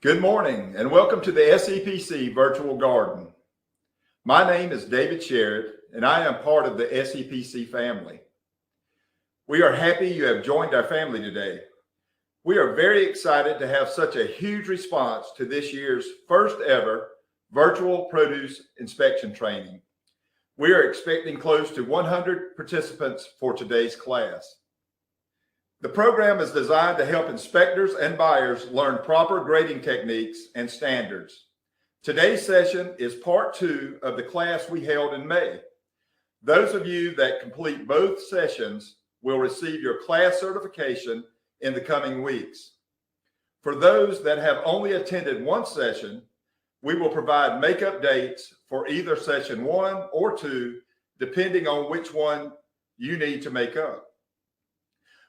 Good morning and welcome to the SEPC Virtual Garden. My name is David Sherritt and I am part of the SEPC family. We are happy you have joined our family today. We are very excited to have such a huge response to this year's first ever virtual produce inspection training. We are expecting close to 100 participants for today's class. The program is designed to help inspectors and buyers learn proper grading techniques and standards. Today's session is part 2 of the class we held in May. Those of you that complete both sessions will receive your class certification in the coming weeks. For those that have only attended one session, we will provide makeup dates for either session 1 or 2, depending on which one you need to make up.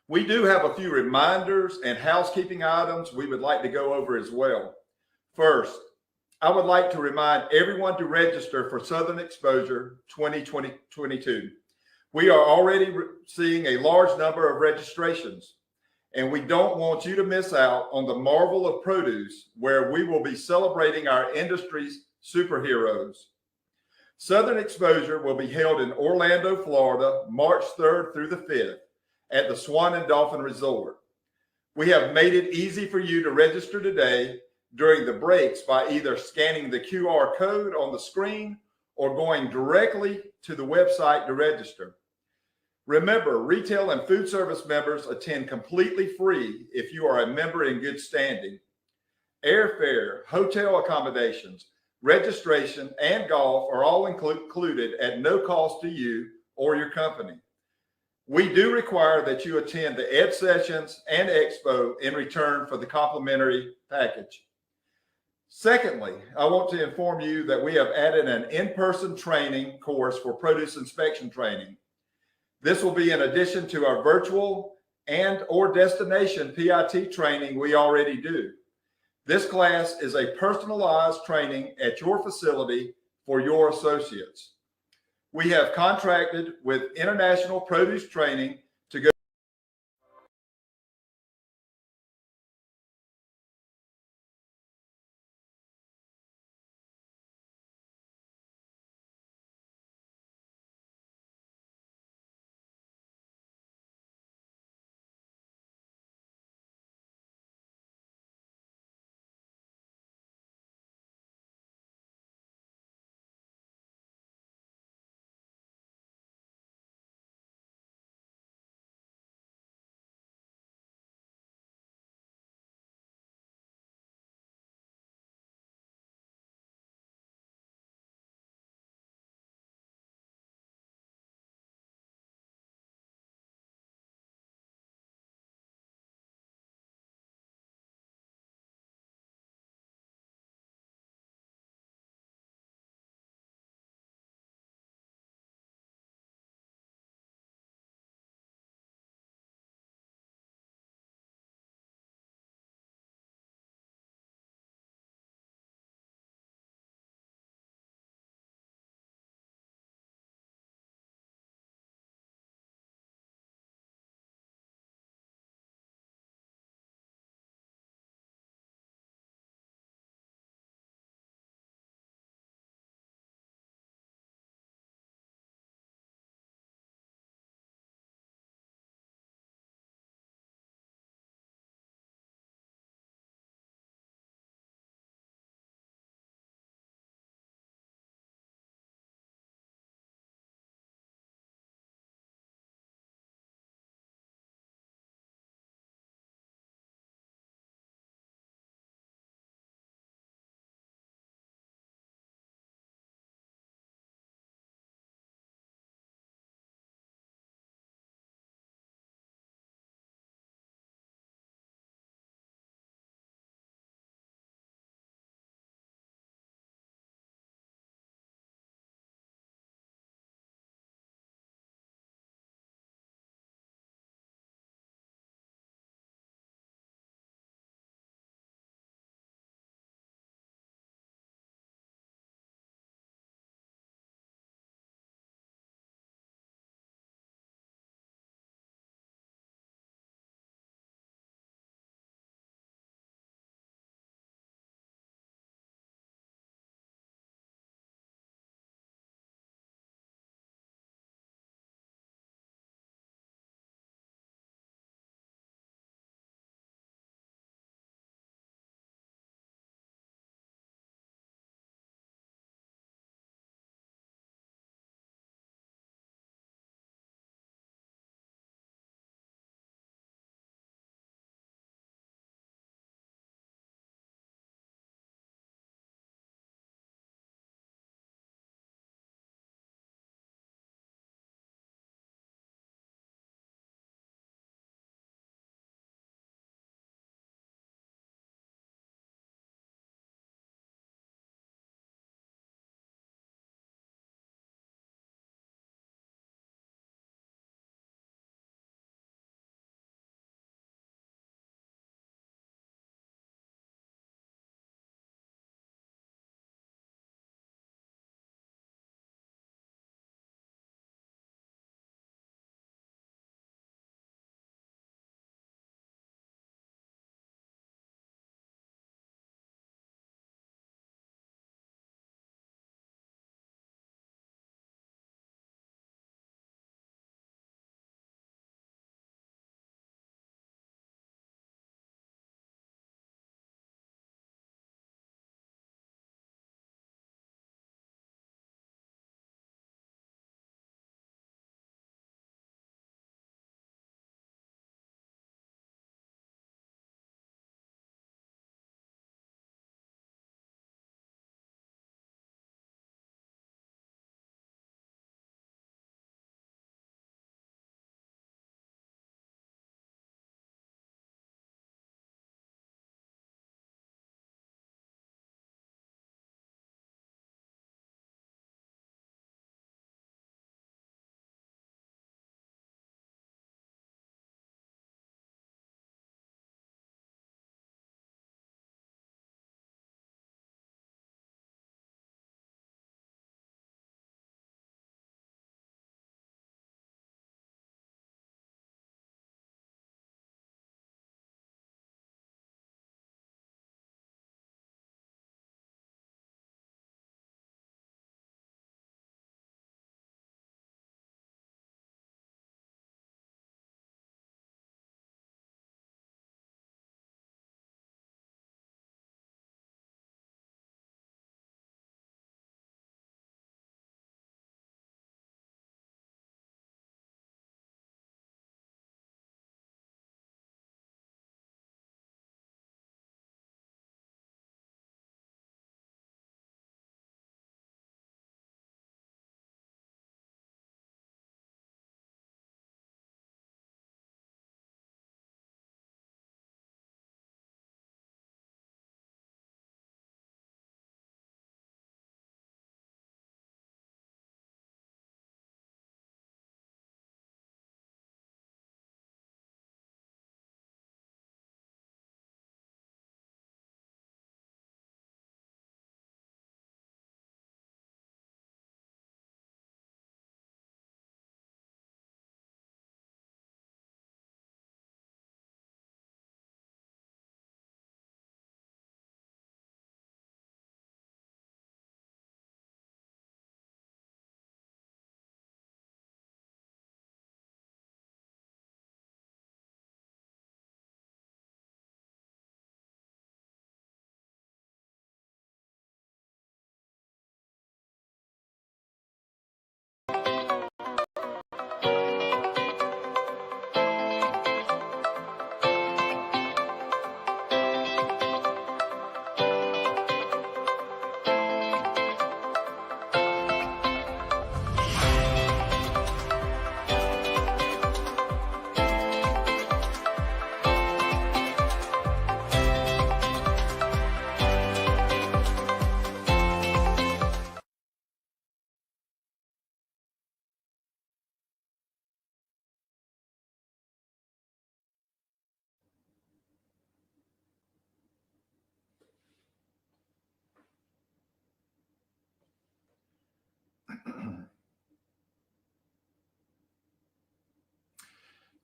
We do have a few reminders and housekeeping items we would like to go over as well. First, I would like to remind everyone to register for Southern Exposure 2022. We are already seeing a large number of registrations, and we don't want you to miss out on the marvel of produce where we will be celebrating our industry's superheroes. Southern Exposure will be held in Orlando, Florida, March 3rd through the 5th. At the Swan and Dolphin Resort. We have made it easy for you to register today during the breaks by either scanning the QR code on the screen or going directly to the website to register. Remember, retail and food service members attend completely free if you are a member in good standing. Airfare, hotel accommodations, registration, and golf are all included at no cost to you or your company. We do require that you attend the Ed Sessions and Expo in return for the complimentary package. Secondly, I want to inform you that we have added an in-person training course for produce inspection training. This will be in addition to our virtual and/or destination PIT training we already do. This class is a personalized training at your facility for your associates. We have contracted with International Produce Training to go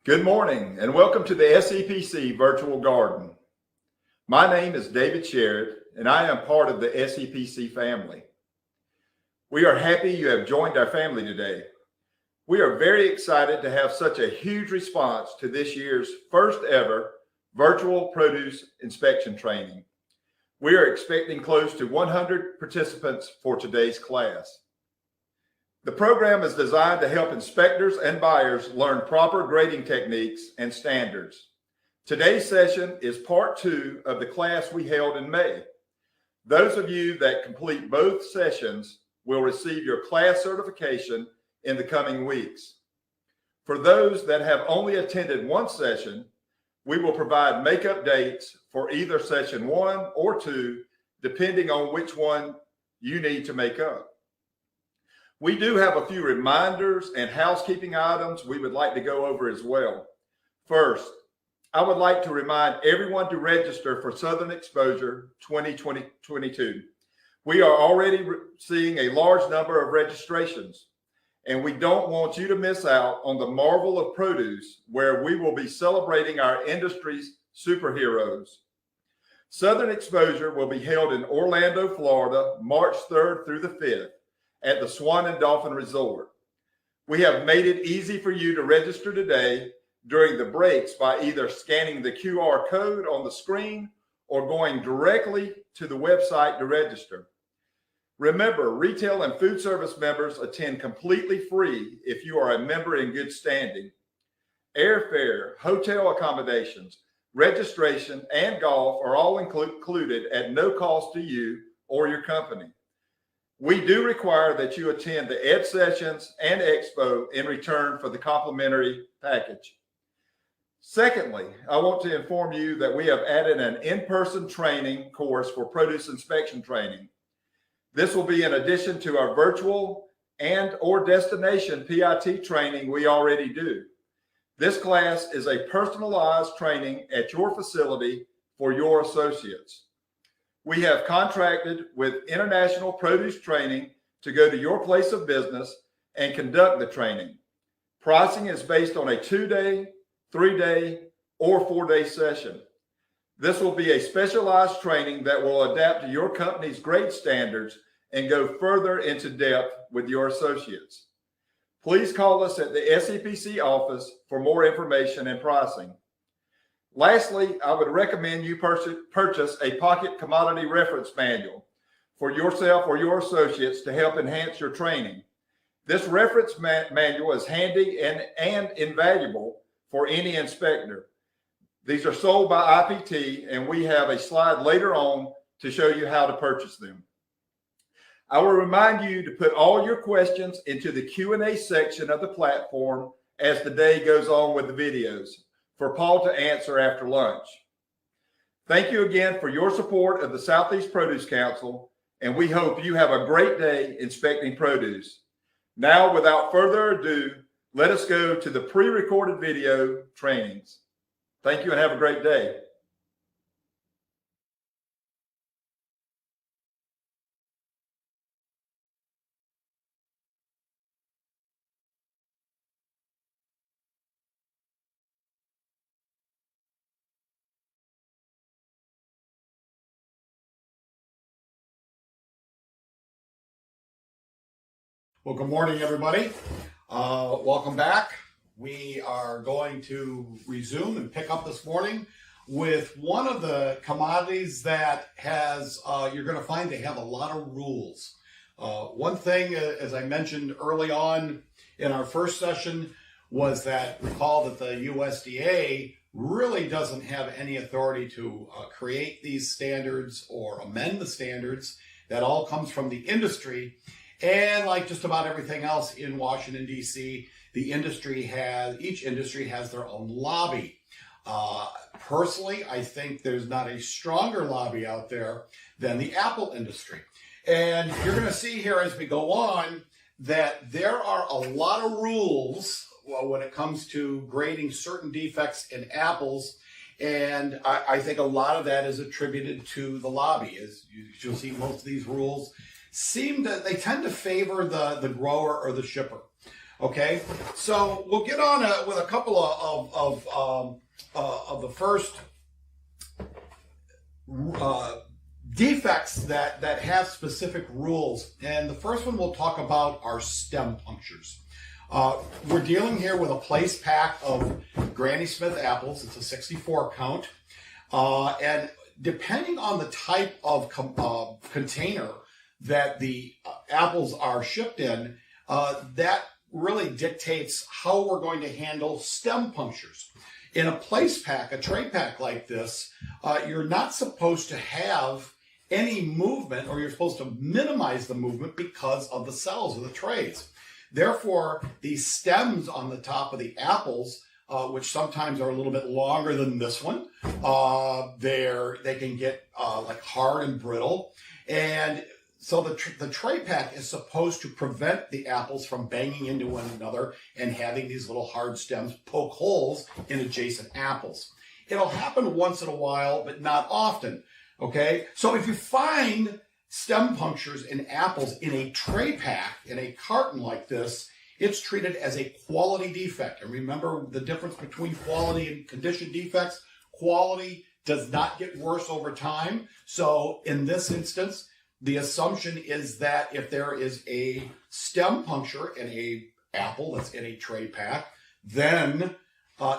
Good morning and welcome to the SEPC Virtual Garden. My name is David Sherritt and I am part of the SEPC family. We are happy you have joined our family today. We are very excited to have such a huge response to this year's first ever virtual produce inspection training. We are expecting close to 100 participants for today's class. The program is designed to help inspectors and buyers learn proper grading techniques and standards. Today's session is part 2 of the class we held in May. Those of you that complete both sessions will receive your class certification in the coming weeks. For those that have only attended one session, we will provide makeup dates for either session 1 or 2, depending on which one you need to make up. We do have a few reminders and housekeeping items we would like to go over as well. First, I would like to remind everyone to register for Southern Exposure 2022. We are already seeing a large number of registrations, and we don't want you to miss out on the marvel of produce where we will be celebrating our industry's superheroes. Southern Exposure will be held in Orlando, Florida, March 3rd through the 5th. At the Swan and Dolphin Resort. We have made it easy for you to register today during the breaks by either scanning the QR code on the screen or going directly to the website to register. Remember, retail and food service members attend completely free if you are a member in good standing. Airfare, hotel accommodations, registration, and golf are all included at no cost to you or your company. We do require that you attend the Ed Sessions and Expo in return for the complimentary package. Secondly, I want to inform you that we have added an in-person training course for produce inspection training. This will be in addition to our virtual and or destination PIT training we already do. This class is a personalized training at your facility for your associates. We have contracted with International Produce Training to go to your place of business and conduct the training. Pricing is based on a 2-day, 3-day, or 4-day session. This will be a specialized training that will adapt to your company's grade standards and go further into depth with your associates. Please call us at the SEPC office for more information and pricing. Lastly, I would recommend you purchase a pocket commodity reference manual for yourself or your associates to help enhance your training. This reference manual is handy and invaluable for any inspector. These are sold by IPT, and we have a slide later on to show you how to purchase them. I will remind you to put all your questions into the Q&A section of the platform as the day goes on with the videos, for Paul to answer after lunch. Thank you again for your support of the Southeast Produce Council, and we hope you have a great day inspecting produce. Now, without further ado, let us go to the pre-recorded video trainings. Thank you and have a great day. Well, good morning, everybody. Welcome back. We are going to resume and pick up this morning with one of the commodities that has, you're going to find they have a lot of rules. One thing, as I mentioned early on in our first session, was that recall that the USDA really doesn't have any authority to create these standards or amend the standards. That all comes from the industry. And like just about everything else in Washington, D.C., each industry has their own lobby. Personally, I think there's not a stronger lobby out there than the Apple industry. And you're going to see here as we go on that there are a lot of rules when it comes to grading certain defects in apples. And I think a lot of that is attributed to the lobby. As you'll see, most of these rules tend to favor the grower or the shipper. Okay, so we'll get on with a couple of the first defects that have specific rules. And the first one we'll talk about are stem punctures. We're dealing here with a place pack of Granny Smith apples. It's a 64 count. And depending on the type of container that the apples are shipped in, that really dictates how we're going to handle stem punctures. In a place pack, a tray pack like this, you're not supposed to have any movement, or you're supposed to minimize the movement because of the cells of the trays. Therefore, these stems on the top of the apples, which sometimes are a little bit longer than this one, they can get like hard and brittle. And so the tray pack is supposed to prevent the apples from banging into one another and having these little hard stems poke holes in adjacent apples. It'll happen once in a while, but not often. Okay, so if you find stem punctures in apples in a tray pack, in a carton like this, it's treated as a quality defect. And remember the difference between quality and condition defects. Quality does not get worse over time. So in this instance, the assumption is that if there is a stem puncture in a apple that's in a tray pack, then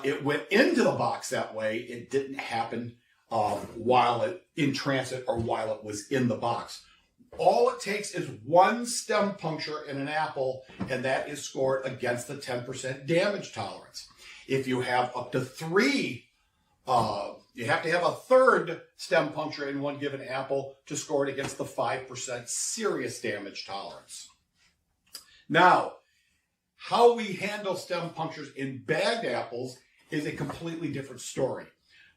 it went into the box that way. It didn't happen while it in transit or while it was in the box. All it takes is one stem puncture in an apple, and that is scored against the 10% damage tolerance. If you have up to three, you have to have a third stem puncture in one given apple to score it against the 5% serious damage tolerance. Now, how we handle stem punctures in bagged apples is a completely different story.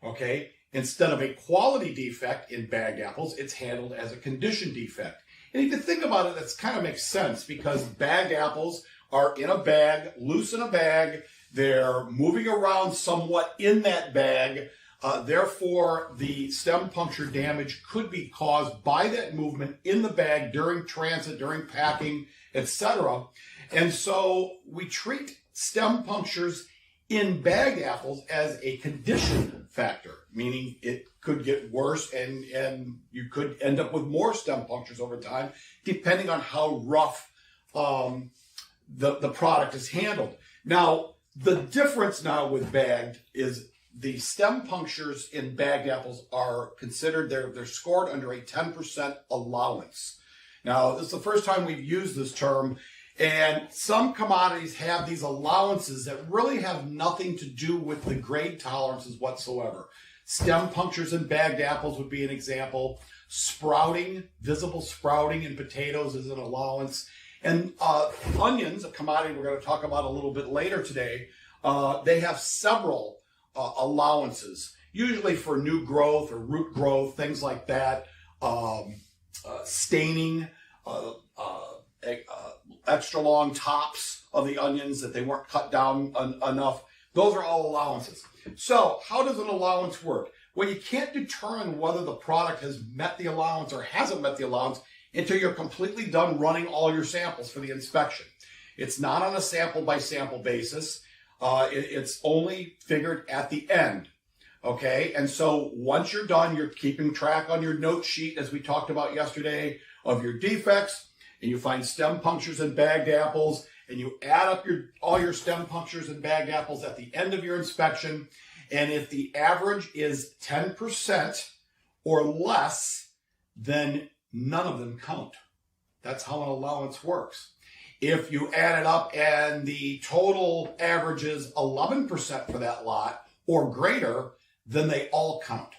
Okay? Instead of a quality defect in bagged apples, it's handled as a condition defect. And if you think about it, that kind of makes sense because bagged apples are in a bag, loose in a bag. They're moving around somewhat in that bag. Therefore, the stem puncture damage could be caused by that movement in the bag during transit, during packing, etc. And so we treat stem punctures in bagged apples as a condition factor, meaning it could get worse and you could end up with more stem punctures over time, depending on how rough the product is handled. Now, the difference now with bagged is the stem punctures in bagged apples are considered, they're scored under a 10% allowance. Now, this is the first time we've used this term, and some commodities have these allowances that really have nothing to do with the grade tolerances whatsoever. Stem punctures in bagged apples would be an example. Sprouting, visible sprouting in potatoes is an allowance. And onions, a commodity we're going to talk about a little bit later today, they have several allowances, usually for new growth or root growth, things like that, staining, extra long tops of the onions that they weren't cut down enough. Those are all allowances. So how does an allowance work? Well, you can't determine whether the product has met the allowance or hasn't met the allowance until you're completely done running all your samples for the inspection. It's not on a sample by sample basis. It's only figured at the end. Okay, and so once you're done, you're keeping track on your note sheet, as we talked about yesterday, of your defects, and you find stem punctures in bagged apples, and you add up all your stem punctures in bagged apples at the end of your inspection, and if the average is 10% or less, then none of them count. That's how an allowance works. If you add it up and the total average is 11% for that lot or greater, then they all count.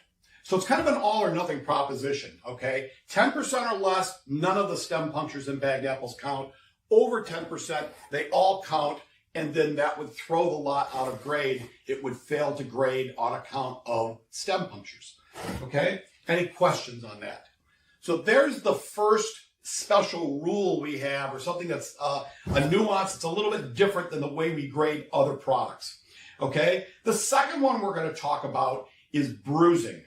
So it's kind of an all or nothing proposition, okay? 10% or less, none of the stem punctures in bagged apples count. Over 10%, they all count, and then that would throw the lot out of grade. It would fail to grade on account of stem punctures, okay? Any questions on that? So there's the first special rule we have, or something that's a nuance. It's a little bit different than the way we grade other products, okay? The second one we're going to talk about is bruising.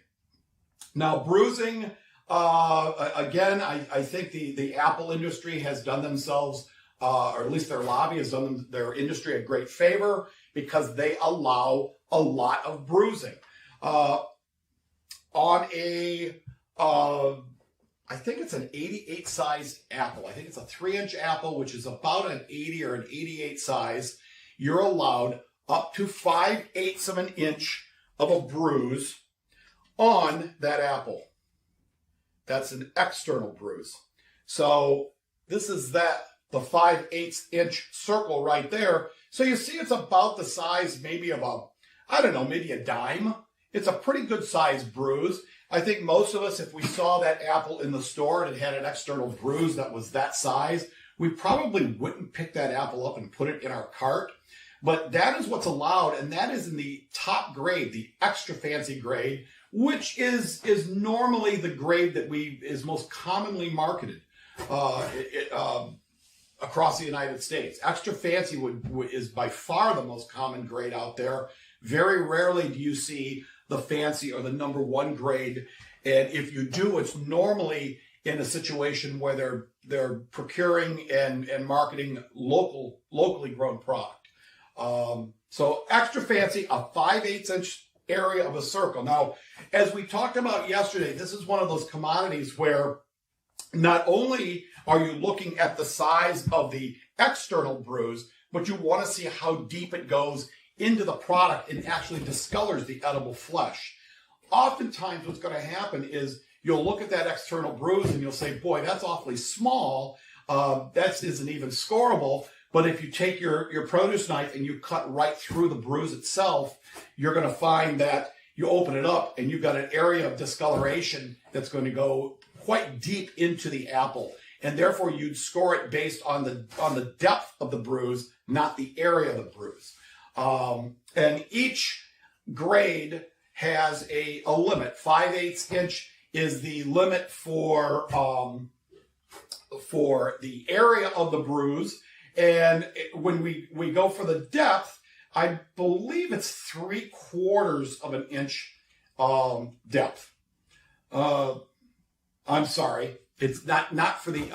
Now, bruising, again, I think the apple industry has done themselves or at least their lobby has done their industry a great favor because they allow a lot of bruising. On a, I think it's an 88 size apple. I think it's a 3-inch apple, which is about an 80 or an 88 size. You're allowed up to 5/8 of an inch of a bruise on that apple. That's an external bruise. So this is the 5/8 inch circle right there. So you see it's about the size maybe of maybe a dime. It's a pretty good sized bruise. I think most of us, if we saw that apple in the store and it had an external bruise that was that size, we probably wouldn't pick that apple up and put it in our cart. But that is what's allowed, and that is in the top grade, the extra fancy grade, which is normally the grade that is most commonly marketed across the United States. Extra fancy is by far the most common grade out there. Very rarely do you see the fancy or the number 1 grade, and if you do, it's normally in a situation where they're procuring and marketing locally grown product. So extra fancy, a 5/8 inch area of a circle. Now, as we talked about yesterday, this is one of those commodities where not only are you looking at the size of the external bruise, but you want to see how deep it goes into the product and actually discolors the edible flesh. Oftentimes what's going to happen is you'll look at that external bruise and you'll say, boy, that's awfully small. That isn't even scoreable. But if you take your produce knife and you cut right through the bruise itself, you're going to find that you open it up and you've got an area of discoloration that's going to go quite deep into the apple. And therefore you'd score it based on the depth of the bruise, not the area of the bruise. And each grade has a limit. 5/8 inch is the limit for the area of the bruise. And when we go for the depth, I believe it's 3/4 of an inch depth. I'm sorry, it's not for the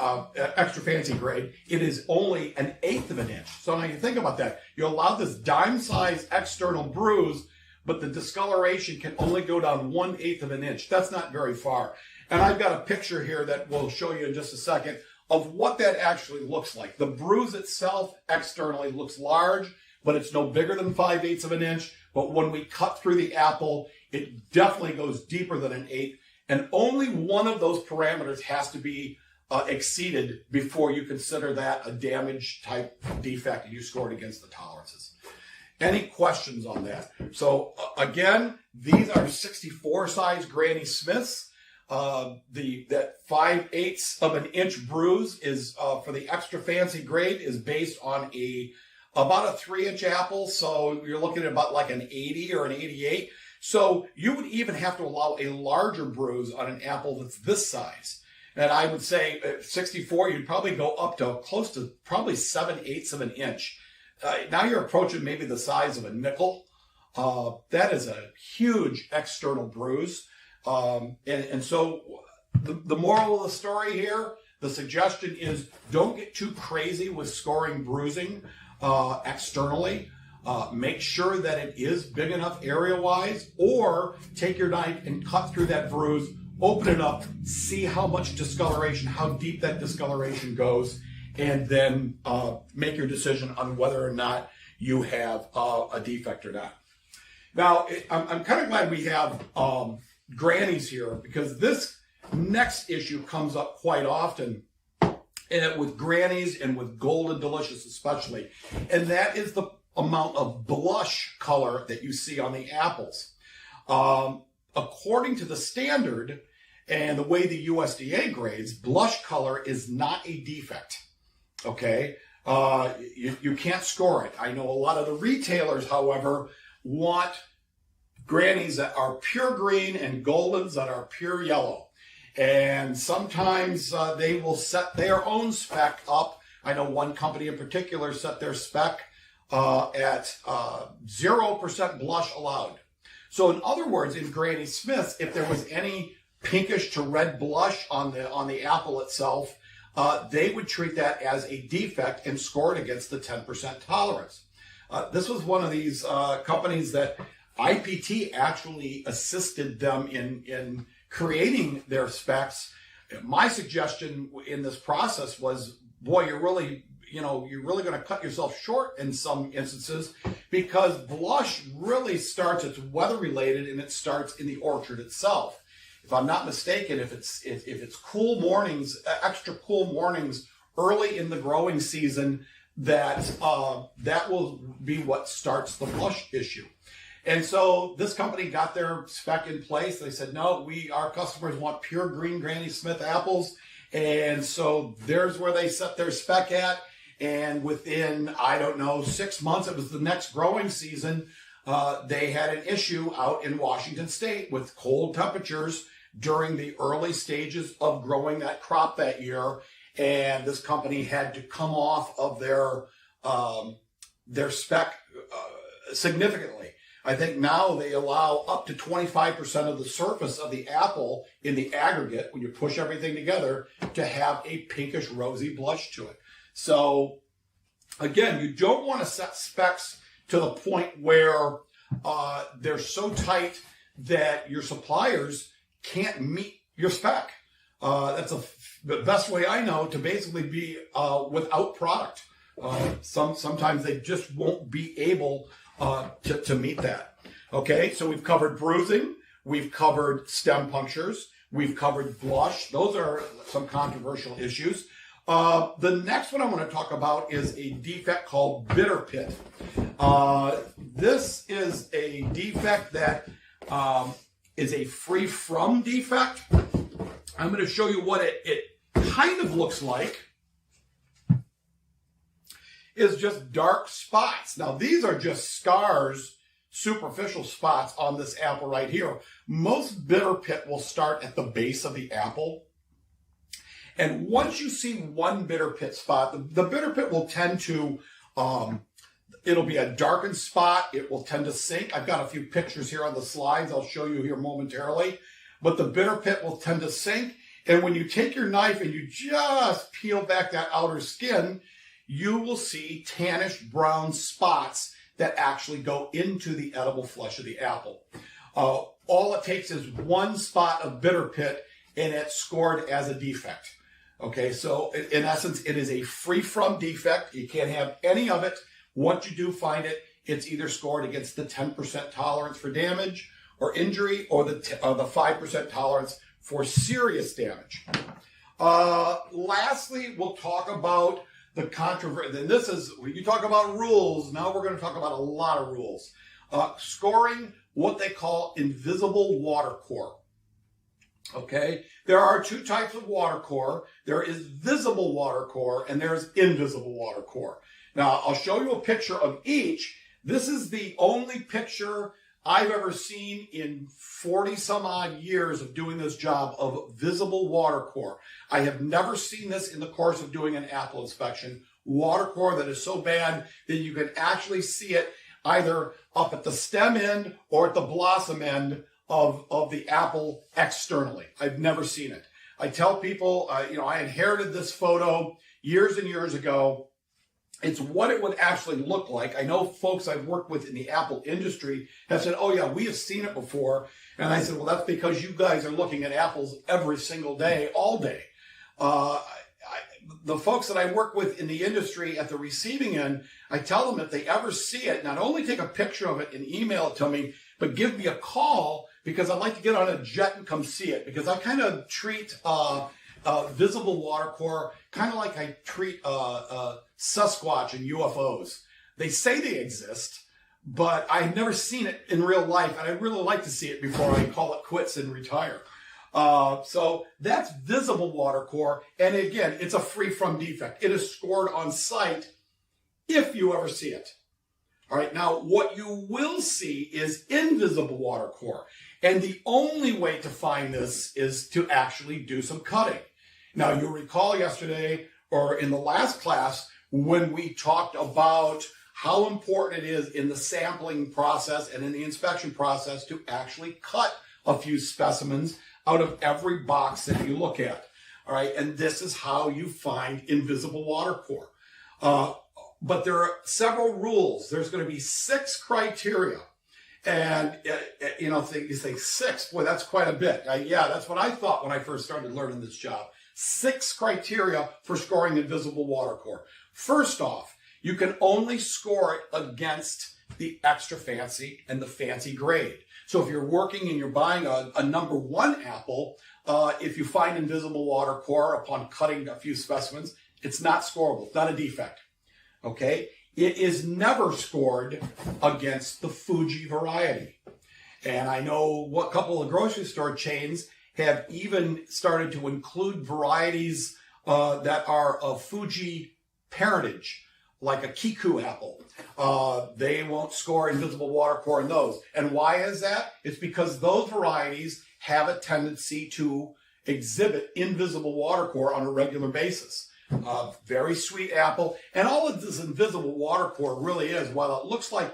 extra fancy grade. It is only 1/8 of an inch. So now you think about that. You allow this dime-sized external bruise, but the discoloration can only go down 1/8 of an inch. That's not very far. And I've got a picture here that we'll show you in just a second of what that actually looks like. The bruise itself externally looks large, but it's no bigger than 5/8 of an inch. But when we cut through the apple, it definitely goes deeper than 1/8. And only one of those parameters has to be exceeded before you consider that a damage type defect and you score it against the tolerances. Any questions on that? So again, these are 64 size Granny Smiths. That 5/8 of an inch bruise is for the extra fancy grade is based on about a 3-inch apple. So you're looking at about like an 80 or an 88. So you would even have to allow a larger bruise on an apple that's this size. And I would say at 64, you'd probably go up to close to probably 7/8 of an inch. Now you're approaching maybe the size of a nickel. That is a huge external bruise. And so the moral of the story here, the suggestion is don't get too crazy with scoring bruising externally. Make sure that it is big enough area-wise, or take your knife and cut through that bruise, open it up, see how much discoloration, how deep that discoloration goes, and then make your decision on whether or not you have a defect or not. Now, I'm kind of glad we have grannies here, because this next issue comes up quite often with grannies and with Golden Delicious especially, and that is the amount of blush color that you see on the apples. According to the standard and the way the USDA grades, blush color is not a defect. Okay, you can't score it. I know a lot of the retailers, however, want grannies that are pure green and goldens that are pure yellow. And sometimes they will set their own spec up. I know one company in particular set their spec at 0% blush allowed. So in other words, in Granny Smith's, if there was any pinkish to red blush on the apple itself, they would treat that as a defect and score it against the 10% tolerance. This was one of these companies that IPT actually assisted them in creating their specs. My suggestion in this process was, boy, you're really going to cut yourself short in some instances, because blush really starts, it's weather related, and it starts in the orchard itself. If I'm not mistaken, if it's cool mornings, extra cool mornings early in the growing season, that will be what starts the blush issue. And so this company got their spec in place. They said, no, our customers want pure green Granny Smith apples. And so there's where they set their spec at. And within, 6 months, it was the next growing season, they had an issue out in Washington State with cold temperatures during the early stages of growing that crop that year. And this company had to come off of their spec significantly. I think now they allow up to 25% of the surface of the apple in the aggregate, when you push everything together, to have a pinkish rosy blush to it. So again, you don't want to set specs to the point where they're so tight that your suppliers can't meet your spec. That's the best way I know to basically be without product. Sometimes they just won't be able to meet that. Okay, so we've covered bruising, we've covered stem punctures, we've covered blush. Those are some controversial issues. The next one I want to talk about is a defect called bitter pit. This is a defect that is a free from defect. I'm going to show you what it kind of looks like. Is just dark spots. Now, these are just scars, superficial spots on this apple right here. Most bitter pit will start at the base of the apple. And once you see one bitter pit spot, the bitter pit will tend to, it'll be a darkened spot. It will tend to sink. I've got a few pictures here on the slides I'll show you here momentarily. But the bitter pit will tend to sink. And when you take your knife and you just peel back that outer skin, you will see tannish brown spots that actually go into the edible flesh of the apple. All it takes is one spot of bitter pit and it's scored as a defect. Okay, so in essence, it is a free from defect. You can't have any of it. Once you do find it, it's either scored against the 10% tolerance for damage or injury, or the 5% tolerance for serious damage. Lastly, we'll talk about the controversy. And this is, when you talk about rules, now we're going to talk about a lot of rules. Scoring what they call invisible water core. Okay, there are two types of water core. There is visible water core and there is invisible water core. Now, I'll show you a picture of each. This is the only picture I've ever seen in 40 some odd years of doing this job of visible water core. I have never seen this in the course of doing an apple inspection. Water core that is so bad that you can actually see it either up at the stem end or at the blossom end of the apple externally. I've never seen it. I tell people, I inherited this photo years and years ago. It's what it would actually look like. I know folks I've worked with in the apple industry have said, oh yeah, we have seen it before. And I said, well, that's because you guys are looking at apples every single day, all day. The folks that I work with in the industry at the receiving end, I tell them if they ever see it, not only take a picture of it and email it to me, but give me a call, because I'd like to get on a jet and come see it. Because I kind of treat visible water core kind of like I treat Sasquatch and UFOs. They say they exist, but I've never seen it in real life, and I'd really like to see it before I call it quits and retire. So that's visible water core, and again, it's a free from defect. It is scored on site if you ever see it. All right, now what you will see is invisible water core, and the only way to find this is to actually do some cutting. Now, you'll recall yesterday or in the last class when we talked about how important it is in the sampling process and in the inspection process to actually cut a few specimens out of every box that you look at. All right, and this is how you find invisible water core. But there are several rules. There's going to be 6 criteria. And, you say 6, boy, that's quite a bit. Yeah, that's what I thought when I first started learning this job. 6 criteria for scoring invisible water core. First off, you can only score it against the extra fancy and the fancy grade. So if you're working and you're buying a number 1 apple, if you find invisible water core upon cutting a few specimens, it's not scoreable. It's not a defect. Okay? It is never scored against the Fuji variety. And I know a couple of grocery store chains have even started to include varieties that are of Fuji parentage, like a Kiku apple. They won't score invisible water core in those. And why is that? It's because those varieties have a tendency to exhibit invisible water core on a regular basis. Very sweet apple. And all of this invisible water core really is, while it looks like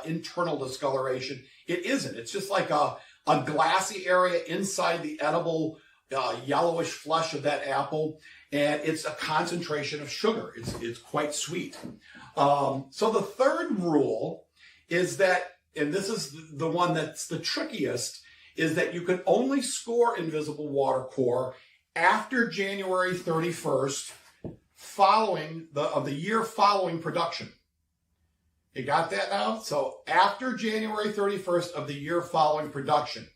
internal discoloration, it isn't. It's just like a glassy area inside the edible yellowish flesh of that apple. And it's a concentration of sugar. It's quite sweet. So the third rule is that, and this is the one that's the trickiest, is that you can only score invisible water core after January 31st of the year following production. You got that now? So after January 31st of the year following production.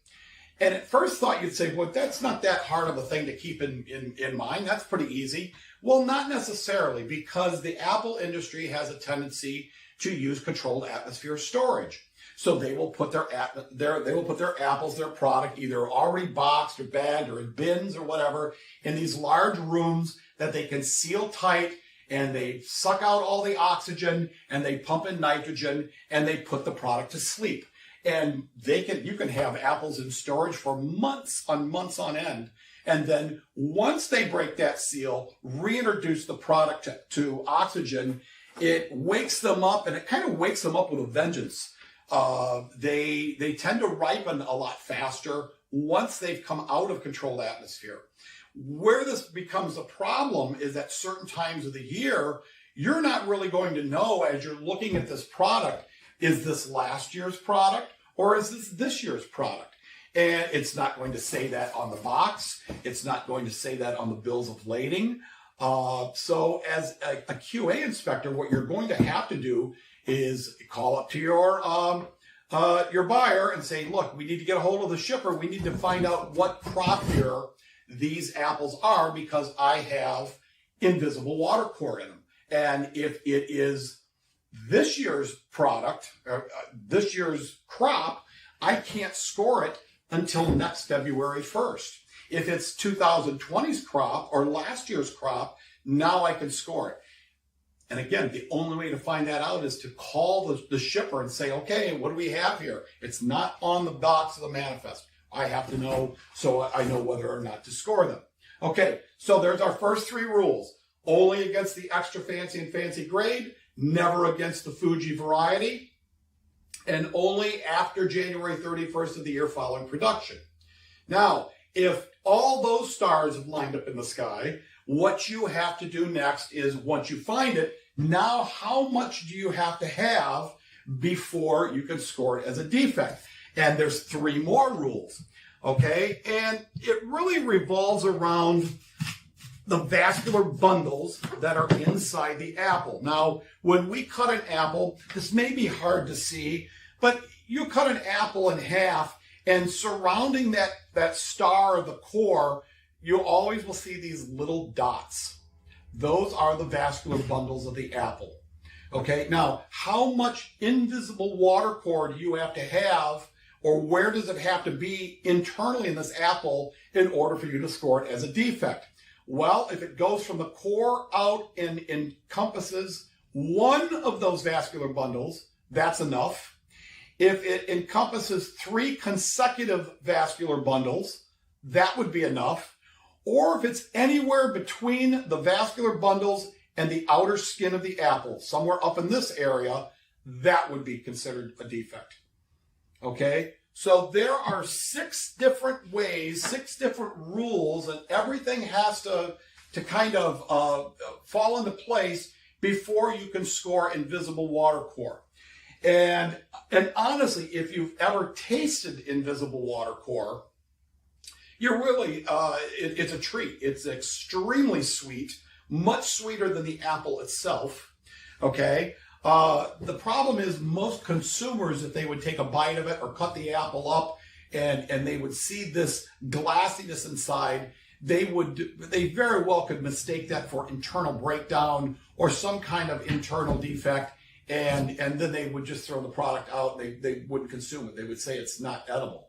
And at first thought you'd say, well, that's not that hard of a thing to keep in mind. That's pretty easy. Well, not necessarily, because the apple industry has a tendency to use controlled atmosphere storage. So they will put their apples, their product, either already boxed or bagged or in bins or whatever, in these large rooms that they can seal tight, and they suck out all the oxygen and they pump in nitrogen and they put the product to sleep. And you can have apples in storage for months on end. And then once they break that seal, reintroduce the product to oxygen, it wakes them up, and it kind of wakes them up with a vengeance. They tend to ripen a lot faster once they've come out of controlled atmosphere. Where this becomes a problem is at certain times of the year, you're not really going to know as you're looking at this product, is this last year's product or is this year's product? And it's not going to say that on the box. It's not going to say that on the bills of lading. So as a QA inspector, what you're going to have to do is call up to your buyer and say, look, we need to get a hold of the shipper. We need to find out what crop year these apples are, because I have invisible water core in them. And if it is this year's product, this year's crop, I can't score it until next February 1st. If it's 2020's crop or last year's crop, now I can score it. And again, the only way to find that out is to call the shipper and say, okay, what do we have here? It's not on the box of the manifest. I have to know, so I know whether or not to score them. Okay, so there's our first 3 rules. Only against the extra fancy and fancy grade, never against the Fuji variety, and only after January 31st of the year following production. Now, if all those stars have lined up in the sky, what you have to do next is, once you find it, now how much do you have to have before you can score it as a defect? And there's 3 more rules, okay? And it really revolves around the vascular bundles that are inside the apple. Now, when we cut an apple, this may be hard to see, but you cut an apple in half, and surrounding that star of the core, you always will see these little dots. Those are the vascular bundles of the apple. Okay, now, how much invisible water core do you have to have, or where does it have to be internally in this apple in order for you to score it as a defect? Well, if it goes from the core out and encompasses one of those vascular bundles, that's enough. If it encompasses 3 consecutive vascular bundles, that would be enough. Or if it's anywhere between the vascular bundles and the outer skin of the apple, somewhere up in this area, that would be considered a defect. Okay? So there are 6 different ways, 6 different rules, and everything has to kind of fall into place before you can score invisible water core. And honestly, if you've ever tasted invisible water core, you're really, it's a treat. It's extremely sweet, much sweeter than the apple itself, okay? The problem is most consumers, if they would take a bite of it or cut the apple up and they would see this glassiness inside, they very well could mistake that for internal breakdown or some kind of internal defect, and then they would just throw the product out. They wouldn't consume it. They would say it's not edible.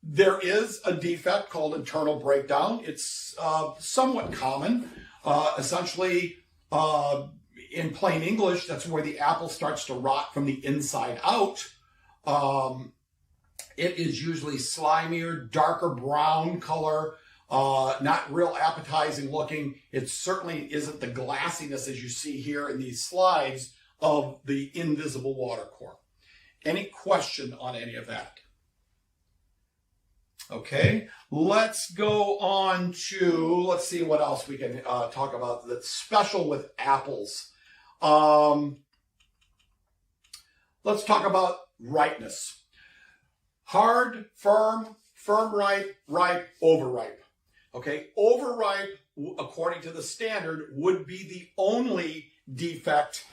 There is a defect called internal breakdown. It's somewhat common. Essentially, in plain English, that's where the apple starts to rot from the inside out. It is usually slimier, darker brown color, not real appetizing looking. It certainly isn't the glassiness as you see here in these slides of the invisible water core. Any question on any of that? Okay, let's go on to, let's see what else we can talk about that's special with apples. Let's talk about ripeness. Hard, firm, firm ripe, ripe, overripe. Okay, overripe, according to the standard, would be the only defect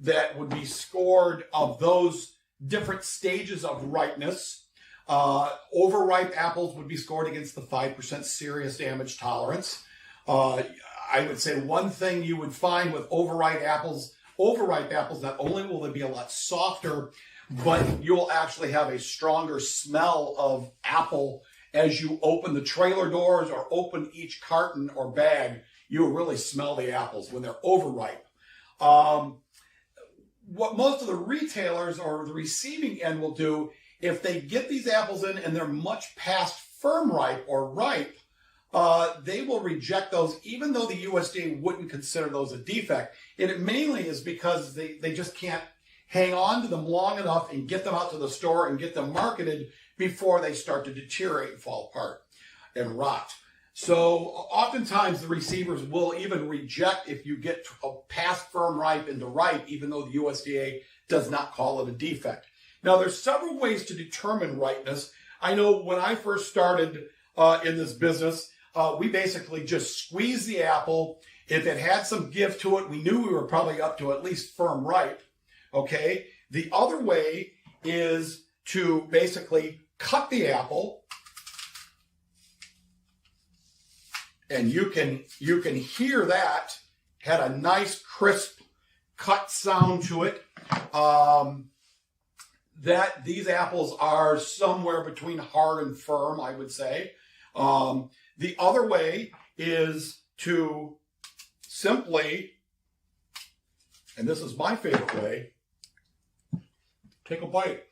that would be scored of those different stages of ripeness. Overripe apples would be scored against the 5% serious damage tolerance. I would say one thing you would find with overripe apples, not only will they be a lot softer, but you'll actually have a stronger smell of apple as you open the trailer doors or open each carton or bag. You'll really smell the apples when they're overripe. What most of the retailers or the receiving end will do, if they get these apples in and they're much past firm ripe or ripe, they will reject those, even though the USDA wouldn't consider those a defect. And it mainly is because they just can't hang on to them long enough and get them out to the store and get them marketed before they start to deteriorate and fall apart and rot. So oftentimes the receivers will even reject if you get past firm ripe into ripe, even though the USDA does not call it a defect. Now, there's several ways to determine ripeness. I know when I first started in this business, we basically just squeezed the apple. If it had some give to it, we knew we were probably up to at least firm ripe. Okay. The other way is to basically cut the apple, and you can hear that had a nice crisp cut sound to it. That these apples are somewhere between hard and firm, I would say. The other way is to simply, and this is my favorite way, take a bite.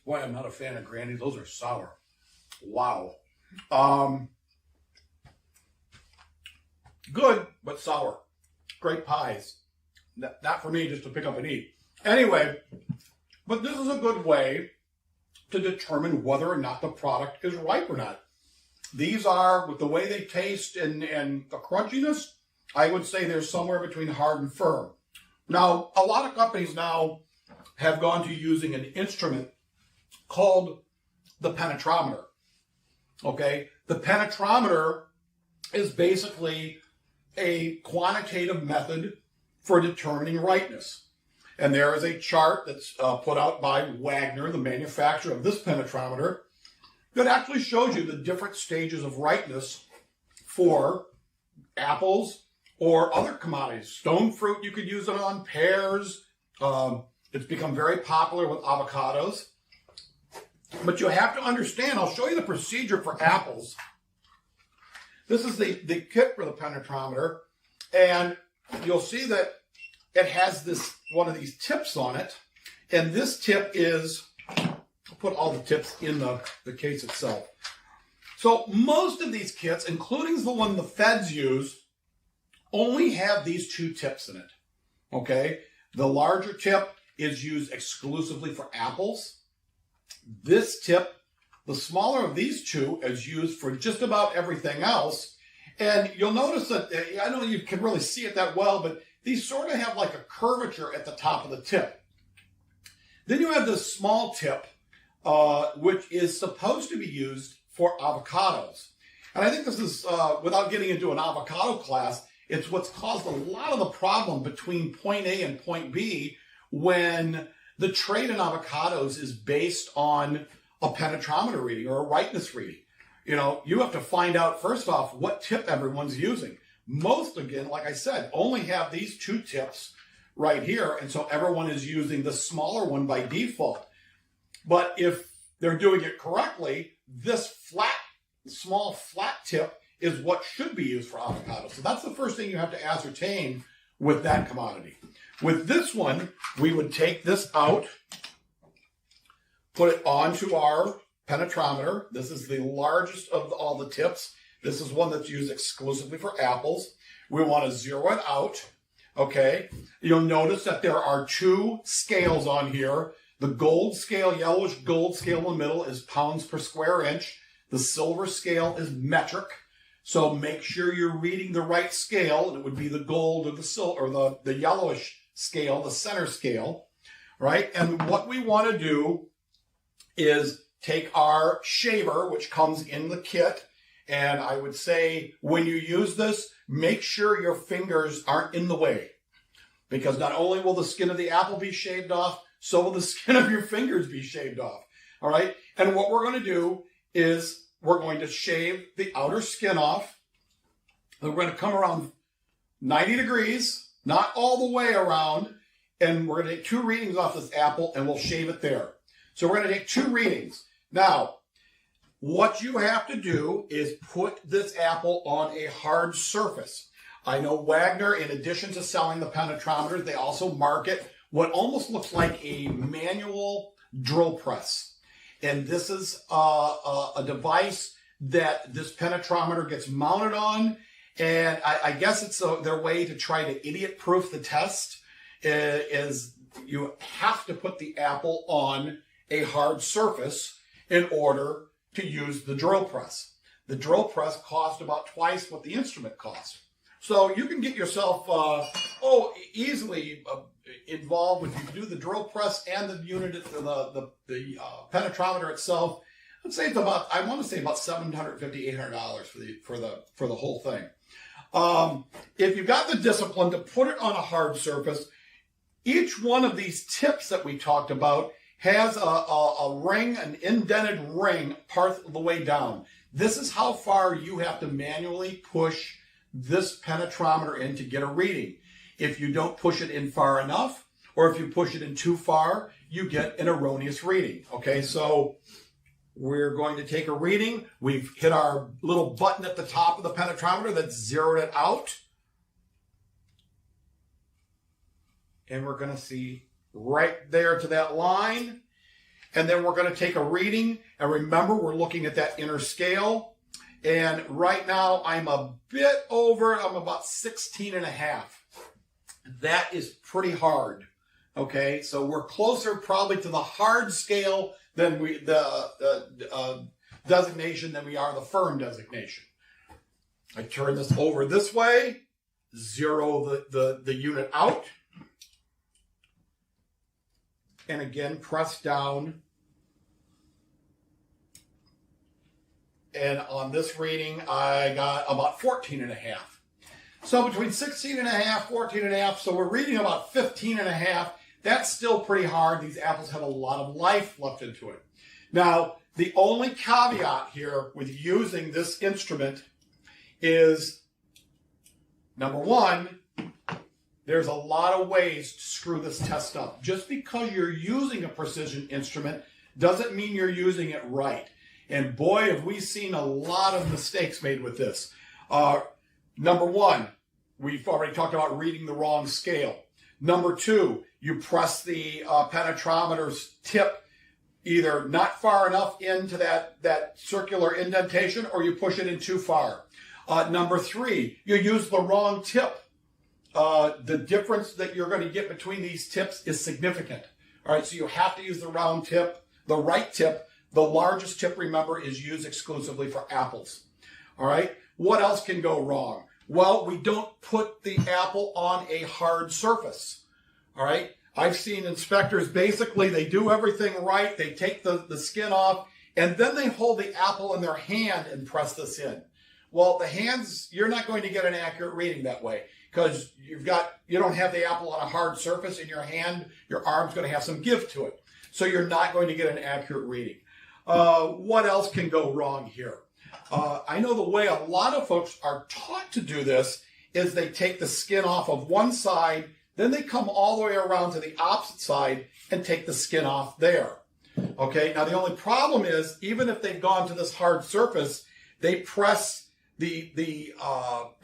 Boy, I'm not a fan of Granny. Those are sour. Wow. Good, but sour. Great pies. Not for me just to pick up and eat. Anyway, but this is a good way to determine whether or not the product is ripe or not. These are, with the way they taste and the crunchiness, I would say they're somewhere between hard and firm. Now, a lot of companies now have gone to using an instrument called the penetrometer. Okay? The penetrometer is basically a quantitative method for determining ripeness. And there is a chart that's put out by Wagner, the manufacturer of this penetrometer, that actually shows you the different stages of ripeness for apples or other commodities. Stone fruit, you could use it on, pears. It's become very popular with avocados. But you have to understand, I'll show you the procedure for apples. This is the kit for the penetrometer, and you'll see that it has this one of these tips on it, and this tip is, I'll put all the tips in the case itself. So most of these kits, including the one the feds use, only have these 2 tips in it. Okay, the larger tip is used exclusively for apples. This tip, the smaller of these two, is used for just about everything else. And you'll notice that, I don't know you can really see it that well, but these sort of have like a curvature at the top of the tip. Then you have this small tip, which is supposed to be used for avocados. And I think this is, without getting into an avocado class, it's what's caused a lot of the problem between point A and point B when the trade in avocados is based on a penetrometer reading or a rightness reading. You know, you have to find out, first off, what tip everyone's using. Most, again, like I said, only have these two tips right here, and so everyone is using the smaller one by default. But if they're doing it correctly, this small flat tip is what should be used for avocado. So that's the first thing you have to ascertain with that commodity. With this one, we would take this out, put it onto our penetrometer. This is the largest of all the tips. This is one that's used exclusively for apples. We want to zero it out. Okay. You'll notice that there are two scales on here. The gold scale, yellowish gold scale in the middle is pounds per square inch. The silver scale is metric. So make sure you're reading the right scale. And it would be the gold or the silver or the yellowish scale, the center scale, right? And what we want to do is take our shaver, which comes in the kit. And I would say when you use this, make sure your fingers aren't in the way, because not only will the skin of the apple be shaved off, so will the skin of your fingers be shaved off. All right. And what we're going to do is we're going to shave the outer skin off. And we're going to come around 90 degrees, not all the way around. And we're going to take two readings off this apple and we'll shave it there. So we're going to take two readings. Now, what you have to do is put this apple on a hard surface. I know Wagner, in addition to selling the penetrometers, they also market what almost looks like a manual drill press. And this is a device that this penetrometer gets mounted on. And I guess it's their way to try to idiot-proof the test is you have to put the apple on a hard surface in order to use the drill press. The drill press cost about twice what the instrument cost. So you can get yourself easily involved with, you can do the drill press and the unit, the penetrometer itself. I'd say it's about, I want to say about $750, $800 for the whole thing. If you've got the discipline to put it on a hard surface, each one of these tips that we talked about has a ring, an indented ring part of the way down. This is how far you have to manually push this penetrometer in to get a reading. If you don't push it in far enough, or if you push it in too far, you get an erroneous reading. Okay, so we're going to take a reading. We've hit our little button at the top of the penetrometer that's zeroed it out. And we're going to see right there to that line. And then we're going to take a reading. And remember, we're looking at that inner scale. And right now I'm a bit over, I'm about 16 and a half. That is pretty hard. Okay, so we're closer probably to the hard scale than the designation than we are the firm designation. I turn this over this way, zero the unit out. And again, press down. And on this reading, I got about 14 and a half. So between 16 and a half, 14 and a half, so we're reading about 15 and a half. That's still pretty hard. These apples have a lot of life left into it. Now, the only caveat here with using this instrument is, number one, there's a lot of ways to screw this test up. Just because you're using a precision instrument doesn't mean you're using it right. And boy, have we seen a lot of mistakes made with this. Number one, we've already talked about reading the wrong scale. Number two, you press the penetrometer's tip either not far enough into that circular indentation, or you push it in too far. Number three, you use the wrong tip. the difference that you're going to get between these tips is significant. All right, so you have to use the round tip, the right tip. The largest tip, remember, is used exclusively for apples. All right, what else can go wrong? Well, we don't put the apple on a hard surface. All right, I've seen inspectors, basically, they do everything right. They take the skin off, and then they hold the apple in their hand and press this in. Well, the hands, you're not going to get an accurate reading that way, because you don't have the apple on a hard surface in your hand. Your arm's going to have some give to it. So you're not going to get an accurate reading. What else can go wrong here? I know the way a lot of folks are taught to do this is they take the skin off of one side, then they come all the way around to the opposite side and take the skin off there. Okay, now the only problem is, even if they've gone to this hard surface, they press the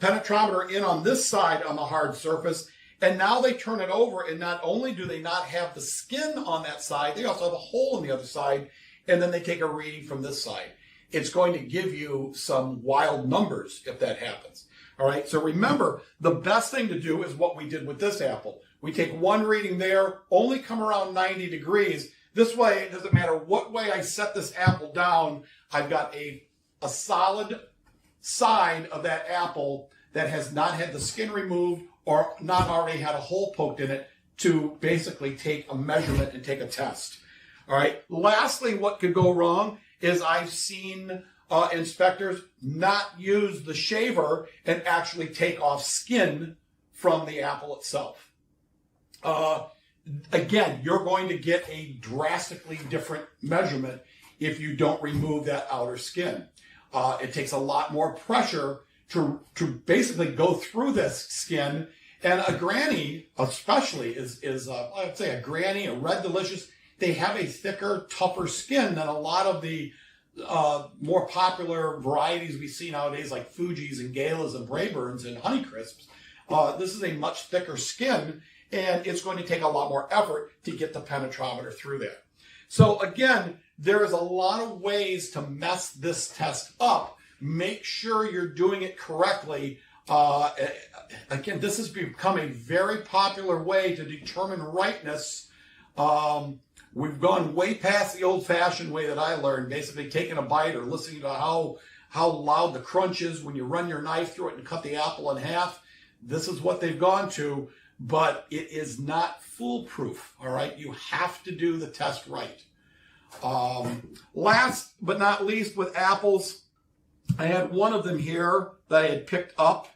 penetrometer in on this side on the hard surface, and now they turn it over, and not only do they not have the skin on that side, they also have a hole in the other side, and then they take a reading from this side. It's going to give you some wild numbers if that happens. All right, so remember, the best thing to do is what we did with this apple. We take one reading there, only come around 90 degrees. This way, it doesn't matter what way I set this apple down, I've got a solid side of that apple that has not had the skin removed or not already had a hole poked in it to basically take a measurement and take a test. All right. Lastly, what could go wrong is I've seen inspectors not use the shaver and actually take off skin from the apple itself. Again, you're going to get a drastically different measurement if you don't remove that outer skin. It takes a lot more pressure to basically go through this skin. And a granny, especially, is I'd say a granny, a Red Delicious, they have a thicker, tougher skin than a lot of the more popular varieties we see nowadays, like Fuji's and Galas and Brayburns and Honeycrisps. This is a much thicker skin, and it's going to take a lot more effort to get the penetrometer through there. So again, there is a lot of ways to mess this test up. Make sure you're doing it correctly. Again, this has become a very popular way to determine rightness. We've gone way past the old-fashioned way that I learned, basically taking a bite or listening to how loud the crunch is when you run your knife through it and cut the apple in half. This is what they've gone to, but it is not foolproof, all right? You have to do the test right. Last but not least, with apples, I had one of them here that I had picked up.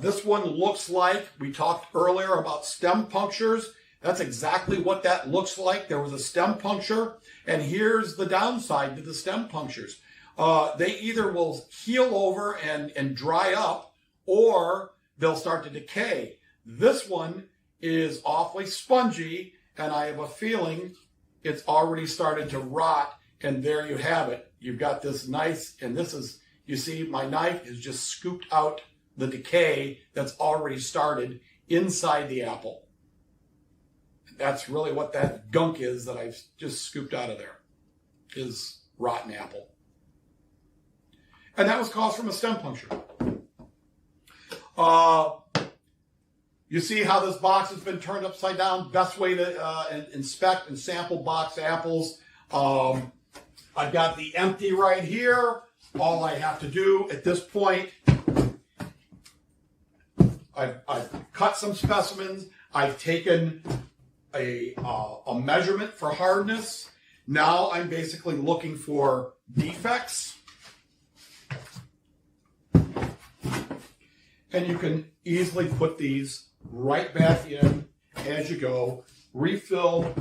This one looks like, we talked earlier about stem punctures. That's exactly what that looks like. There was a stem puncture, and here's the downside to the stem punctures. They either will heal over and dry up, or they'll start to decay. This one is awfully spongy, and I have a feeling it's already started to rot, and there you have it. You've got this nice, and this is, you see, my knife has just scooped out the decay that's already started inside the apple. That's really what that gunk is that I've just scooped out of there, is rotten apple. And that was caused from a stem puncture. You see how this box has been turned upside down? Best way to inspect and sample box apples. I've got the empty right here. All I have to do at this point, I've cut some specimens. I've taken a measurement for hardness. Now I'm basically looking for defects. And you can easily put these right back in as you go. Refill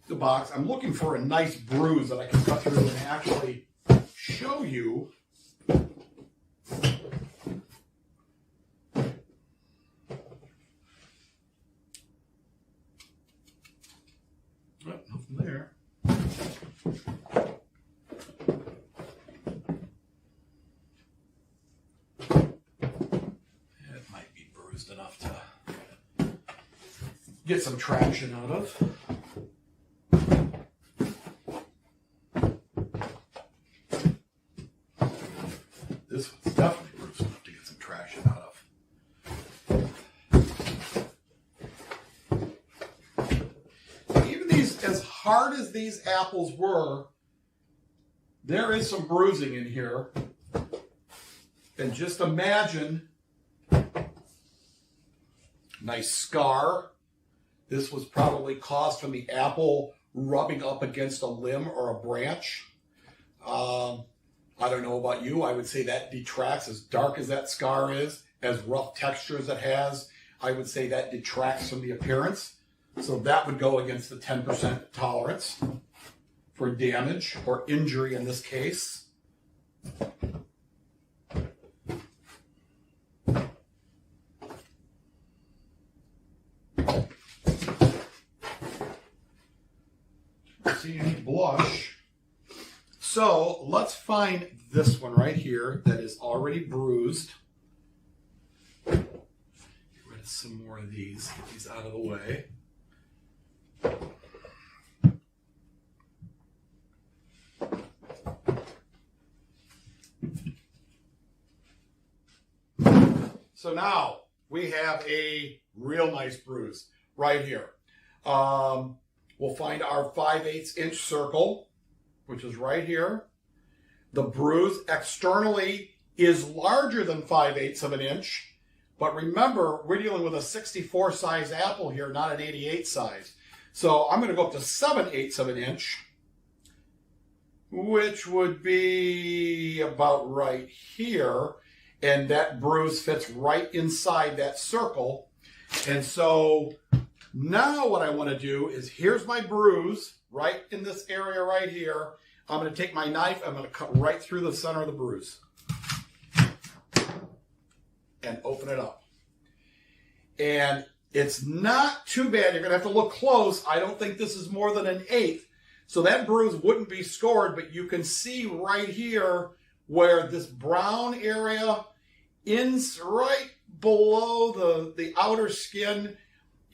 the box. I'm looking for a nice bruise that I can cut through and actually show you. Nothing there. It might be bruised enough to get some traction out of. This one's definitely bruised enough to get some traction out of. hard as these apples were, there is some bruising in here. And just imagine, nice scar. This was probably caused from the apple rubbing up against a limb or a branch. I don't know about you. I would say that detracts, as dark as that scar is, as rough texture as it has, I would say that detracts from the appearance. So that would go against the 10% tolerance for damage or injury in this case. So you need blush. So let's find this one right here that is already bruised. Get rid of some more of these. Get these out of the way. So now we have a real nice bruise right here. We'll find our 5/8 inch circle, which is right here. The bruise externally is larger than 5/8 of an inch, but remember, we're dealing with a 64 size apple here, not an 88 size. So I'm going to go up to 7/8 of an inch, which would be about right here. And that bruise fits right inside that circle. And so now what I want to do is, here's my bruise right in this area right here. I'm going to take my knife, I'm going to cut right through the center of the bruise and open it up. And it's not too bad. You're going to have to look close. I don't think this is more than 1/8. So that bruise wouldn't be scored, but you can see right here where this brown area ends right below the outer skin.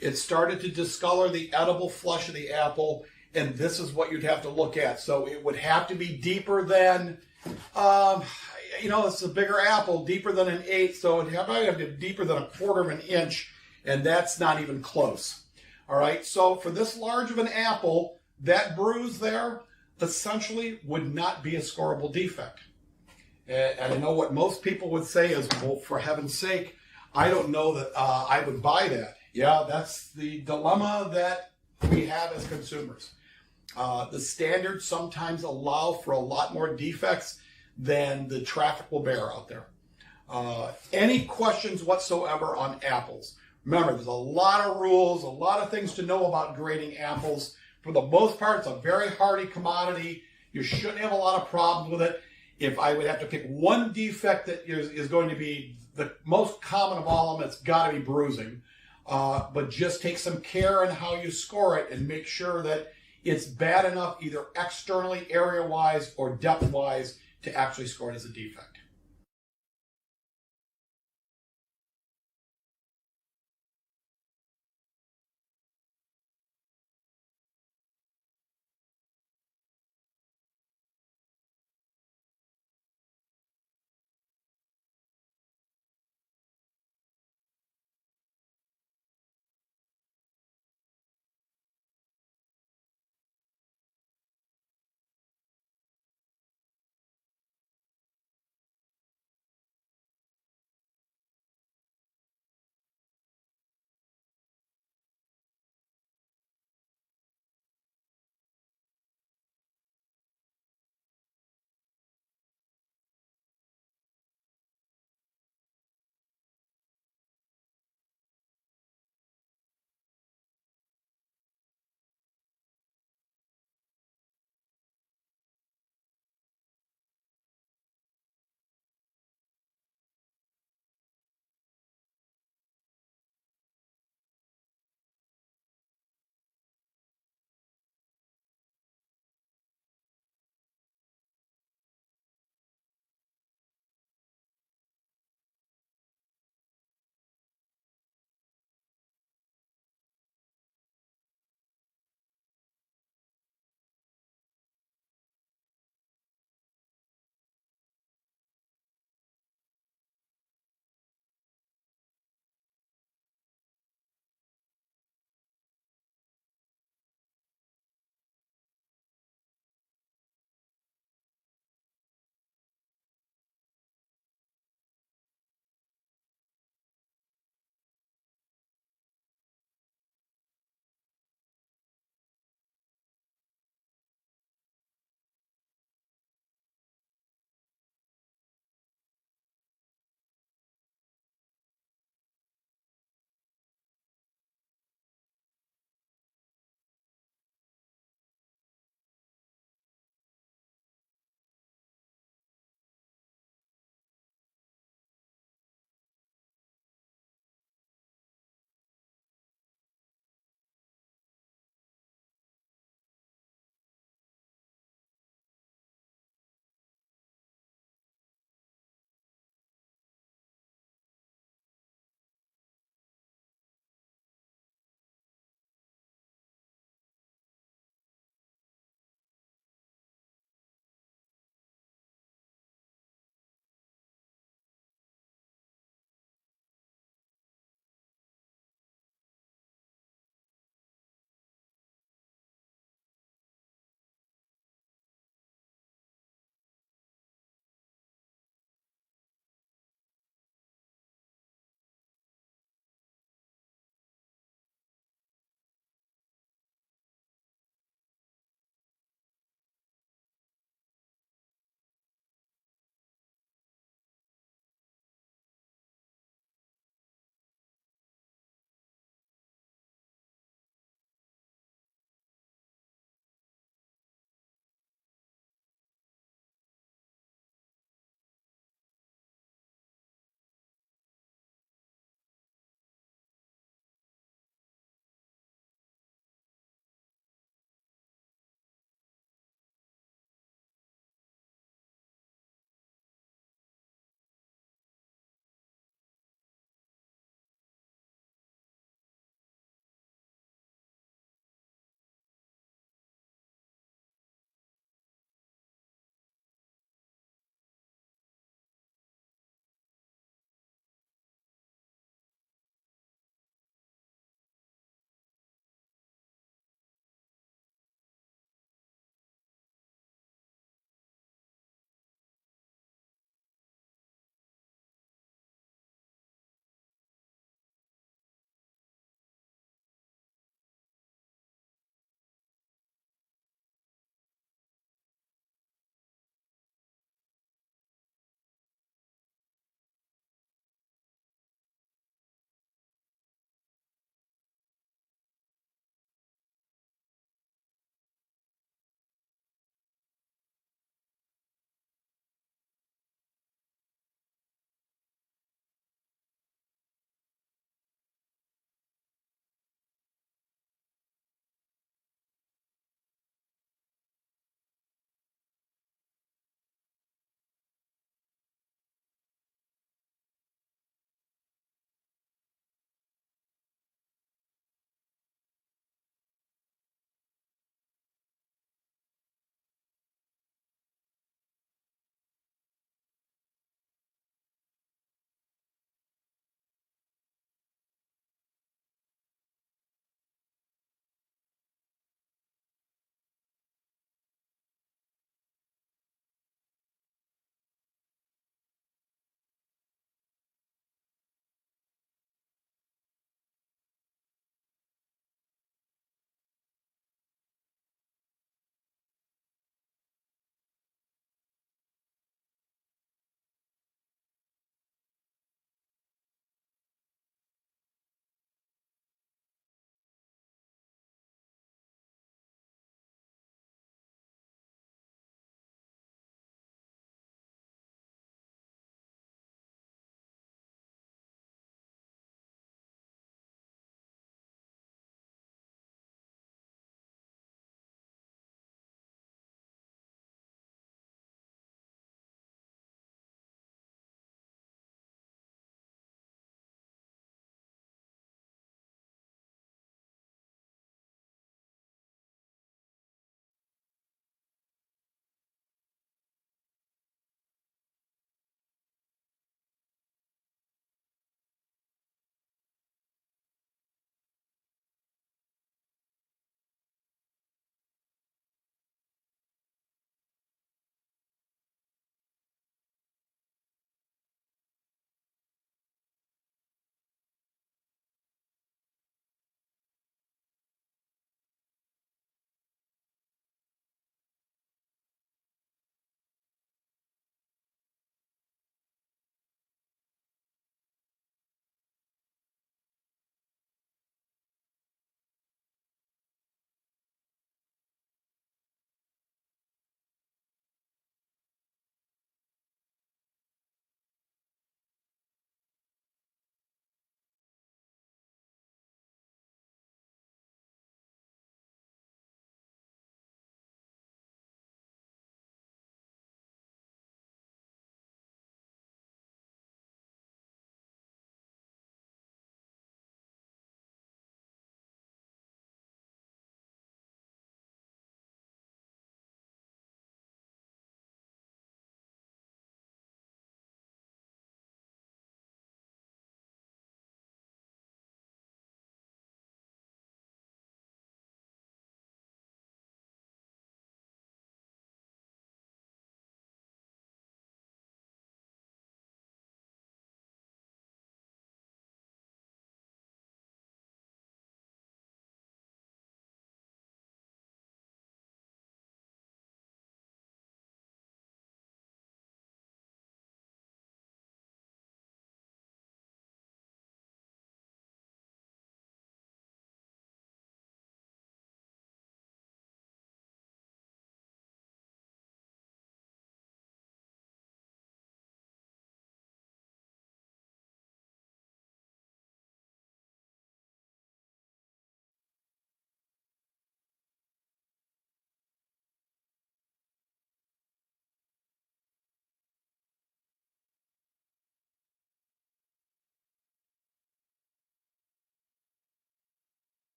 It started to discolor the edible flesh of the apple, and this is what you'd have to look at. So it would have to be deeper than, it's a bigger apple, deeper than 1/8, so it'd probably have to be deeper than 1/4 of an inch, and that's not even close. All right, so for this large of an apple, that bruise there essentially would not be a scoreable defect. And I know what most people would say is, well, for heaven's sake, I don't know that I would buy that. Yeah, that's the dilemma that we have as consumers. The standards sometimes allow for a lot more defects than the traffic will bear out there. Any questions whatsoever on apples? Remember, there's a lot of rules, a lot of things to know about grading apples. For the most part, it's a very hardy commodity. You shouldn't have a lot of problems with it. If I would have to pick one defect that is going to be the most common of all of them, it's got to be bruising. But just take some care in how you score it and make sure that it's bad enough either externally, area-wise, or depth-wise to actually score it as a defect.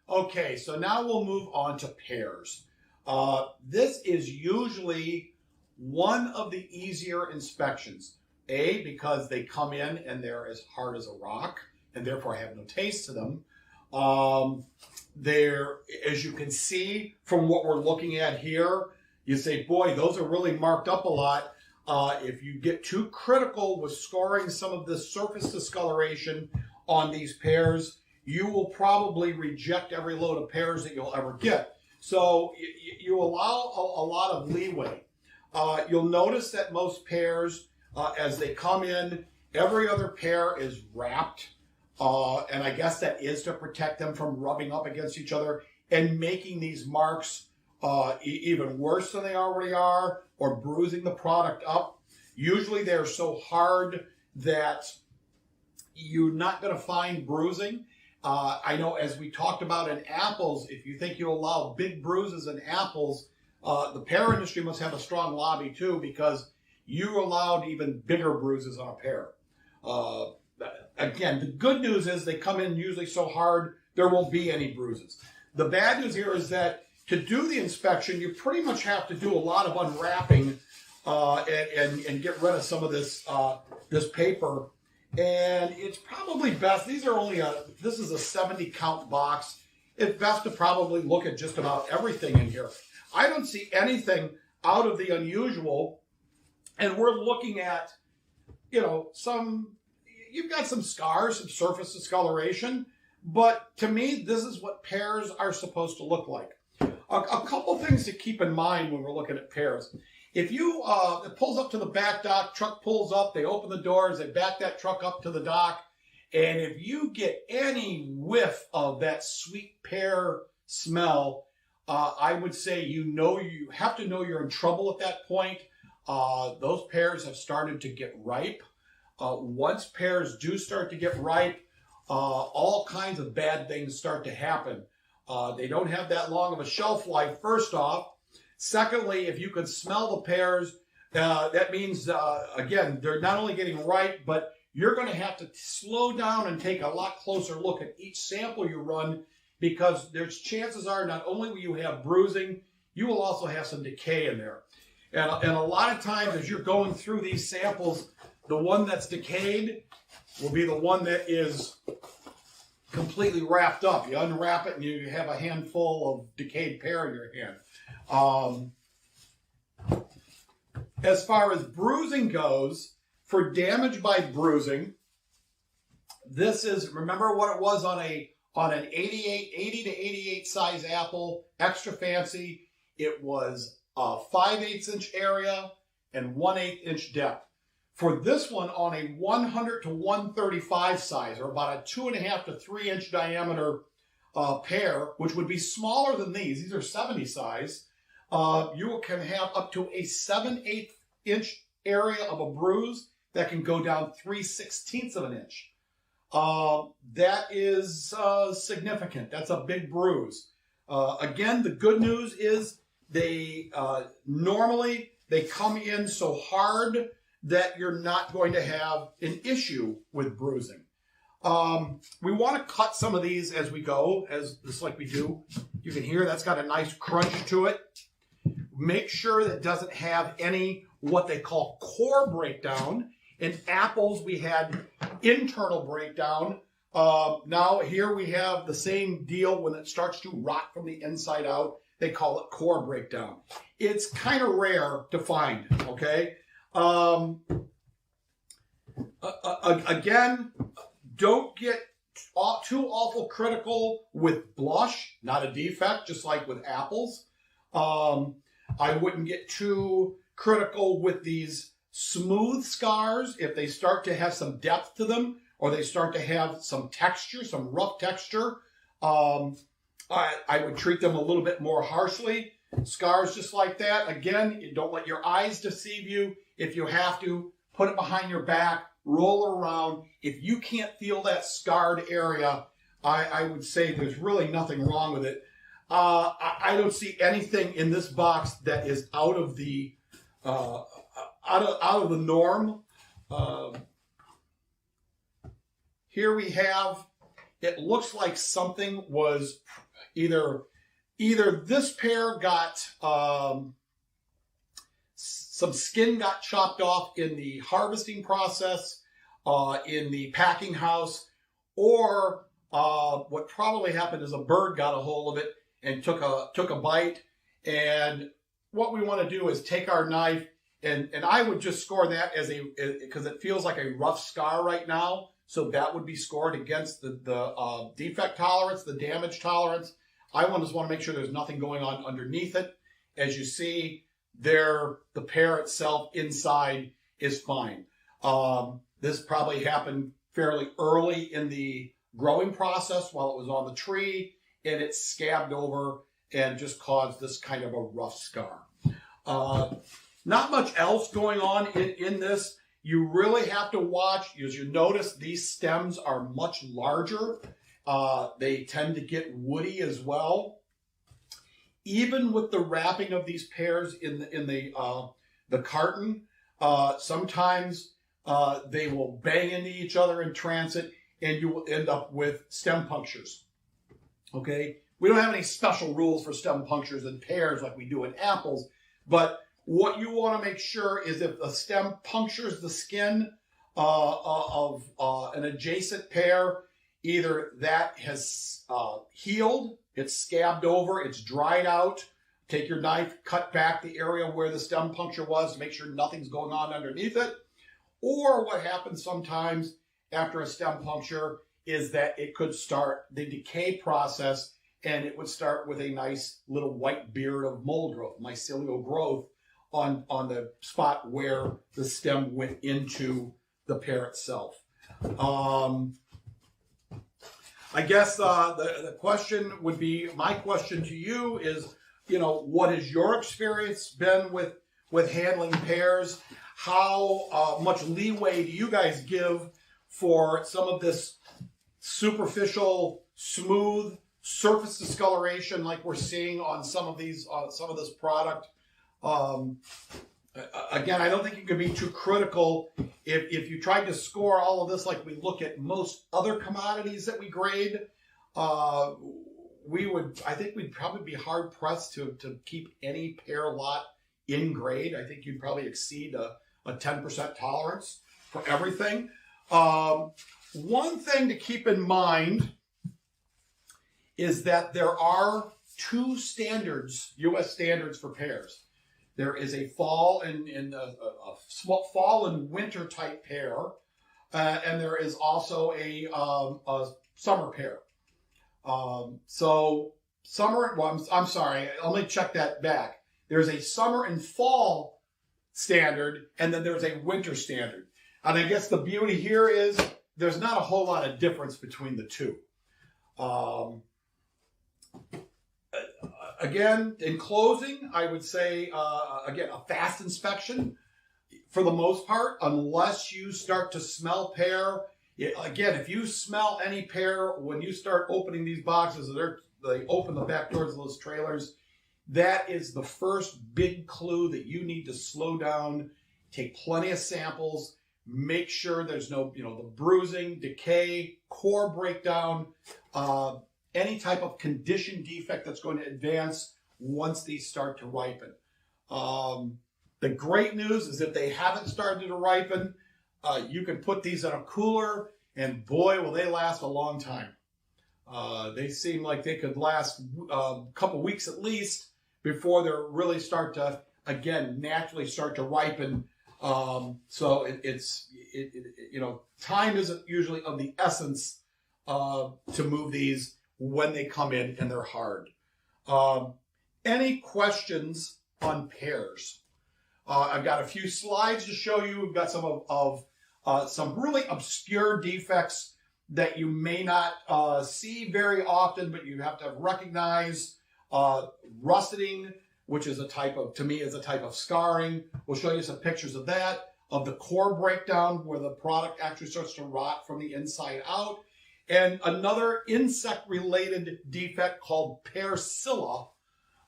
Okay, so now we'll move on to pairs. This is usually one of the easier inspections. A, because they come in and they're as hard as a rock and therefore have no taste to them. They're, as you can see from what we're looking at here, you say, boy, those are really marked up a lot. If you get too critical with scoring some of this surface discoloration on these pears, you will probably reject every load of pears that you'll ever get. So you allow a lot of leeway. You'll notice that most pears, as they come in, every other pear is wrapped. And I guess that is to protect them from rubbing up against each other and making these marks even worse than they already are, or bruising the product up. Usually they're so hard that you're not going to find bruising. I know, as we talked about in apples, if you think you allow big bruises in apples, the pear industry must have a strong lobby too, because you allowed even bigger bruises on a pear. Again, the good news is they come in usually so hard there won't be any bruises. The bad news here is that to do the inspection, you pretty much have to do a lot of unwrapping and get rid of some of this this paper. And it's probably best, this is a 70 count box. It's best to probably look at just about everything in here. I don't see anything out of the unusual. And we're looking at, you've got some scars, some surface discoloration. But to me, this is what pears are supposed to look like. A couple things to keep in mind when we're looking at pears. If it pulls up to the back dock, truck pulls up, they open the doors, they back that truck up to the dock, and if you get any whiff of that sweet pear smell, I would say you have to know you're in trouble at that point. Those pears have started to get ripe. Once pears do start to get ripe, all kinds of bad things start to happen. They don't have that long of a shelf life, first off. Secondly, if you can smell the pears, that means, again, they're not only getting ripe, but you're going to have to slow down and take a lot closer look at each sample you run, because there's chances are not only will you have bruising, you will also have some decay in there. And a lot of times as you're going through these samples, the one that's decayed will be the one that is completely wrapped up. You unwrap it and you have a handful of decayed pear in your hand. As far as bruising goes, for damage by bruising, this is, remember what it was on an 80 to 88 size apple, extra fancy. It was a 5/8 inch area and 1/8 inch depth. For this one on a 100 to 135 size, or about a 2.5 to 3 inch diameter pear, which would be smaller than these are 70 size, you can have up to a 7/8 inch area of a bruise that can go down 3/16 of an inch. That is significant. That's a big bruise. Again, the good news is they normally they come in so hard that you're not going to have an issue with bruising. We want to cut some of these as we go, just like we do. You can hear that's got a nice crunch to it. Make sure that it doesn't have any what they call core breakdown. In apples, we had internal breakdown. Now here we have the same deal when it starts to rot from the inside out. They call it core breakdown. It's kind of rare to find, okay? Again, don't get too awful critical with blush, not a defect, just like with apples. I wouldn't get too critical with these smooth scars if they start to have some depth to them, or they start to have some texture, some rough texture. I would treat them a little bit more harshly. Scars just like that, again, don't let your eyes deceive you. If you have to, put it behind your back, roll around. If you can't feel that scarred area, I would say there's really nothing wrong with it. I don't see anything in this box that is out of the norm. Here we have, it looks like something was either this pair got some skin got chopped off in the harvesting process, in the packing house, or what probably happened is a bird got a hold of it and took a bite. And what we want to do is take our knife, and I would just score that because it feels like a rough scar right now. So that would be scored against the defect tolerance, the damage tolerance. I just want to make sure there's nothing going on underneath it. As you see there, the pear itself inside is fine. This probably happened fairly early in the growing process while it was on the tree, and it scabbed over and just caused this kind of a rough scar. Not much else going on in this. You really have to watch, as you notice, these stems are much larger. They tend to get woody as well. Even with the wrapping of these pears in the carton, sometimes they will bang into each other in transit, and you will end up with stem punctures. Okay, we don't have any special rules for stem punctures in pears like we do in apples, but what you want to make sure is if a stem punctures the skin of an adjacent pear, either that has healed, it's scabbed over, it's dried out. Take your knife, cut back the area where the stem puncture was to make sure nothing's going on underneath it. Or what happens sometimes after a stem puncture is that it could start the decay process, and it would start with a nice little white beard of mold growth, mycelial growth, on the spot where the stem went into the pear itself. I guess the question would be, my question to you is, what has your experience been with handling pears? How much leeway do you guys give for some of this superficial, smooth surface discoloration like we're seeing on some of this product? Again, I don't think you can be too critical. If you tried to score all of this like we look at most other commodities that we grade, I think we'd probably be hard pressed to keep any pear lot in grade. I think you'd probably exceed a 10% tolerance for everything. One thing to keep in mind is that there are two standards, U.S. standards for pears. There is a fall and fall and winter type pear, and there is also a summer pear. So summer. Well, I'm sorry. Let me check that back. There's a summer and fall standard, and then there's a winter standard. And I guess the beauty here is there's not a whole lot of difference between the two. Again, in closing, I would say, again, a fast inspection for the most part, unless you start to smell pear. Again, if you smell any pear when you start opening these boxes, they open the back doors of those trailers, that is the first big clue that you need to slow down, take plenty of samples, make sure there's no, the bruising, decay, core breakdown, any type of condition defect that's going to advance once these start to ripen. The great news is if they haven't started to ripen, you can put these in a cooler, and boy, will they last a long time. They seem like they could last a couple weeks at least before they really start to, again, naturally start to ripen. So time isn't usually of the essence to move these when they come in and they're hard. Any questions on pears? I've got a few slides to show you. We've got some some really obscure defects that you may not see very often, but you have to recognize. Rusting, which is to me is a type of scarring. We'll show you some pictures of that, of the core breakdown where the product actually starts to rot from the inside out. And another insect-related defect called pearcilla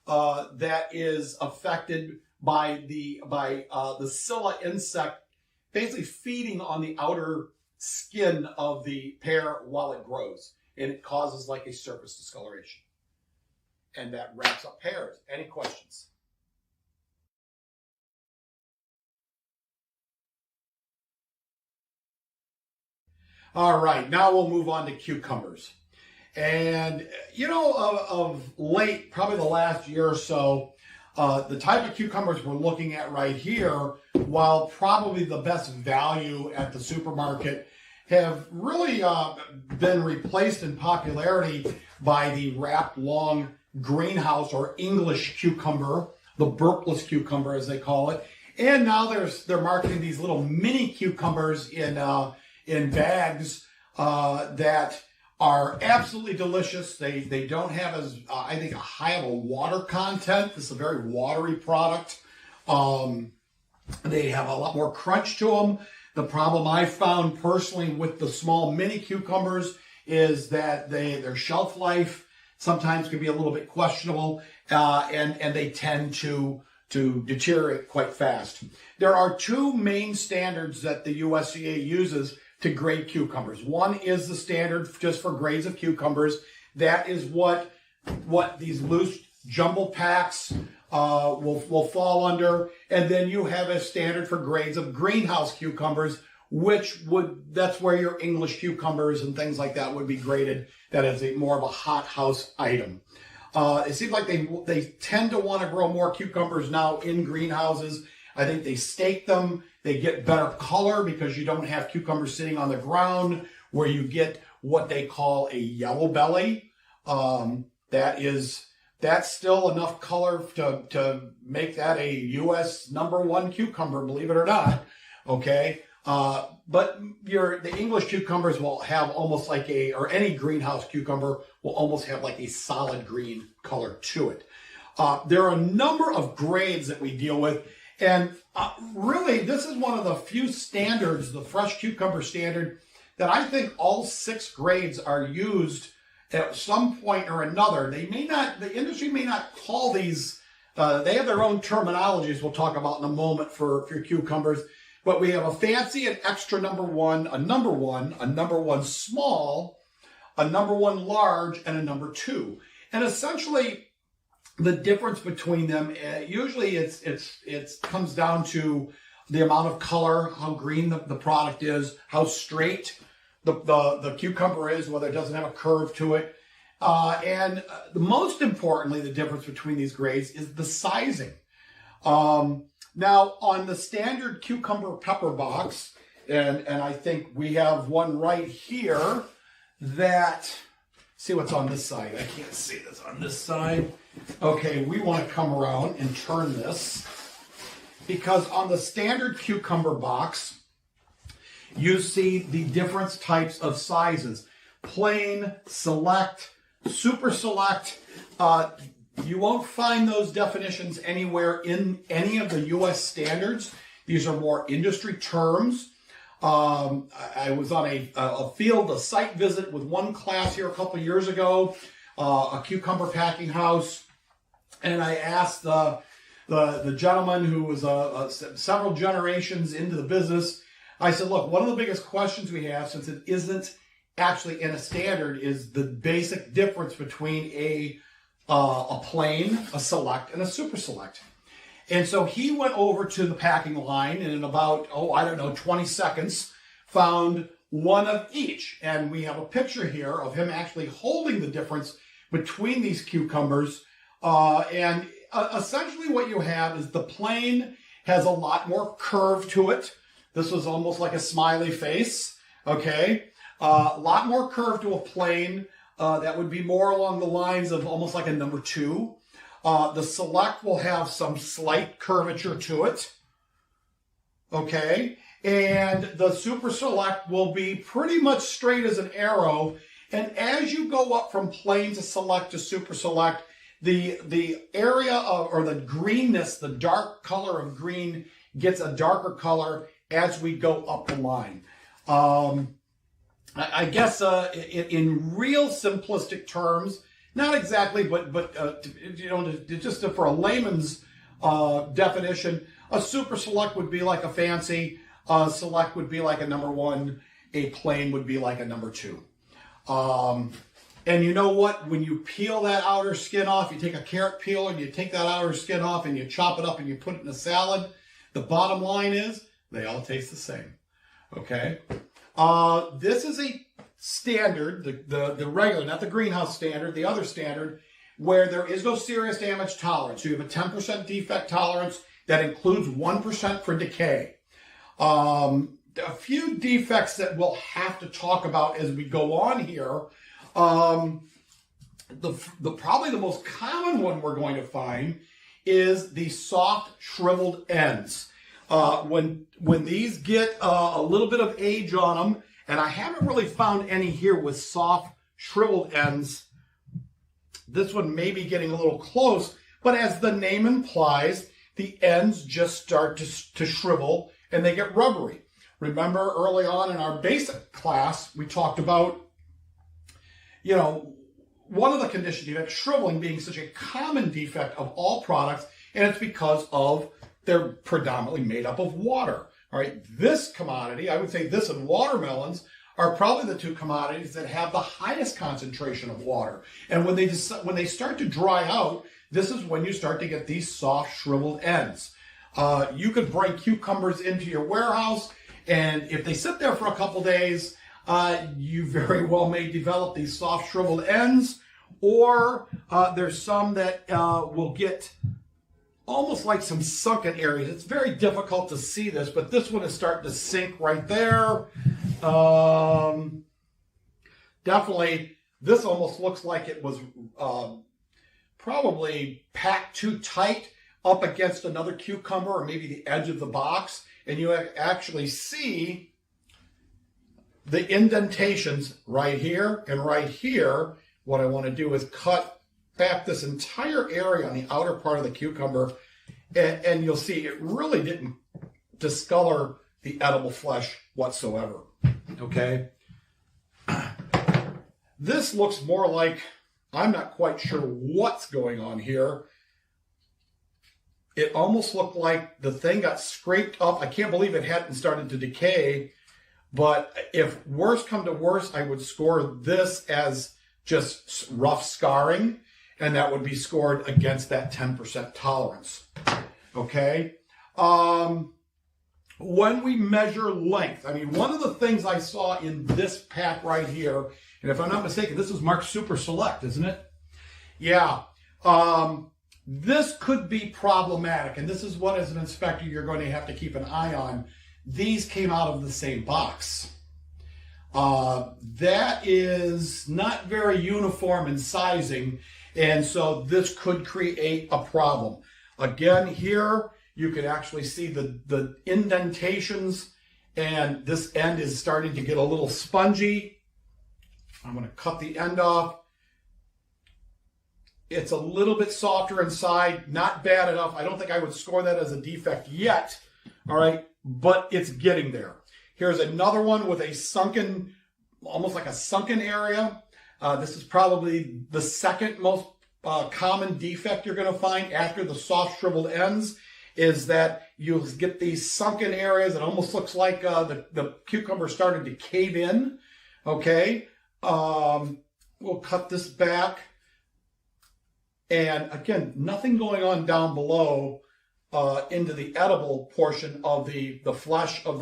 that is affected by the scilla insect basically feeding on the outer skin of the pear while it grows, and it causes like a surface discoloration. And that wraps up pears. Any questions? All right, now we'll move on to cucumbers. And, you know, of late, probably the last year or so, the type of cucumbers we're looking at right here, while probably the best value at the supermarket, have really been replaced in popularity by the wrapped long greenhouse or English cucumber, the burpless cucumber as they call it. And now they're marketing these little mini cucumbers in bags that are absolutely delicious. They don't have as, I think, a high of a water content. This is a very watery product. They have a lot more crunch to them. The problem I found personally with the small mini cucumbers is that their shelf life sometimes can be a little bit questionable, and they tend to deteriorate quite fast. There are two main standards that the USDA uses to grade cucumbers. One is the standard just for grades of cucumbers. That is what these loose jumbo packs will fall under. And then you have a standard for grades of greenhouse cucumbers, that's where your English cucumbers and things like that would be graded. That is more of a hothouse item. It seems like they tend to want to grow more cucumbers now in greenhouses. I think they stake them. They get better color because you don't have cucumbers sitting on the ground where you get what they call a yellow belly. That's still enough color to make that a U.S. #1 cucumber, believe it or not. Okay. But the English cucumbers will have almost like or any greenhouse cucumber will almost have like a solid green color to it. There are a number of grades that we deal with. And really, this is one of the few standards, the fresh cucumber standard, that I think all 6 grades are used at some point or another. The industry may not call these, they have their own terminologies we'll talk about in a moment for cucumbers. But we have a fancy and extra #1, a #1, a #1 small, a #1 large, and a #2. And essentially, the difference between them, usually it comes down to the amount of color, how green the product is, how straight the cucumber is, whether it doesn't have a curve to it. And most importantly, the difference between these grades is the sizing. Now, on the standard cucumber pepper box, and I think we have one right here that, see what's on this side. I can't see this on this side. Okay, we want to come around and turn this because on the standard cucumber box, you see the different types of sizes. Plain, select, super select. You won't find those definitions anywhere in any of the U.S. standards. These are more industry terms. I was on a site visit with one class here a couple years ago, a cucumber packing house, and I asked the gentleman who was several generations into the business, I said, look, one of the biggest questions we have, since it isn't actually in a standard, is the basic difference between a plain, a select, and a super select. And so he went over to the packing line and in about, 20 seconds, found one of each. And we have a picture here of him actually holding the difference between these cucumbers. And essentially what you have is the plain has a lot more curve to it. This was almost like a smiley face, okay? A lot more curve to a plain. That would be more along the lines of almost like a #2. The select will have some slight curvature to it, okay? And the super select will be pretty much straight as an arrow. And as you go up from plain to select to super select, the area or the greenness, the dark color of green gets a darker color as we go up the line. I guess in real simplistic terms, not exactly, but just for a layman's definition, a super select would be like a fancy, select would be like a #1, a plain would be like a #2. And you know what? When you peel that outer skin off, you take a carrot peel and you take that outer skin off and you chop it up and you put it in a salad. The bottom line is they all taste the same. Okay. This is a standard, the regular, not the greenhouse standard, the other standard, where there is no serious damage tolerance. So you have a 10% defect tolerance that includes 1% for decay. A few defects that we'll have to talk about as we go on here. Probably the most common one we're going to find is the soft shriveled ends. When these get a little bit of age on them, and I haven't really found any here with soft shriveled ends. This one may be getting a little close, but as the name implies, the ends just start to shrivel and they get rubbery. Remember early on in our basic class, we talked about, one of the condition defects, shriveling, being such a common defect of all products, and it's because of they're predominantly made up of water. All right, this commodity, I would say this and watermelons are probably the two commodities that have the highest concentration of water. And when they start to dry out, this is when you start to get these soft shriveled ends. You could bring cucumbers into your warehouse, and if they sit there for a couple days, you very well may develop these soft shriveled ends, or there's some that will get almost like some sunken areas. It's very difficult to see this, but this one is starting to sink right there. Definitely, this almost looks like it was probably packed too tight up against another cucumber or maybe the edge of the box. And you actually see the indentations right here and right here. What I want to do is cut back this entire area on the outer part of the cucumber, and you'll see it really didn't discolor the edible flesh whatsoever. Okay. This looks more like, I'm not quite sure what's going on here. It almost looked like the thing got scraped up. I can't believe it hadn't started to decay. But if worse come to worse, I would score this as just rough scarring, and that would be scored against that 10% tolerance. Okay. When we measure length, I mean, one of the things I saw in this pack right here, and if I'm not mistaken, this is marked Super Select, isn't it? Yeah. This could be problematic, and this is what, as an inspector, you're going to have to keep an eye on. These came out of the same box. That is not very uniform in sizing, and so this could create a problem. Again, here you can actually see the indentations, and this end is starting to get a little spongy. I'm going to cut the end off. It's a little bit softer inside, not bad enough. I don't think I would score that as a defect yet, all right, but it's getting there. Here's another one with a sunken, almost like a sunken area. This is probably the second most common defect you're going to find after the soft shriveled ends, is that you'll get these sunken areas. It almost looks like the cucumber started to cave in, okay? We'll cut this back. And again, nothing going on down below into the edible portion of the flesh of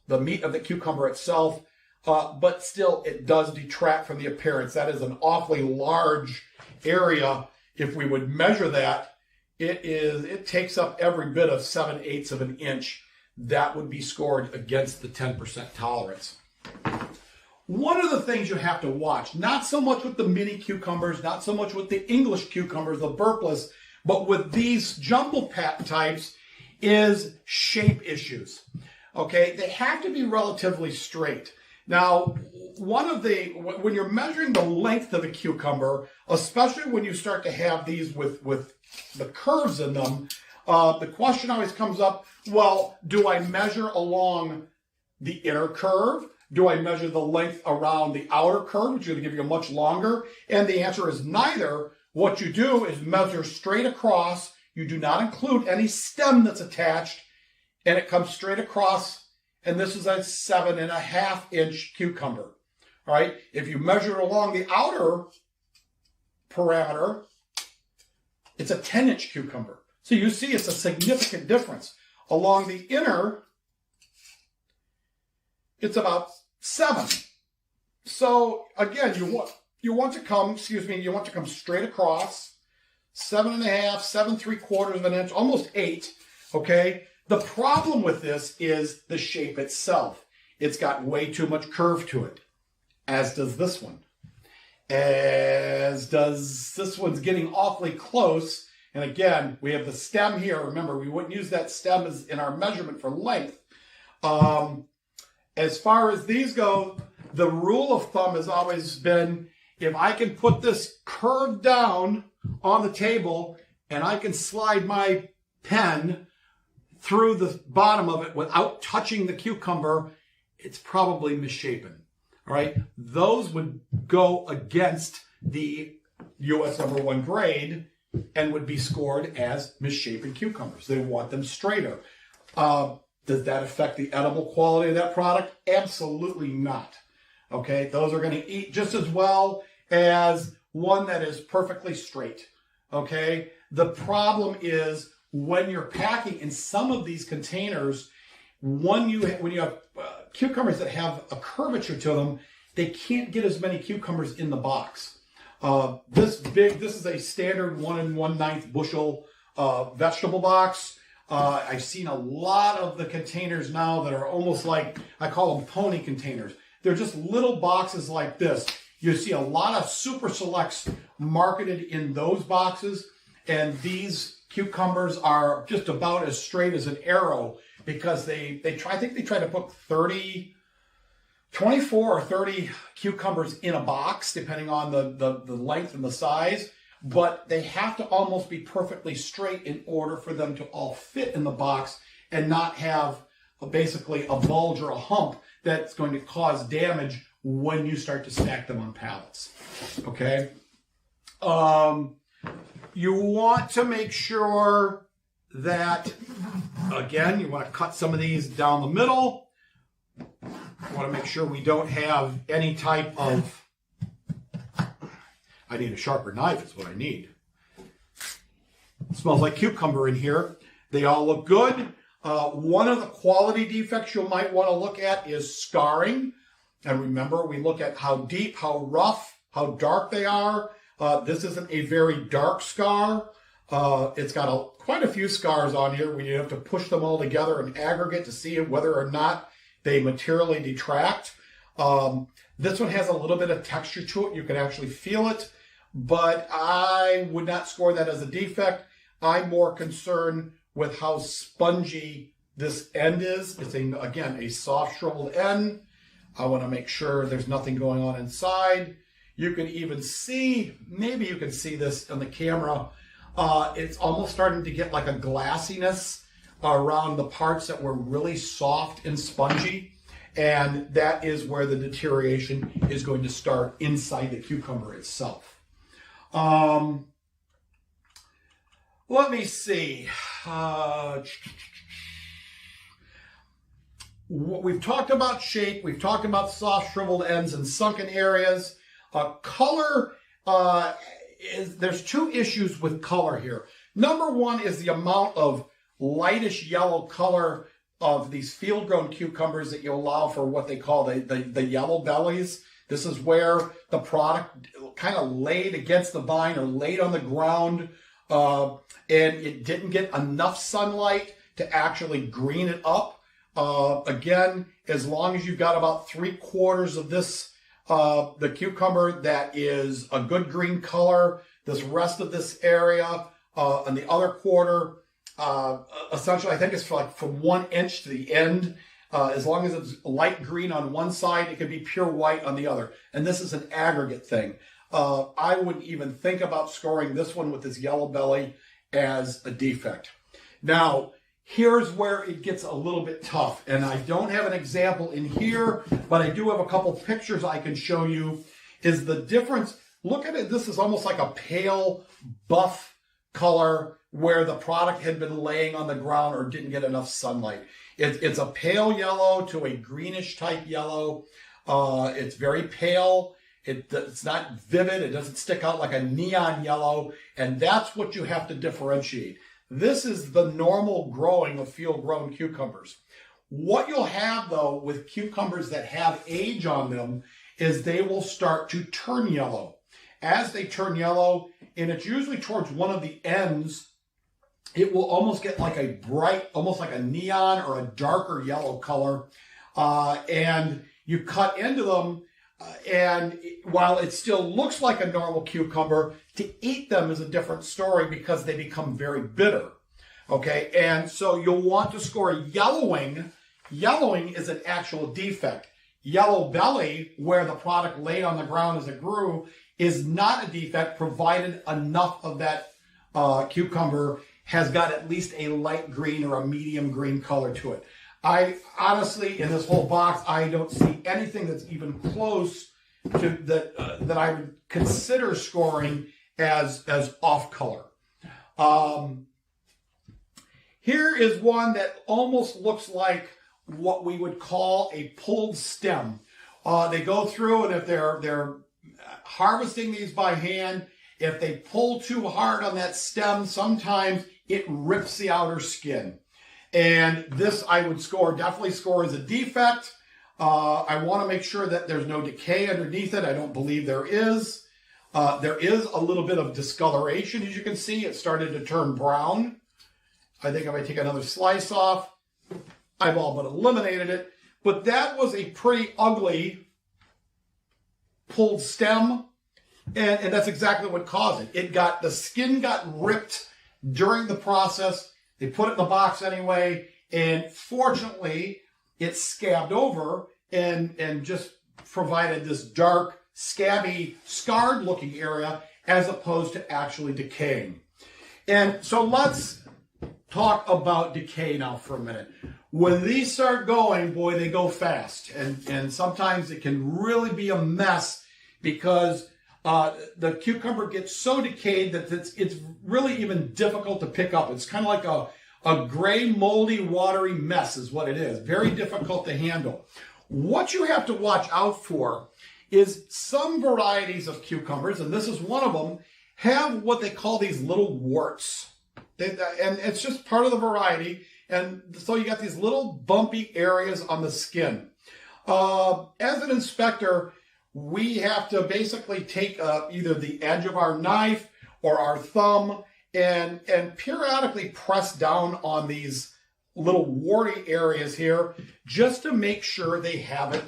the meat of the cucumber itself, but still it does detract from the appearance. That is an awfully large area. If we would measure that, it takes up every bit of 7/8 of an inch. That would be scored against the 10% tolerance. One of the things you have to watch, not so much with the mini cucumbers, not so much with the English cucumbers, the burpless, but with these jumbo pack types, is shape issues. Okay, they have to be relatively straight. Now, when you're measuring the length of a cucumber, especially when you start to have these with the curves in them, the question always comes up, well, do I measure along the inner curve? Do I measure the length around the outer curve, which is going to give you a much longer? And the answer is neither. What you do is measure straight across. You do not include any stem that's attached, and it comes straight across. And this is a 7.5 inch cucumber. All right. If you measure it along the outer parameter, it's a 10-inch cucumber. So you see it's a significant difference. Along the inner, it's about 7. So again, you want to come straight across, 7.5, 7.75 of an inch, almost 8. Okay. The problem with this is the shape itself. It's got way too much curve to it, as does this one. As does this one's getting awfully close. And again, we have the stem here. Remember, we wouldn't use that stem as in our measurement for length. As far as these go, the rule of thumb has always been, if I can put this curve down on the table and I can slide my pen through the bottom of it without touching the cucumber, it's probably misshapen. All right. Those would go against the US #1 grade and would be scored as misshapen cucumbers. They want them straighter. Does that affect the edible quality of that product? Absolutely not. Okay. Those are going to eat just as well as one that is perfectly straight. Okay. The problem is when you're packing in some of these containers, when you have cucumbers that have a curvature to them, they can't get as many cucumbers in the box. This is a standard 1 1/9 bushel vegetable box. I've seen a lot of the containers now that are almost like, I call them pony containers. They're just little boxes like this. You see a lot of super selects marketed in those boxes, and these cucumbers are just about as straight as an arrow because I think they try to put 24 or 30 cucumbers in a box, depending on the length and the size, but they have to almost be perfectly straight in order for them to all fit in the box and not have basically a bulge or a hump that's going to cause damage when you start to stack them on pallets. Okay? You want to make sure that, again, you want to cut some of these down the middle. You want to make sure we don't have any type of, I need a sharper knife is what I need. It smells like cucumber in here. They all look good. One of the quality defects you might want to look at is scarring. And remember, we look at how deep, how rough, how dark they are. This isn't a very dark scar. It's got quite a few scars on here where you have to push them all together in aggregate to see whether or not they materially detract. This one has a little bit of texture to it. You can actually feel it, but I would not score that as a defect. I'm more concerned with how spongy this end is. It's, again, a soft shriveled end. I want to make sure there's nothing going on inside. You can even see, maybe you can see this on the camera, it's almost starting to get like a glassiness around the parts that were really soft and spongy. And that is where the deterioration is going to start inside the cucumber itself. Let me see. We've talked about shape. We've talked about soft shriveled ends and sunken areas. Color, there's two issues with color here. Number one is the amount of lightish yellow color of these field-grown cucumbers that you allow for what they call the yellow bellies. This is where the product kind of laid against the vine or laid on the ground, and it didn't get enough sunlight to actually green it up. Again, as long as you've got about 3/4 of this, the cucumber that is a good green color, this rest of this area, and the other quarter, essentially, I think it's from 1 inch to the end. As long as it's light green on one side, it can be pure white on the other. And this is an aggregate thing. I wouldn't even think about scoring this one with this yellow belly as a defect. Now, here's where it gets a little bit tough. And I don't have an example in here, but I do have a couple pictures I can show you. Is the difference, look at it, this is almost like a pale buff color where the product had been laying on the ground or didn't get enough sunlight. It's a pale yellow to a greenish type yellow. It's very pale. It's not vivid. It doesn't stick out like a neon yellow. And that's what you have to differentiate. This is the normal growing of field-grown cucumbers. What you'll have, though, with cucumbers that have age on them is they will start to turn yellow. As they turn yellow, and it's usually towards one of the ends, it will almost get like a bright, almost like a neon or a darker yellow color. And you cut into them, and while it still looks like a normal cucumber, to eat them is a different story because they become very bitter. Okay, and so you'll want to score yellowing. Yellowing is an actual defect. Yellow belly, where the product laid on the ground as it grew, is not a defect, provided enough of that cucumber has got at least a light green or a medium green color to it. I honestly, in this whole box, I don't see anything that's even close to that I would consider scoring as off color. Here is one that almost looks like what we would call a pulled stem. They go through, and if they're harvesting these by hand, if they pull too hard on that stem, sometimes it rips the outer skin. And this I would definitely score as a defect. I want to make sure that there's no decay underneath it. I don't believe there is. There is a little bit of discoloration, as you can see. It started to turn brown. I think if I take another slice off, I've all but eliminated it. But that was a pretty ugly pulled stem. And that's exactly what caused it. The skin got ripped during the process. They put it in the box anyway, and fortunately, it scabbed over and just provided this dark, scabby, scarred-looking area as opposed to actually decaying. And so let's talk about decay now for a minute. When these start going, boy, they go fast, and sometimes it can really be a mess because the cucumber gets so decayed that it's really even difficult to pick up. It's kind of like a gray, moldy, watery mess is what it is. Very difficult to handle. What you have to watch out for is some varieties of cucumbers, and this is one of them, have what they call these little warts. And it's just part of the variety. And so you got these little bumpy areas on the skin. As an inspector, we have to basically take either the edge of our knife or our thumb and periodically press down on these little warty areas here just to make sure they haven't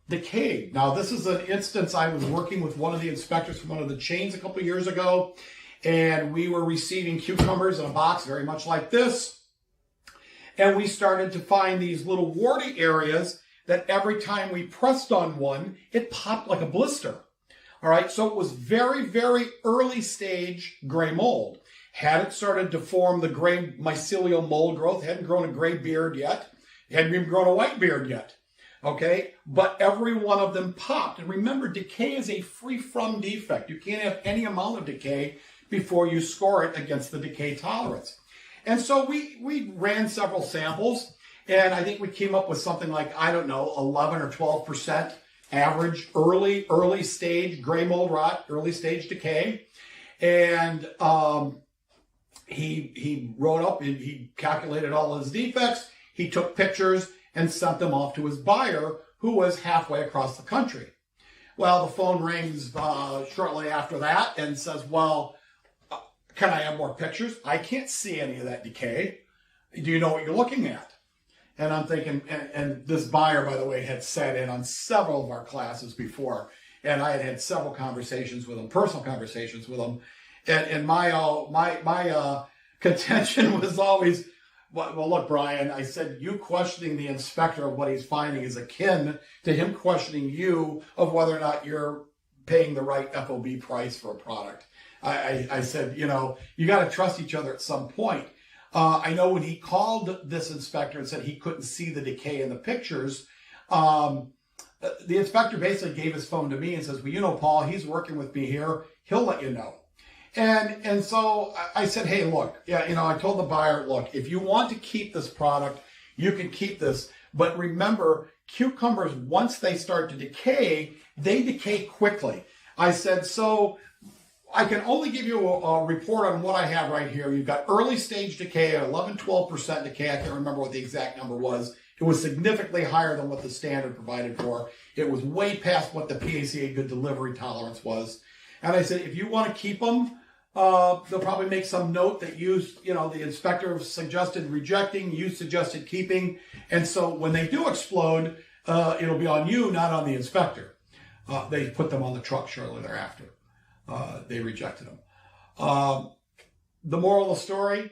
decayed. Now, this is an instance I was working with one of the inspectors from one of the chains a couple years ago, and we were receiving cucumbers in a box very much like this, and we started to find these little warty areas that every time we pressed on one, it popped like a blister. All right, so it was very, very early stage gray mold. Hadn't started to form the gray mycelial mold growth, hadn't grown a gray beard yet, hadn't even grown a white beard yet. Okay, but every one of them popped. And remember, decay is a free-from defect. You can't have any amount of decay before you score it against the decay tolerance. And so we ran several samples, and I think we came up with something like, I don't know, 11 or 12% average early stage gray mold rot, early stage decay. And he wrote up, he calculated all his defects, he took pictures and sent them off to his buyer, who was halfway across the country. Well, the phone rings shortly after that and says, well, can I have more pictures? I can't see any of that decay. Do you know what you're looking at? And I'm thinking, and this buyer, by the way, had sat in on several of our classes before, and I had had several conversations with him, personal conversations with him, and my contention was always, well, look, Brian, I said, you questioning the inspector of what he's finding is akin to him questioning you of whether or not you're paying the right FOB price for a product. I said, you got to trust each other at some point. I know when he called this inspector and said he couldn't see the decay in the pictures, the inspector basically gave his phone to me and says, well, Paul, he's working with me here. He'll let you know. And so I said, hey, look, I told the buyer, look, if you want to keep this product, you can keep this. But remember, cucumbers, once they start to decay, they decay quickly. I said, so I can only give you a report on what I have right here. You've got early stage decay at 11-12% decay. I can't remember what the exact number was. It was significantly higher than what the standard provided for. It was way past what the PACA good delivery tolerance was. And I said, if you want to keep them, they'll probably make some note that the inspector suggested rejecting, you suggested keeping. And so when they do explode, it'll be on you, not on the inspector. They put them on the truck shortly thereafter. They rejected them. The moral of the story,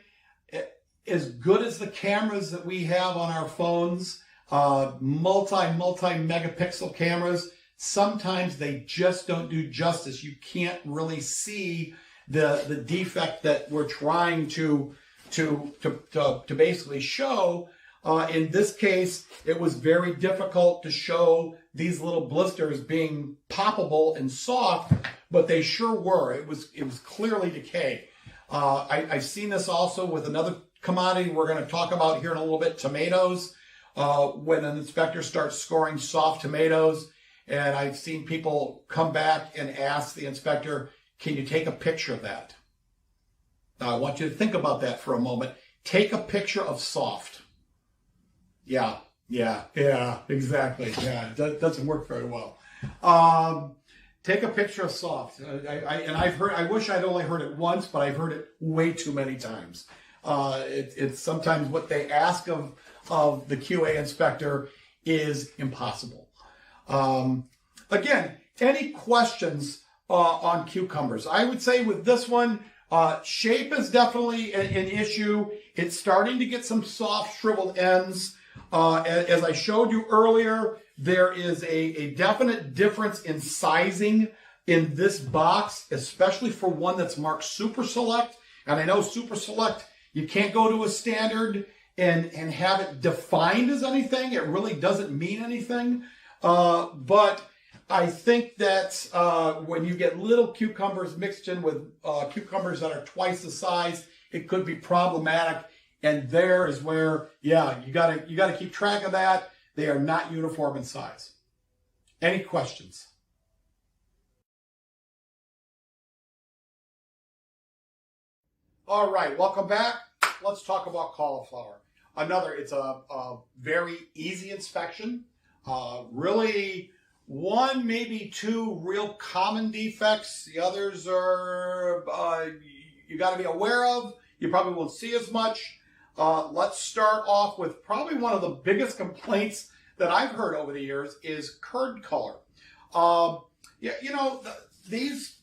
as good as the cameras that we have on our phones, multi-megapixel cameras, sometimes they just don't do justice. You can't really see the defect that we're trying to basically show. In this case, it was very difficult to show these little blisters being poppable and soft, but they sure were. It was clearly decay. I've seen this also with another commodity we're going to talk about here in a little bit, tomatoes. When an inspector starts scoring soft tomatoes, and I've seen people come back and ask the inspector, can you take a picture of that? Now, I want you to think about that for a moment. Take a picture of soft. Yeah, exactly. Yeah, it doesn't work very well. Take a picture of soft. I wish I'd only heard it once, but I've heard it way too many times. It's sometimes what they ask of the QA inspector is impossible. Again, any questions on cucumbers? I would say with this one, shape is definitely an issue. It's starting to get some soft shriveled ends. As I showed you earlier, there is a definite difference in sizing in this box, especially for one that's marked Super Select. And I know Super Select, you can't go to a standard and have it defined as anything. It really doesn't mean anything. But I think that when you get little cucumbers mixed in with cucumbers that are twice the size, it could be problematic. And there is where, yeah, you gotta keep track of that. They are not uniform in size. Any questions? All right, welcome back. Let's talk about cauliflower. It's a very easy inspection. Really, one, maybe two real common defects. The others are you got to be aware of. You probably won't see as much. Let's start off with probably one of the biggest complaints that I've heard over the years is curd color. These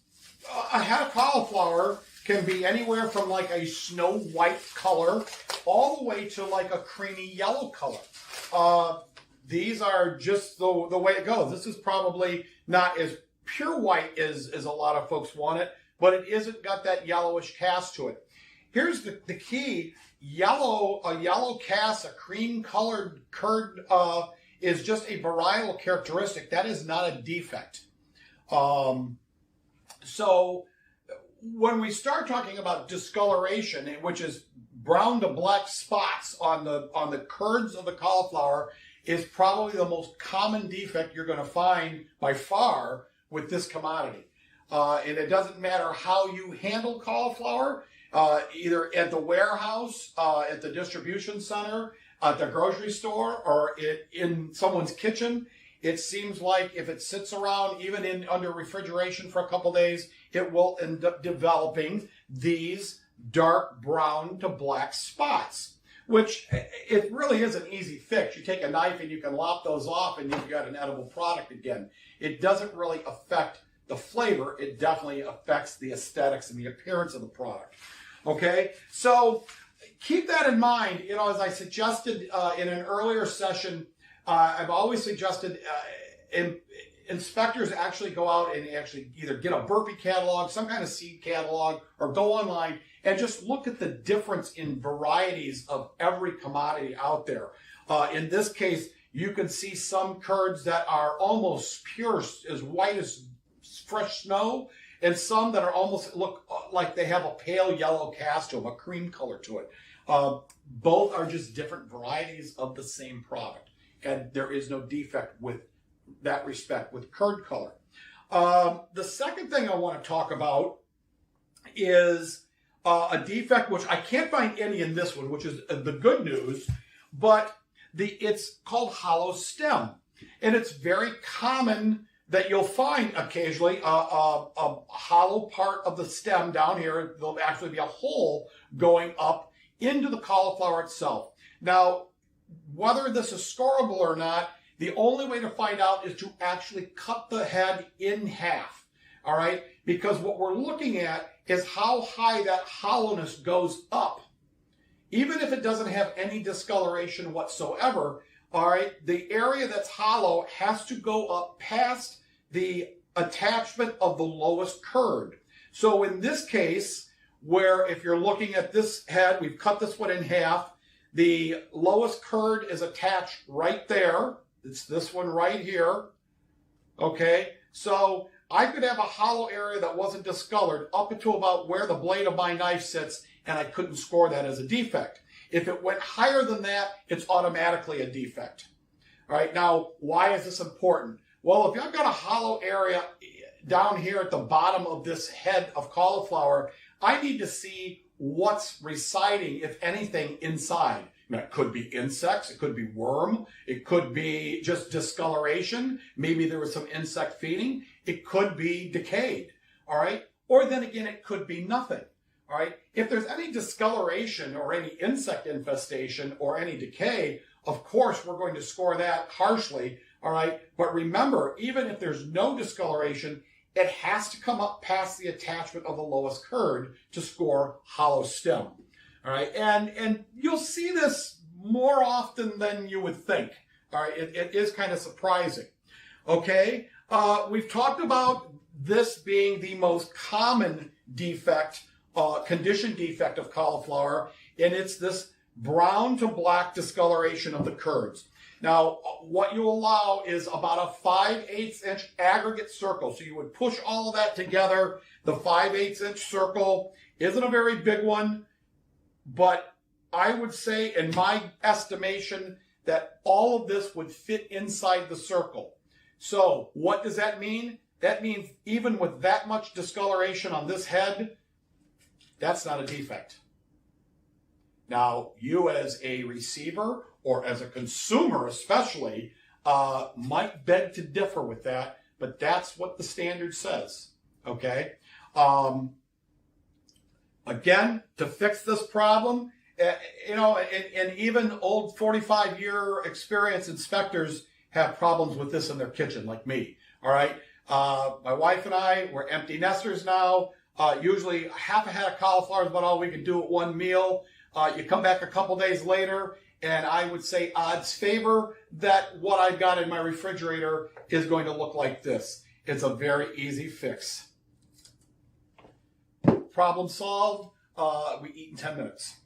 a head of cauliflower can be anywhere from like a snow white color all the way to like a creamy yellow color. These are just the way it goes. This is probably not as pure white as a lot of folks want it, but it isn't got that yellowish cast to it. Here's the key. A yellow cast, a cream colored curd is just a varietal characteristic. That is not a defect. So when we start talking about discoloration, which is brown to black spots on the curds of the cauliflower, is probably the most common defect you're going to find by far with this commodity. And it doesn't matter how you handle cauliflower, either at the warehouse, at the distribution center, at the grocery store, or in someone's kitchen. It seems like if it sits around even under refrigeration for a couple days, it will end up developing these dark brown to black spots, which it really is an easy fix. You take a knife and you can lop those off and you've got an edible product again. It doesn't really affect the flavor. It definitely affects the aesthetics and the appearance of the product. Okay, so keep that in mind. As I suggested in an earlier session, I've always suggested inspectors actually go out and actually either get a burpee catalog, some kind of seed catalog, or go online and just look at the difference in varieties of every commodity out there. In this case, you can see some curds that are almost pure, as white as fresh snow, and some that are almost look like they have a pale yellow cast to them, a cream color to it. Both are just different varieties of the same product. and there is no defect with that respect with curd color. The second thing I want to talk about is a defect which I can't find any in this one, which is the good news, but it's called hollow stem. And it's very common that you'll find occasionally a hollow part of the stem down here. There'll actually be a hole going up into the cauliflower itself. Now, whether this is scoreable or not, the only way to find out is to actually cut the head in half, all right? Because what we're looking at is how high that hollowness goes up. Even if it doesn't have any discoloration whatsoever, all right, the area that's hollow has to go up past the attachment of the lowest curd. So in this case, where if you're looking at this head, we've cut this one in half, the lowest curd is attached right there. It's this one right here, okay? So I could have a hollow area that wasn't discolored up to about where the blade of my knife sits, and I couldn't score that as a defect. If it went higher than that, it's automatically a defect. All right, now, why is this important? Well, if I've got a hollow area down here at the bottom of this head of cauliflower, I need to see what's residing, if anything, inside. Now, it could be insects, it could be worm, it could be just discoloration, maybe there was some insect feeding, it could be decayed, all right? Or then again, it could be nothing, all right? If there's any discoloration or any insect infestation or any decay, of course, we're going to score that harshly, all right? But remember, even if there's no discoloration, it has to come up past the attachment of the lowest curd to score hollow stem. All right, and you'll see this more often than you would think. All right, it is kind of surprising. Okay, we've talked about this being the most common defect, condition defect of cauliflower, and it's this brown to black discoloration of the curds. Now, what you allow is about a 5/8 inch aggregate circle. So you would push all of that together. The 5/8 inch circle isn't a very big one, but I would say, in my estimation, that all of this would fit inside the circle. So what does that mean? That means even with that much discoloration on this head, that's not a defect. Now, you as a receiver or as a consumer especially, might beg to differ with that, but that's what the standard says, okay? Again, to fix this problem, you know, and even old 45-year experienced inspectors have problems with this in their kitchen, like me, all right? My wife and I, we're empty nesters now. Usually half a head of cauliflower is about all we can do at one meal. You come back a couple days later, and I would say odds favor that what I've got in my refrigerator is going to look like this. It's a very easy fix. Problem solved. We eat in 10 minutes.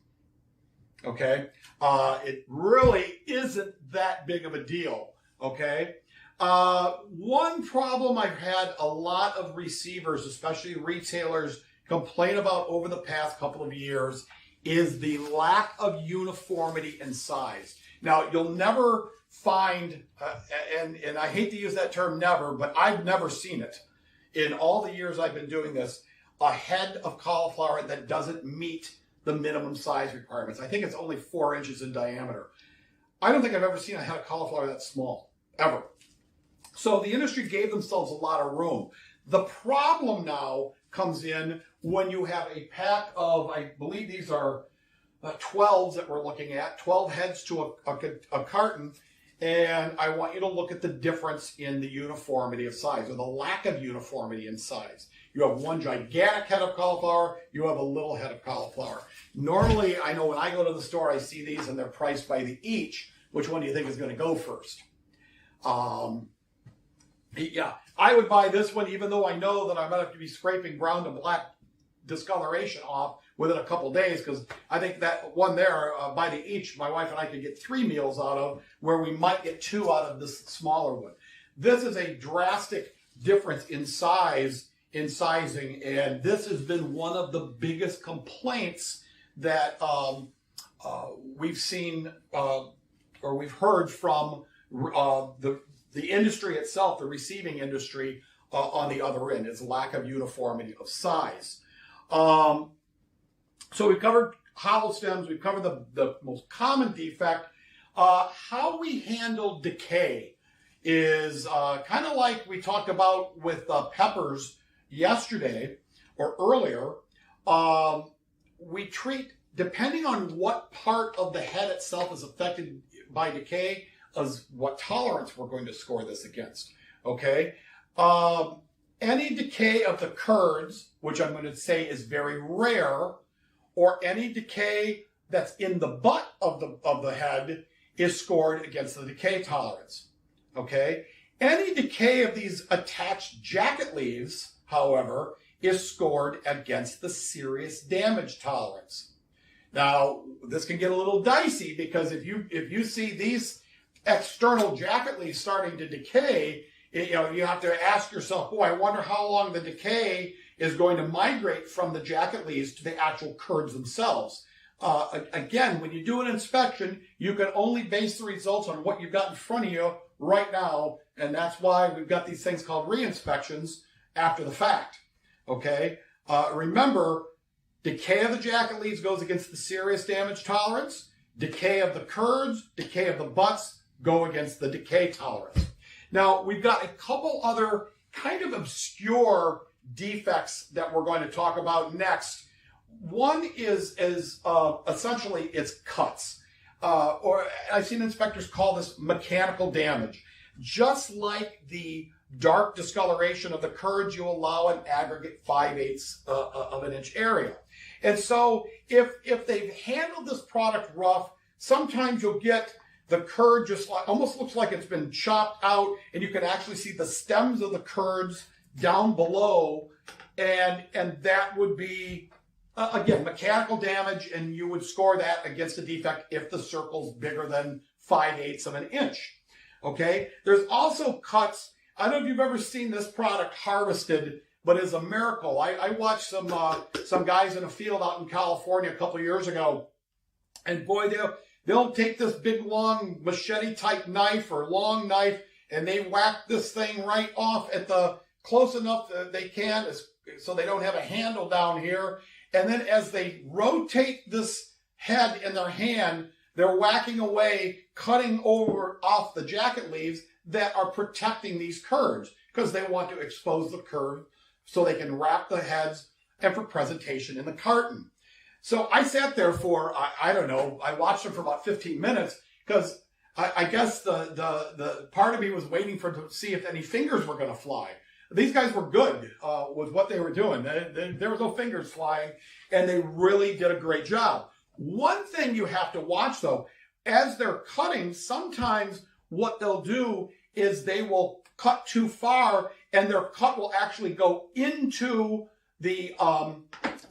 Okay? It really isn't that big of a deal. Okay? One problem I've had a lot of receivers, especially retailers, complain about over the past couple of years is the lack of uniformity in size. Now, you'll never find, and I hate to use that term never, but I've never seen it in all the years I've been doing this, a head of cauliflower that doesn't meet the minimum size requirements. I think it's only 4 inches in diameter. I don't think I've ever seen a head of cauliflower that small, ever. So the industry gave themselves a lot of room. The problem now comes in when you have a pack of, I believe these are 12s that we're looking at, 12 heads to a carton, and I want you to look at the difference in the uniformity of size, or the lack of uniformity in size. You have one gigantic head of cauliflower, you have a little head of cauliflower. Normally, I know when I go to the store, I see these and they're priced by the each. Which one do you think is going to go first? Yeah, I would buy this one, even though I know that I'm going to have to be scraping brown to black discoloration off within a couple days, because I think that one there, by the each, my wife and I could get 3 meals out of, where we might get 2 out of this smaller one. This is a drastic difference in size, in sizing, and this has been one of the biggest complaints that we've seen or we've heard from the industry itself, the receiving industry on the other end, is lack of uniformity of size. So we've covered hollow stems. We've covered the most common defect. How we handle decay is kind of like we talked about with peppers yesterday or earlier. We treat, depending on what part of the head itself is affected by decay, is what tolerance we're going to score this against. Okay? Any decay of the curds, which I'm going to say is very rare, or any decay that's in the butt of the head is scored against the decay tolerance. Okay? Any decay of these attached jacket leaves, however, is scored against the serious damage tolerance. Now, this can get a little dicey because if you see these external jacket leaves starting to decay, you have to ask yourself, I wonder how long the decay is going to migrate from the jacket leaves to the actual curds themselves. Again, when you do an inspection, you can only base the results on what you've got in front of you right now, and that's why we've got these things called re-inspections after the fact. Okay? Remember, decay of the jacket leaves goes against the serious damage tolerance. Decay of the curds, decay of the butts go against the decay tolerance. Now, we've got a couple other kind of obscure defects that we're going to talk about next. One is essentially it's cuts, or I've seen inspectors call this mechanical damage. Just like the dark discoloration of the curds, you allow an aggregate 5/8 of an inch area. And so if they've handled this product rough, sometimes you'll get the curd just almost looks like it's been chopped out, and you can actually see the stems of the curds down below, and that would be, again, mechanical damage, and you would score that against a defect if the circle's bigger than 5/8 of an inch. Okay? There's also cuts. I don't know if you've ever seen this product harvested, but it's a miracle. I watched some guys in a field out in California a couple of years ago, and boy, they'll take this big, long machete-type knife or long knife, and they whack this thing right off at the close enough that they can, so they don't have a handle down here. And then as they rotate this head in their hand, they're whacking away, cutting off the jacket leaves that are protecting these curds, because they want to expose the curd so they can wrap the heads and for presentation in the carton. So I sat there for, I don't know, I watched them for about 15 minutes because I guess the part of me was waiting to see if any fingers were going to fly. These guys were good with what they were doing. There were no fingers flying, and they really did a great job. One thing you have to watch, though, as they're cutting, sometimes what they'll do is they will cut too far, and their cut will actually go into the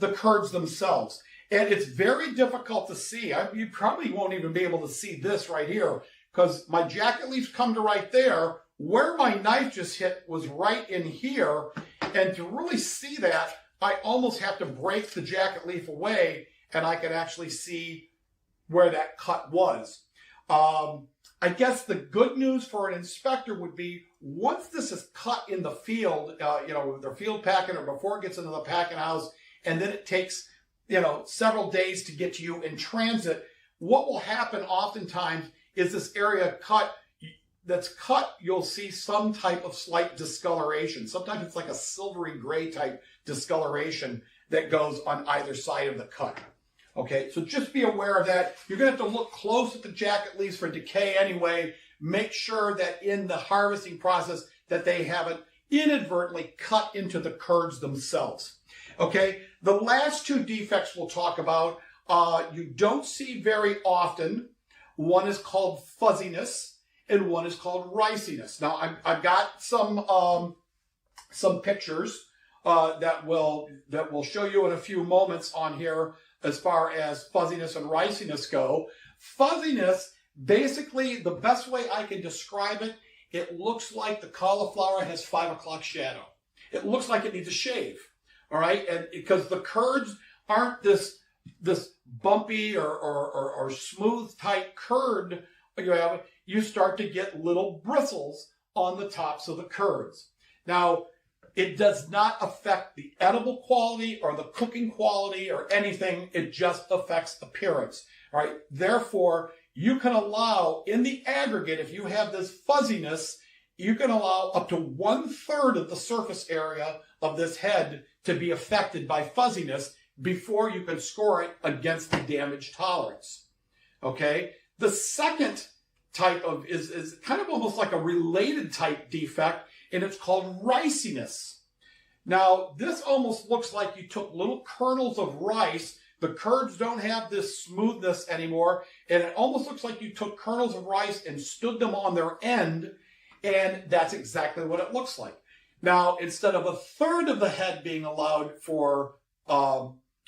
curds themselves. And it's very difficult to see. You probably won't even be able to see this right here, because my jacket leaves come to right there. Where my knife just hit was right in here. And to really see that, I almost have to break the jacket leaf away, and I can actually see where that cut was. I guess the good news for an inspector would be, once this is cut in the field, they're field packing or before it gets into the packing house, and then it takes, several days to get to you in transit, what will happen oftentimes is this area that's cut, you'll see some type of slight discoloration. Sometimes it's like a silvery gray type discoloration that goes on either side of the cut. Okay, so just be aware of that. You're going to have to look close at the jacket leaves for decay anyway. Make sure that in the harvesting process that they haven't inadvertently cut into the curds themselves. Okay, the last two defects we'll talk about, you don't see very often. One is called fuzziness, and one is called riciness. Now, I've got some pictures that will show you in a few moments on here as far as fuzziness and riciness go. Fuzziness, basically, the best way I can describe it, it looks like the cauliflower has 5 o'clock shadow. It looks like it needs a shave, all right? And because the curds aren't this bumpy or smooth type curd you have, you start to get little bristles on the tops of the curds. Now, it does not affect the edible quality or the cooking quality or anything. It just affects appearance. All right. Therefore, you can allow in the aggregate, if you have this fuzziness, you can allow up to 1/3 of the surface area of this head to be affected by fuzziness before you can score it against the damage tolerance. Okay. The second type of is kind of almost like a related type defect, and it's called riciness. Now, this almost looks like you took little kernels of rice. The curds don't have this smoothness anymore, and it almost looks like you took kernels of rice and stood them on their end, and that's exactly what it looks like. Now, instead of 1/3 of the head being allowed for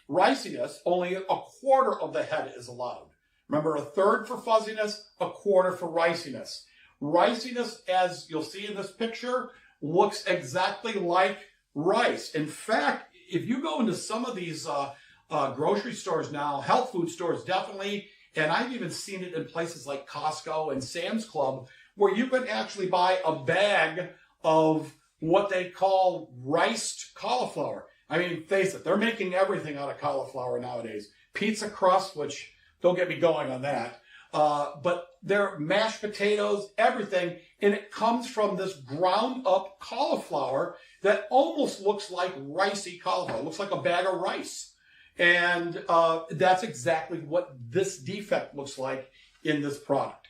riciness, only 1/4 of the head is allowed. Remember, 1/3 for fuzziness, 1/4 for riciness. Riciness, as you'll see in this picture, looks exactly like rice. In fact, if you go into some of these grocery stores now, health food stores definitely, and I've even seen it in places like Costco and Sam's Club, where you can actually buy a bag of what they call riced cauliflower. I mean, face it, they're making everything out of cauliflower nowadays. Pizza crust, which don't get me going on that. But they're mashed potatoes, everything, and it comes from this ground up cauliflower that almost looks like ricey cauliflower. It looks like a bag of rice. And that's exactly what this defect looks like in this product.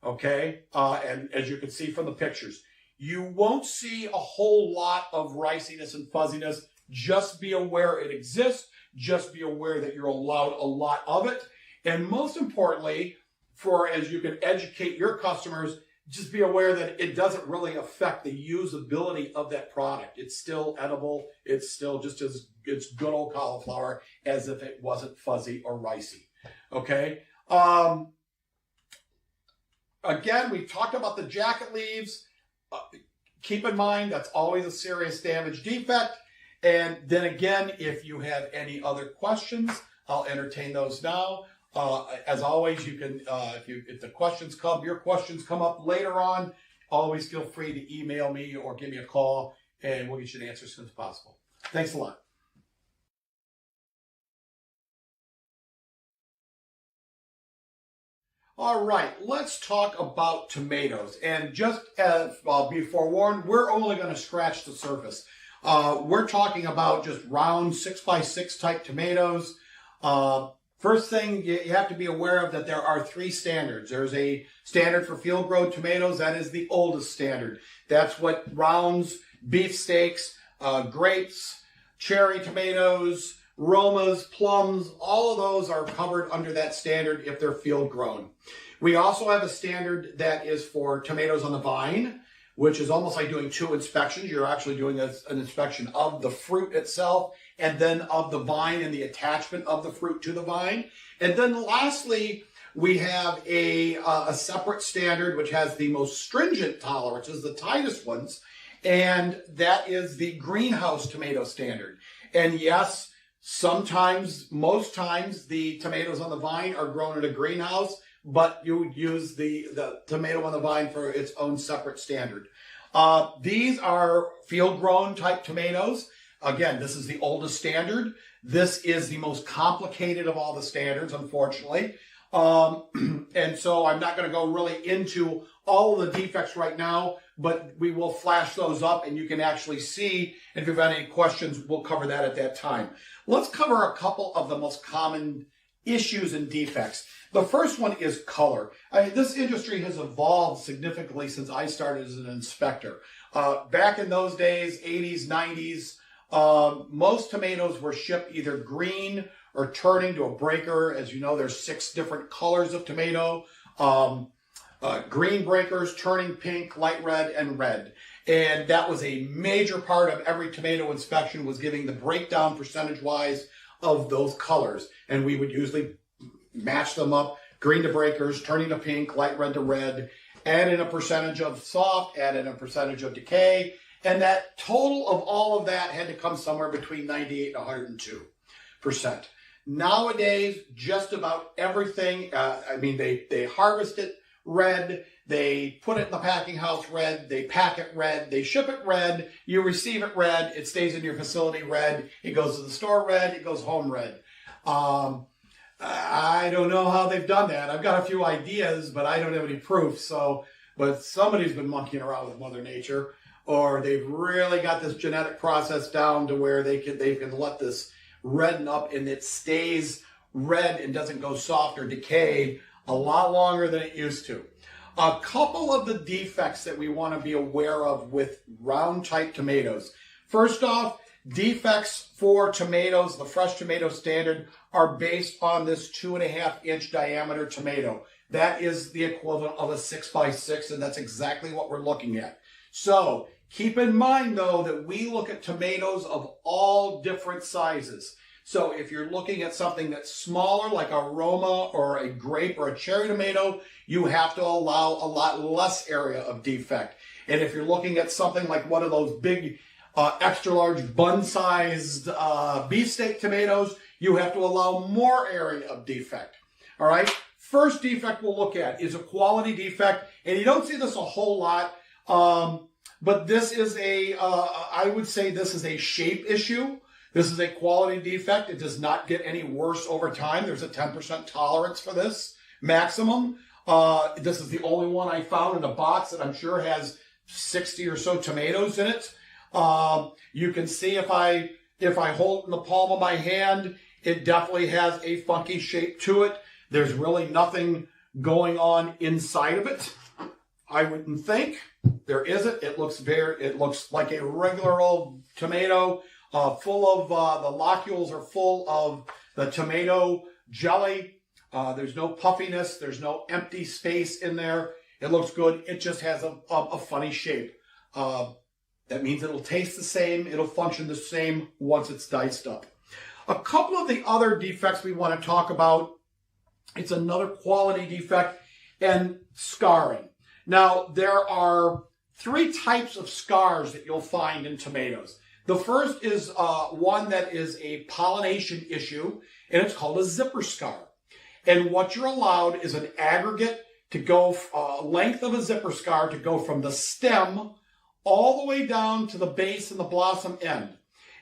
Okay? And as you can see from the pictures, you won't see a whole lot of riciness and fuzziness. Just be aware it exists. Just be aware that you're allowed a lot of it. And most importantly, for as you can educate your customers, just be aware that it doesn't really affect the usability of that product. It's still edible. It's still just as it's good old cauliflower as if it wasn't fuzzy or ricey. Okay. Again, we talked about the jacket leaves. Keep in mind that's always a serious damage defect. And then again, if you have any other questions, I'll entertain those now. As always, you can, if the questions come, your questions come up later on, always feel free to email me or give me a call, and we'll get you an answer as soon as possible. Thanks a lot. All right, let's talk about tomatoes. And just as be forewarned, we're only going to scratch the surface. We're talking about just round 6x6 type tomatoes. First thing you have to be aware of that there are 3 standards. There's a standard for field-grown tomatoes. That is the oldest standard. That's what rounds, beefsteaks, grapes, cherry tomatoes, Romas, plums, all of those are covered under that standard if they're field-grown. We also have a standard that is for tomatoes on the vine, which is almost like doing 2 inspections. You're actually doing an inspection of the fruit itself and then of the vine and the attachment of the fruit to the vine. And then lastly, we have a separate standard which has the most stringent tolerances, the tightest ones, and that is the greenhouse tomato standard. And yes, sometimes, most times, the tomatoes on the vine are grown in a greenhouse, but you would use the tomato on the vine for its own separate standard. These are field-grown type tomatoes. Again, this is the oldest standard. This is the most complicated of all the standards, unfortunately. And so I'm not going to go really into all of the defects right now, but we will flash those up and you can actually see. And if you have any questions, we'll cover that at that time. Let's cover a couple of the most common issues and defects. The first one is color. I mean, this industry has evolved significantly since I started as an inspector. Back in those days, 80s, 90s, most tomatoes were shipped either green or turning to a breaker. As you know, there's 6 different colors of tomato. Green breakers, turning pink, light red, and red. And that was a major part of every tomato inspection, was giving the breakdown percentage-wise of those colors. And we would usually match them up, green to breakers, turning to pink, light red to red, add in a percentage of soft, add in a percentage of decay. And that total of all of that had to come somewhere between 98 and 102%. Nowadays, just about everything, I mean, they harvest it red, they put it in the packing house red, they pack it red, they ship it red, you receive it red, it stays in your facility red, it goes to the store red, it goes home red. I don't know how they've done that. I've got a few ideas, but I don't have any proof. But somebody's been monkeying around with Mother Nature, or they've really got this genetic process down to where they can let this redden up and it stays red and doesn't go soft or decay a lot longer than it used to. A couple of the defects that we want to be aware of with round type tomatoes. First off, defects for tomatoes, the fresh tomato standard, are based on this 2.5-inch diameter tomato. That is the equivalent of a 6x6, and that's exactly what we're looking at. So keep in mind, though, that we look at tomatoes of all different sizes. So if you're looking at something that's smaller, like a Roma or a grape or a cherry tomato, you have to allow a lot less area of defect. And if you're looking at something like one of those big extra large bun-sized beefsteak tomatoes, you have to allow more area of defect. All right. First defect we'll look at is a quality defect, and you don't see this a whole lot, but this is I would say this is a shape issue. This is a quality defect. It does not get any worse over time. There's a 10% tolerance for this maximum. This is the only one I found in a box that I'm sure has 60 or so tomatoes in it. You can see if I hold it in the palm of my hand, it definitely has a funky shape to it. There's really nothing going on inside of it. I wouldn't think. There isn't. It looks like a regular old tomato, full of, the locules are full of the tomato jelly. There's no puffiness. There's no empty space in there. It looks good. It just has a funny shape. That means it'll taste the same. It'll function the same once it's diced up. A couple of the other defects we want to talk about. It's another quality defect, and scarring. Now, there are 3 types of scars that you'll find in tomatoes. The first is one that is a pollination issue, and it's called a zipper scar. And what you're allowed is an aggregate to go, length of a zipper scar to go from the stem all the way down to the base and the blossom end.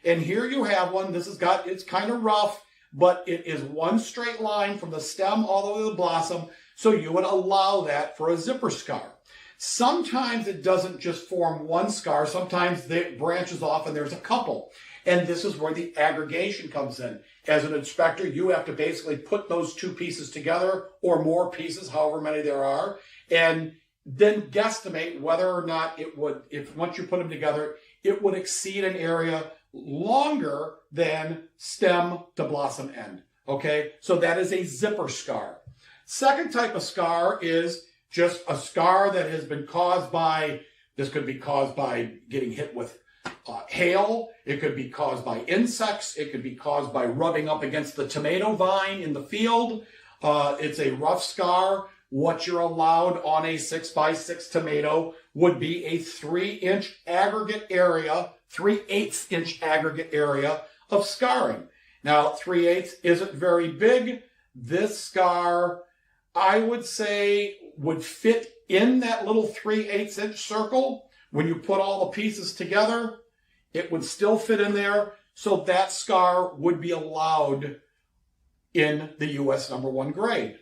And here you have one. It's kind of rough, but it is one straight line from the stem all the way to the blossom. So you would allow that for a zipper scar. Sometimes it doesn't just form one scar. Sometimes it branches off and there's a couple. And this is where the aggregation comes in. As an inspector, you have to basically put those 2 pieces together, or more pieces, however many there are, and then guesstimate whether or not it would, if once you put them together, it would exceed an area longer than stem to blossom end. Okay, so that is a zipper scar. Second type of scar is just a scar that has been caused by, this could be caused by getting hit with hail. It could be caused by insects. It could be caused by rubbing up against the tomato vine in the field. It's a rough scar. What you're allowed on a 6x6 tomato would be a 3-inch aggregate area, 3/8 inch aggregate area of scarring. Now, 3/8 isn't very big. This scar, I would say, would fit in that little 3/8 inch circle. When you put all the pieces together, it would still fit in there. So that scar would be allowed in the US #1 grade.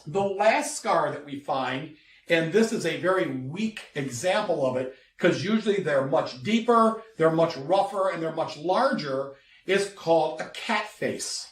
The last scar that we find, and this is a very weak example of it, because usually they're much deeper, they're much rougher, and they're much larger, is called a cat face.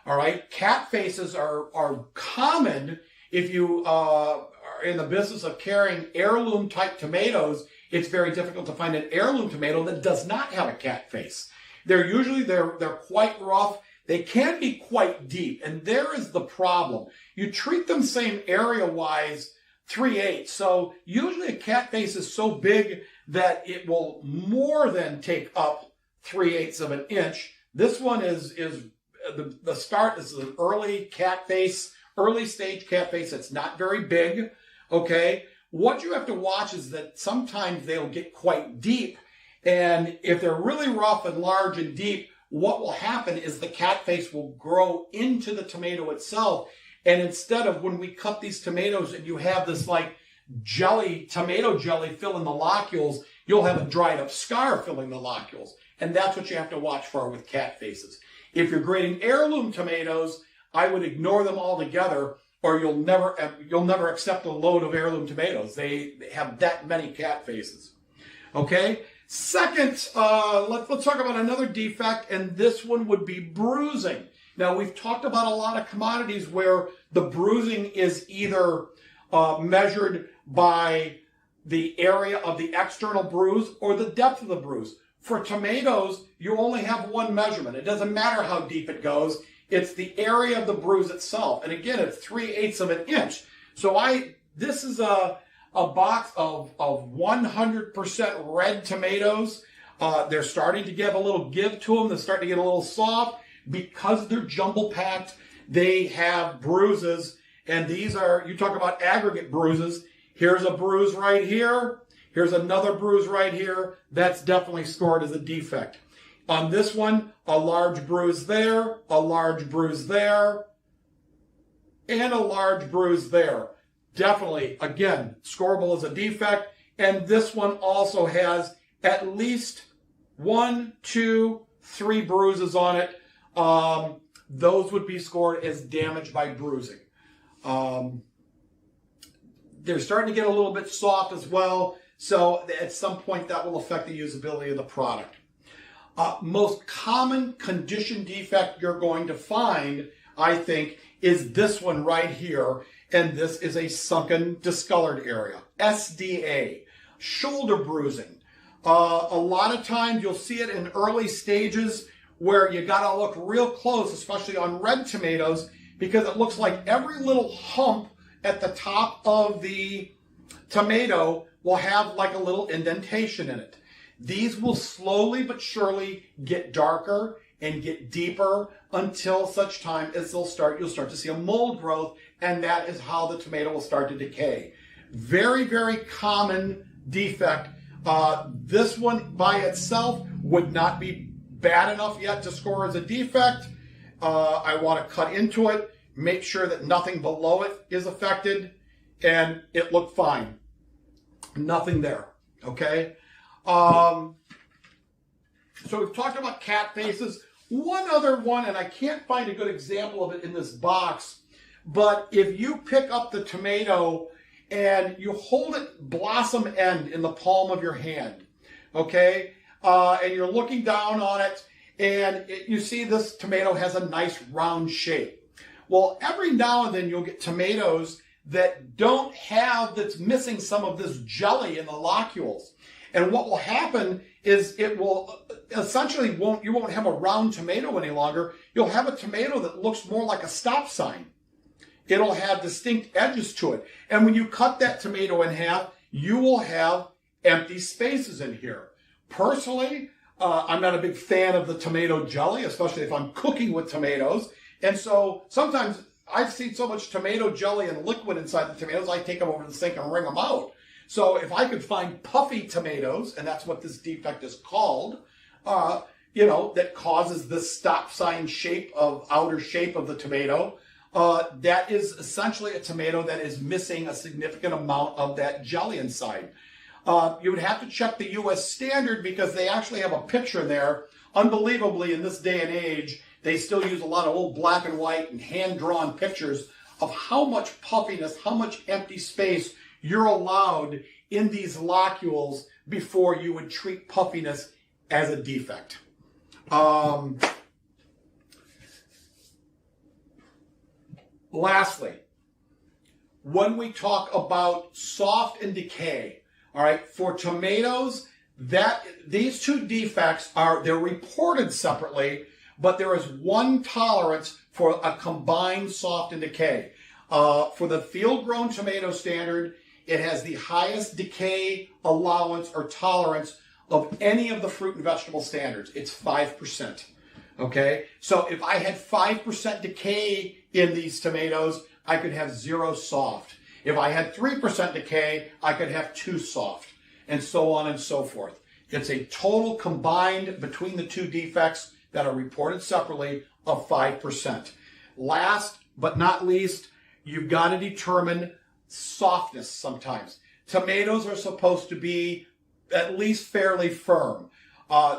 All right, cat faces are common if you are in the business of carrying heirloom type tomatoes. It's very difficult to find an heirloom tomato that does not have a cat face. They're quite rough. They can be quite deep, and there is the problem. You treat them same area-wise, 3/8. So usually a cat face is so big that it will more than take up 3/8 of an inch. This one is the start. This is an early cat face, early stage cat face. It's not very big. Okay. What you have to watch is that sometimes they'll get quite deep, and if they're really rough and large and deep, what will happen is the cat face will grow into the tomato itself, And instead of when we cut these tomatoes and you have this like jelly, tomato jelly filling the locules, you'll have a dried up scar filling the locules. And that's what you have to watch for with cat faces. If you're grading heirloom tomatoes, I would ignore them altogether, or you'll never accept a load of heirloom tomatoes. They have that many cat faces. Okay. Second, let's talk about another defect, and this one would be bruising. Now, we've talked about a lot of commodities where the bruising is either measured by the area of the external bruise or the depth of the bruise. For tomatoes, you only have one measurement. It doesn't matter how deep it goes. It's the area of the bruise itself. And again, it's 3/8 of an inch. So this is a box of 100% red tomatoes. They're starting to get a little give to them. They're starting to get a little soft. Because they're jumble packed, they have bruises. And these are, you talk about aggregate bruises. Here's a bruise right here. Here's another bruise right here. That's definitely scored as a defect. On this one, a large bruise there, a large bruise there, and a large bruise there. Definitely, again, scoreable as a defect. And this one also has at least 1, 2, 3 bruises on it. Those would be scored as damage by bruising. They're starting to get a little bit soft as well. So at some point that will affect the usability of the product. Most common condition defect you're going to find, I think, is this one right here. And this is a sunken discolored area, SDA, shoulder bruising. A lot of times you'll see it in early stages where you got to look real close, especially on red tomatoes, because it looks like every little hump at the top of the tomato will have like a little indentation in it. These will slowly but surely get darker and get deeper until such time as you'll start to see a mold growth, and that is how the tomato will start to decay. Very, very common defect. This one by itself would not be bad enough yet to score as a defect. I want to cut into it, make sure that nothing below it is affected, and it looked fine. Nothing there, okay? So we've talked about cat faces. One other one, and I can't find a good example of it in this box, but if you pick up the tomato and you hold it blossom end in the palm of your hand, okay? And you're looking down on it, and you see this tomato has a nice round shape. Well, every now and then you'll get tomatoes that don't have, that's missing some of this jelly in the locules. And what will happen is it will essentially you won't have a round tomato any longer. You'll have a tomato that looks more like a stop sign. It'll have distinct edges to it. And when you cut that tomato in half, you will have empty spaces in here. Personally, I'm not a big fan of the tomato jelly, especially if I'm cooking with tomatoes. And so sometimes I've seen so much tomato jelly and liquid inside the tomatoes, I take them over to the sink and wring them out. So if I could find puffy tomatoes, and that's what this defect is called, that causes this stop sign shape of outer shape of the tomato, that is essentially a tomato that is missing a significant amount of that jelly inside. You would have to check the U.S. standard because they actually have a picture there. Unbelievably, in this day and age, they still use a lot of old black and white and hand-drawn pictures of how much puffiness, how much empty space you're allowed in these locules before you would treat puffiness as a defect. Lastly, when we talk about soft and decay, all right, for tomatoes, these two defects they're reported separately, but there is one tolerance for a combined soft and decay. For the field-grown tomato standard, it has the highest decay allowance or tolerance of any of the fruit and vegetable standards. It's 5%. Okay? So if I had 5% decay in these tomatoes, I could have 0 soft. If I had 3% decay, I could have 2 soft, and so on and so forth. It's a total combined between the two defects that are reported separately of 5%. Last but not least, you've got to determine softness sometimes. Tomatoes are supposed to be at least fairly firm.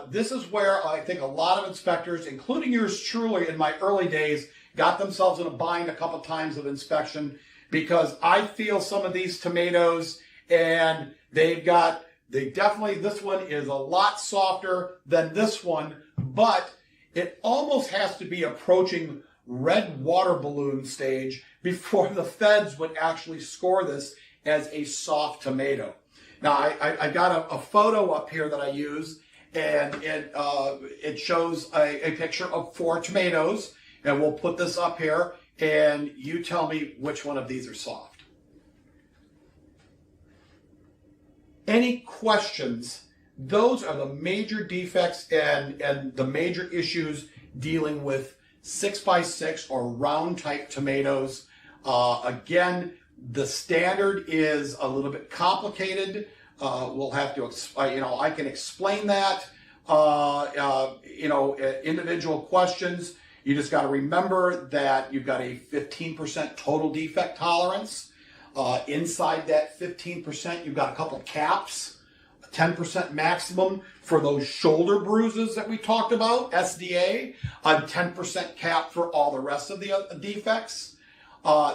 This is where I think a lot of inspectors, including yours truly in my early days, got themselves in a bind a couple times of inspection, because I feel some of these tomatoes, and this one is a lot softer than this one, but it almost has to be approaching red water balloon stage before the feds would actually score this as a soft tomato. Now, I got a photo up here that I use, and it shows a picture of 4 tomatoes, and we'll put this up here, and you tell me which one of these are soft. Any questions? Those are the major defects and the major issues dealing with 6x6 or round type tomatoes. Again, the standard is a little bit complicated. We'll have to, I can explain that. Individual questions. You just got to remember that you've got a 15% total defect tolerance. Inside that 15%, you've got a couple caps. 10% maximum for those shoulder bruises that we talked about, SDA, a 10% cap for all the rest of the defects.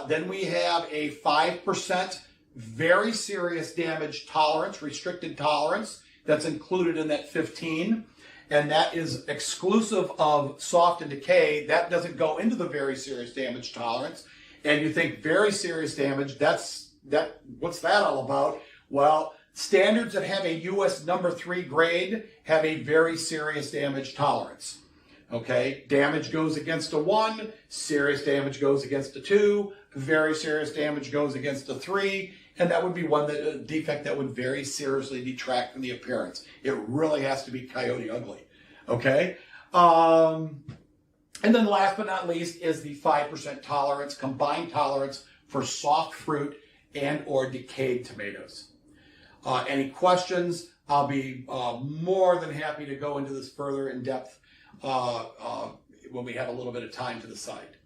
Then we have a 5% very serious damage tolerance, restricted tolerance, that's included in that 15. And that is exclusive of soft and decay. That doesn't go into the very serious damage tolerance. And you think very serious damage, what's that all about? Well, standards that have a US number 3 grade have a very serious damage tolerance. Okay, damage goes against a 1, serious damage goes against a 2, very serious damage goes against a 3, and that would be a defect that would very seriously detract from the appearance. It really has to be coyote ugly. Okay, and then last but not least is the 5% tolerance, combined tolerance for soft fruit and or decayed tomatoes. Any questions? I'll be more than happy to go into this further in depth when we have a little bit of time to the side.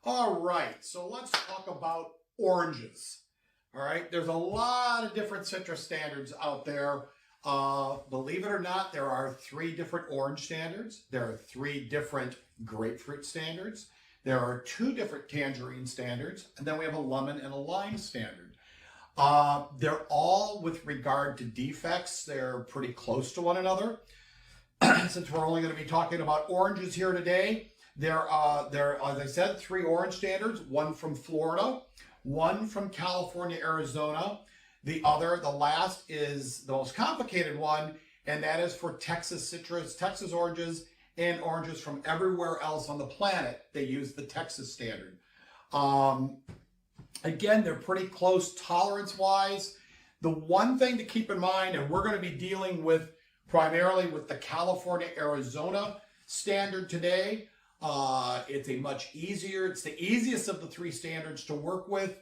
All right, so let's talk about oranges. All right, there's a lot of different citrus standards out there. Believe it or not, there are 3 different orange standards. There are 3 different grapefruit standards. There are 2 different tangerine standards, and then we have a lemon and a lime standard. They're all, with regard to defects, they're pretty close to one another. Since we're only going to be talking about oranges here today, there are, as I said, 3 orange standards, one from Florida, one from California, Arizona. The last is the most complicated one, and that is for Texas citrus, Texas oranges, and oranges from everywhere else on the planet. They use the Texas standard. Again, they're pretty close tolerance-wise. The one thing to keep in mind, and we're going to be dealing with primarily with the California, Arizona standard today. It's the easiest of the 3 standards to work with.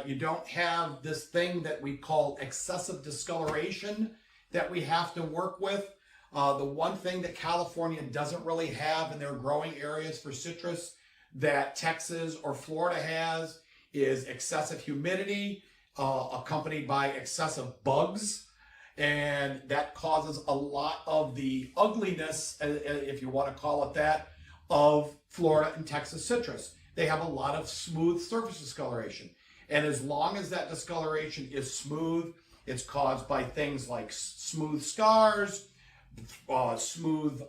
You don't have this thing that we call excessive discoloration that we have to work with. The one thing that California doesn't really have in their growing areas for citrus that Texas or Florida has is excessive humidity, accompanied by excessive bugs. And that causes a lot of the ugliness, if you want to call it that, of Florida and Texas citrus. They have a lot of smooth surface discoloration. And as long as that discoloration is smooth, it's caused by things like smooth scars, smooth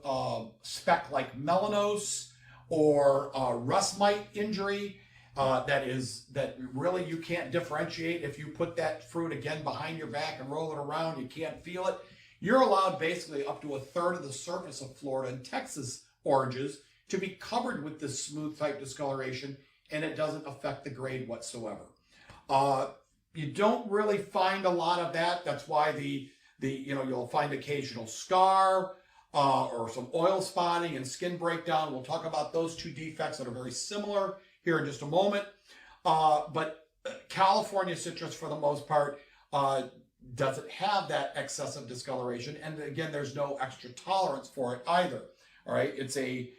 speck-like melanose, or rust mite injury. That really you can't differentiate. If you put that fruit again behind your back and roll it around, you can't feel it. You're allowed basically up to 1/3 of the surface of Florida and Texas oranges to be covered with this smooth type discoloration, and it doesn't affect the grade whatsoever. You don't really find a lot of that. That's why you'll find occasional scar or some oil spotting and skin breakdown. We'll talk about those 2 defects that are very similar here in just a moment. But California citrus, for the most part, doesn't have that excessive discoloration. And again, there's no extra tolerance for it either. All right, it's a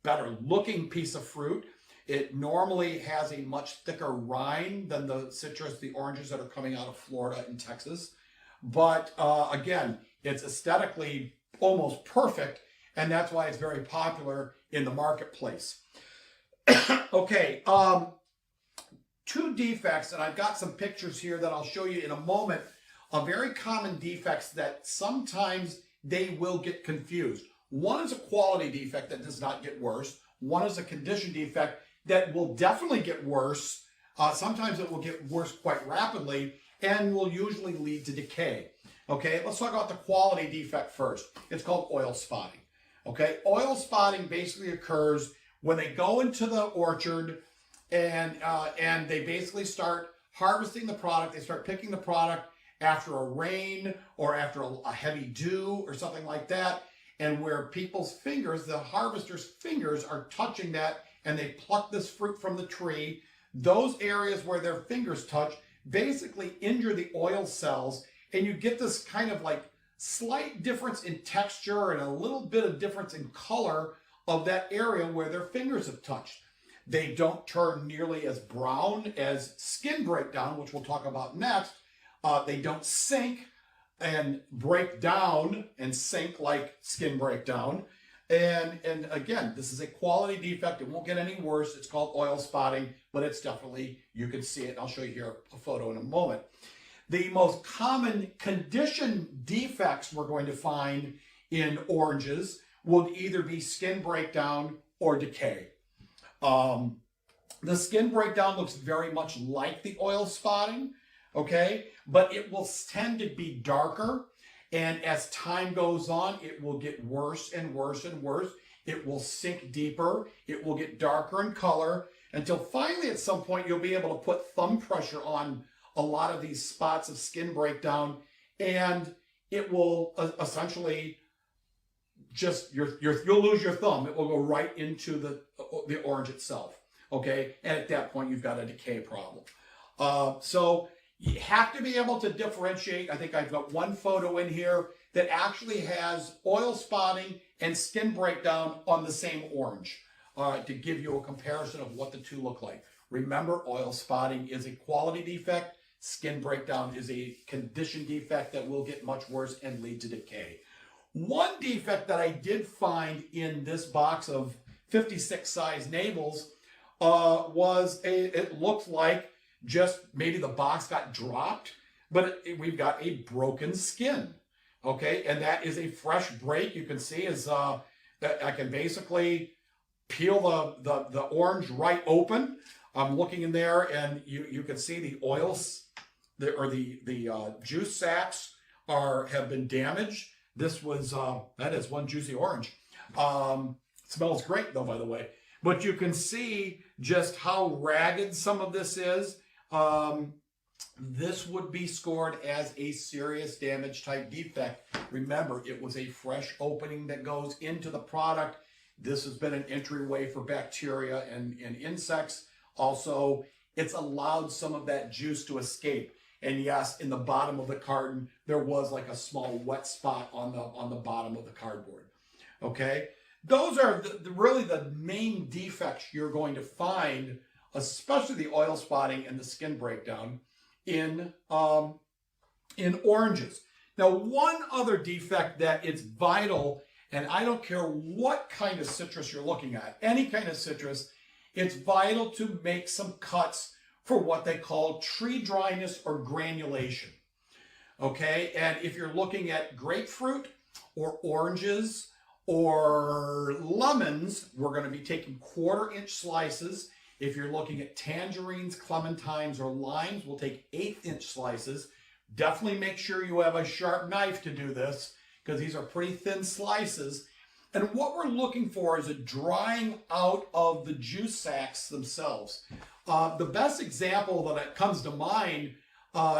better looking piece of fruit. It normally has a much thicker rind than the oranges that are coming out of Florida and Texas. But again, it's aesthetically almost perfect, and that's why it's very popular in the marketplace. Okay, 2 defects, and I've got some pictures here that I'll show you in a moment, of very common defects that sometimes they will get confused. One is a quality defect that does not get worse. One is a condition defect that will definitely get worse. Sometimes it will get worse quite rapidly and will usually lead to decay. Okay, let's talk about the quality defect first. It's called oil spotting. Okay, oil spotting basically occurs when they go into the orchard and they basically start harvesting the product. They start picking the product after a rain or after a heavy dew or something like that. And where people's fingers, the harvester's fingers, are touching that, and they pluck this fruit from the tree, those areas where their fingers touch basically injure the oil cells, and you get this kind of like slight difference in texture and a little bit of difference in color of that area where their fingers have touched. They don't turn nearly as brown as skin breakdown, which we'll talk about next. They don't sink and break down and sink like skin breakdown. And again, this is a quality defect. It won't get any worse. It's called oil spotting, but it's definitely, you can see it. I'll show you here a photo in a moment. The most common condition defects we're going to find in oranges will either be skin breakdown or decay. The skin breakdown looks very much like the oil spotting, okay? But it will tend to be darker. And as time goes on, it will get worse and worse and worse. It will sink deeper. It will get darker in color until finally at some point you'll be able to put thumb pressure on a lot of these spots of skin breakdown, and it will essentially just, you'll lose your thumb. It will go right into the orange itself, okay? And at that point, you've got a decay problem. So you have to be able to differentiate. I think I've got one photo in here that actually has oil spotting and skin breakdown on the same orange. to give you a comparison of what the two look like. Remember, oil spotting is a quality defect. Skin breakdown is a condition defect that will get much worse and lead to decay. One defect that I did find in this box of 56 size navels it looked like just maybe the box got dropped, but we've got a broken skin. Okay, and that is a fresh break. You can see is that I can basically peel the orange right open. I'm looking in there, and you can see the oils, the juice sacs have been damaged. This was that is one juicy orange. Smells great though, by the way. But you can see just how ragged some of this is. This would be scored as a serious damage type defect. Remember, it was a fresh opening that goes into the product. This has been an entryway for bacteria and insects. Also, it's allowed some of that juice to escape. And yes, in the bottom of the carton, there was like a small wet spot on the bottom of the cardboard. Okay, those are really the main defects you're going to find, especially the oil spotting and the skin breakdown in oranges. Now, one other defect that it's vital, and I don't care what kind of citrus you're looking at, any kind of citrus, it's vital to make some cuts for what they call tree dryness or granulation. Okay, and if you're looking at grapefruit or oranges or lemons, we're going to be taking 1/4-inch slices. If you're looking at tangerines, clementines, or limes, we'll take 1/8-inch slices. Definitely make sure you have a sharp knife to do this, because these are pretty thin slices. And what we're looking for is a drying out of the juice sacs themselves. The best example that comes to mind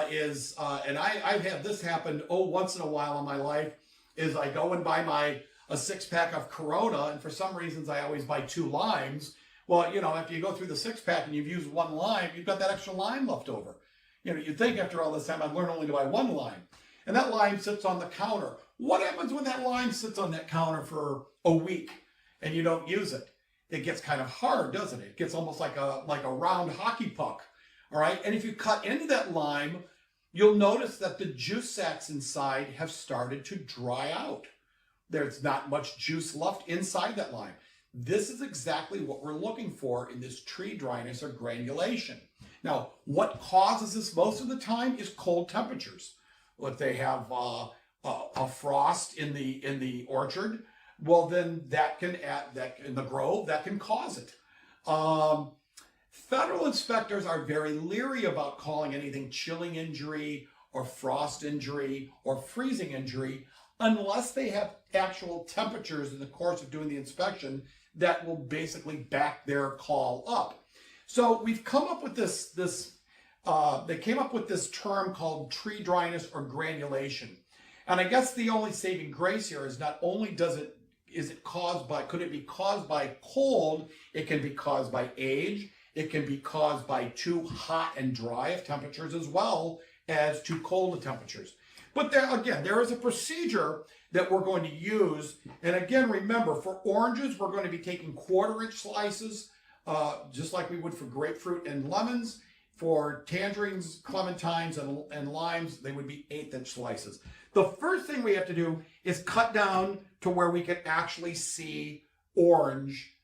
is, and I've had this happen once in a while in my life, is I go and buy a 6-pack of Corona, and for some reasons I always buy 2 limes. Well, you know, after you go through the 6-pack and you've used 1 lime, you've got that extra lime left over. You know, you'd think after all this time I'd learn only to buy 1 lime. And that lime sits on the counter. What happens when that lime sits on that counter for a week and you don't use it? It gets kind of hard, doesn't it? It gets almost like a round hockey puck. All right. And if you cut into that lime, you'll notice that the juice sacs inside have started to dry out. There's not much juice left inside that lime. This is exactly what we're looking for in this tree dryness or granulation. Now, what causes this most of the time is cold temperatures. If they have a frost in the orchard, well, then that can in the grove, that can cause it. Federal inspectors are very leery about calling anything chilling injury or frost injury or freezing injury unless they have actual temperatures in the course of doing the inspection that will basically back their call up. So we've come up with they came up with this term called tree dryness or granulation. And I guess the only saving grace here is not only could it be caused by cold, it can be caused by age, it can be caused by too hot and dry of temperatures as well as too cold of temperatures. But there is a procedure that we're going to use. And again, remember, for oranges, we're going to be taking 1/4-inch slices, just like we would for grapefruit and lemons. For tangerines, clementines, and limes, they would be 1/8-inch slices. The first thing we have to do is cut down to where we can actually see orange.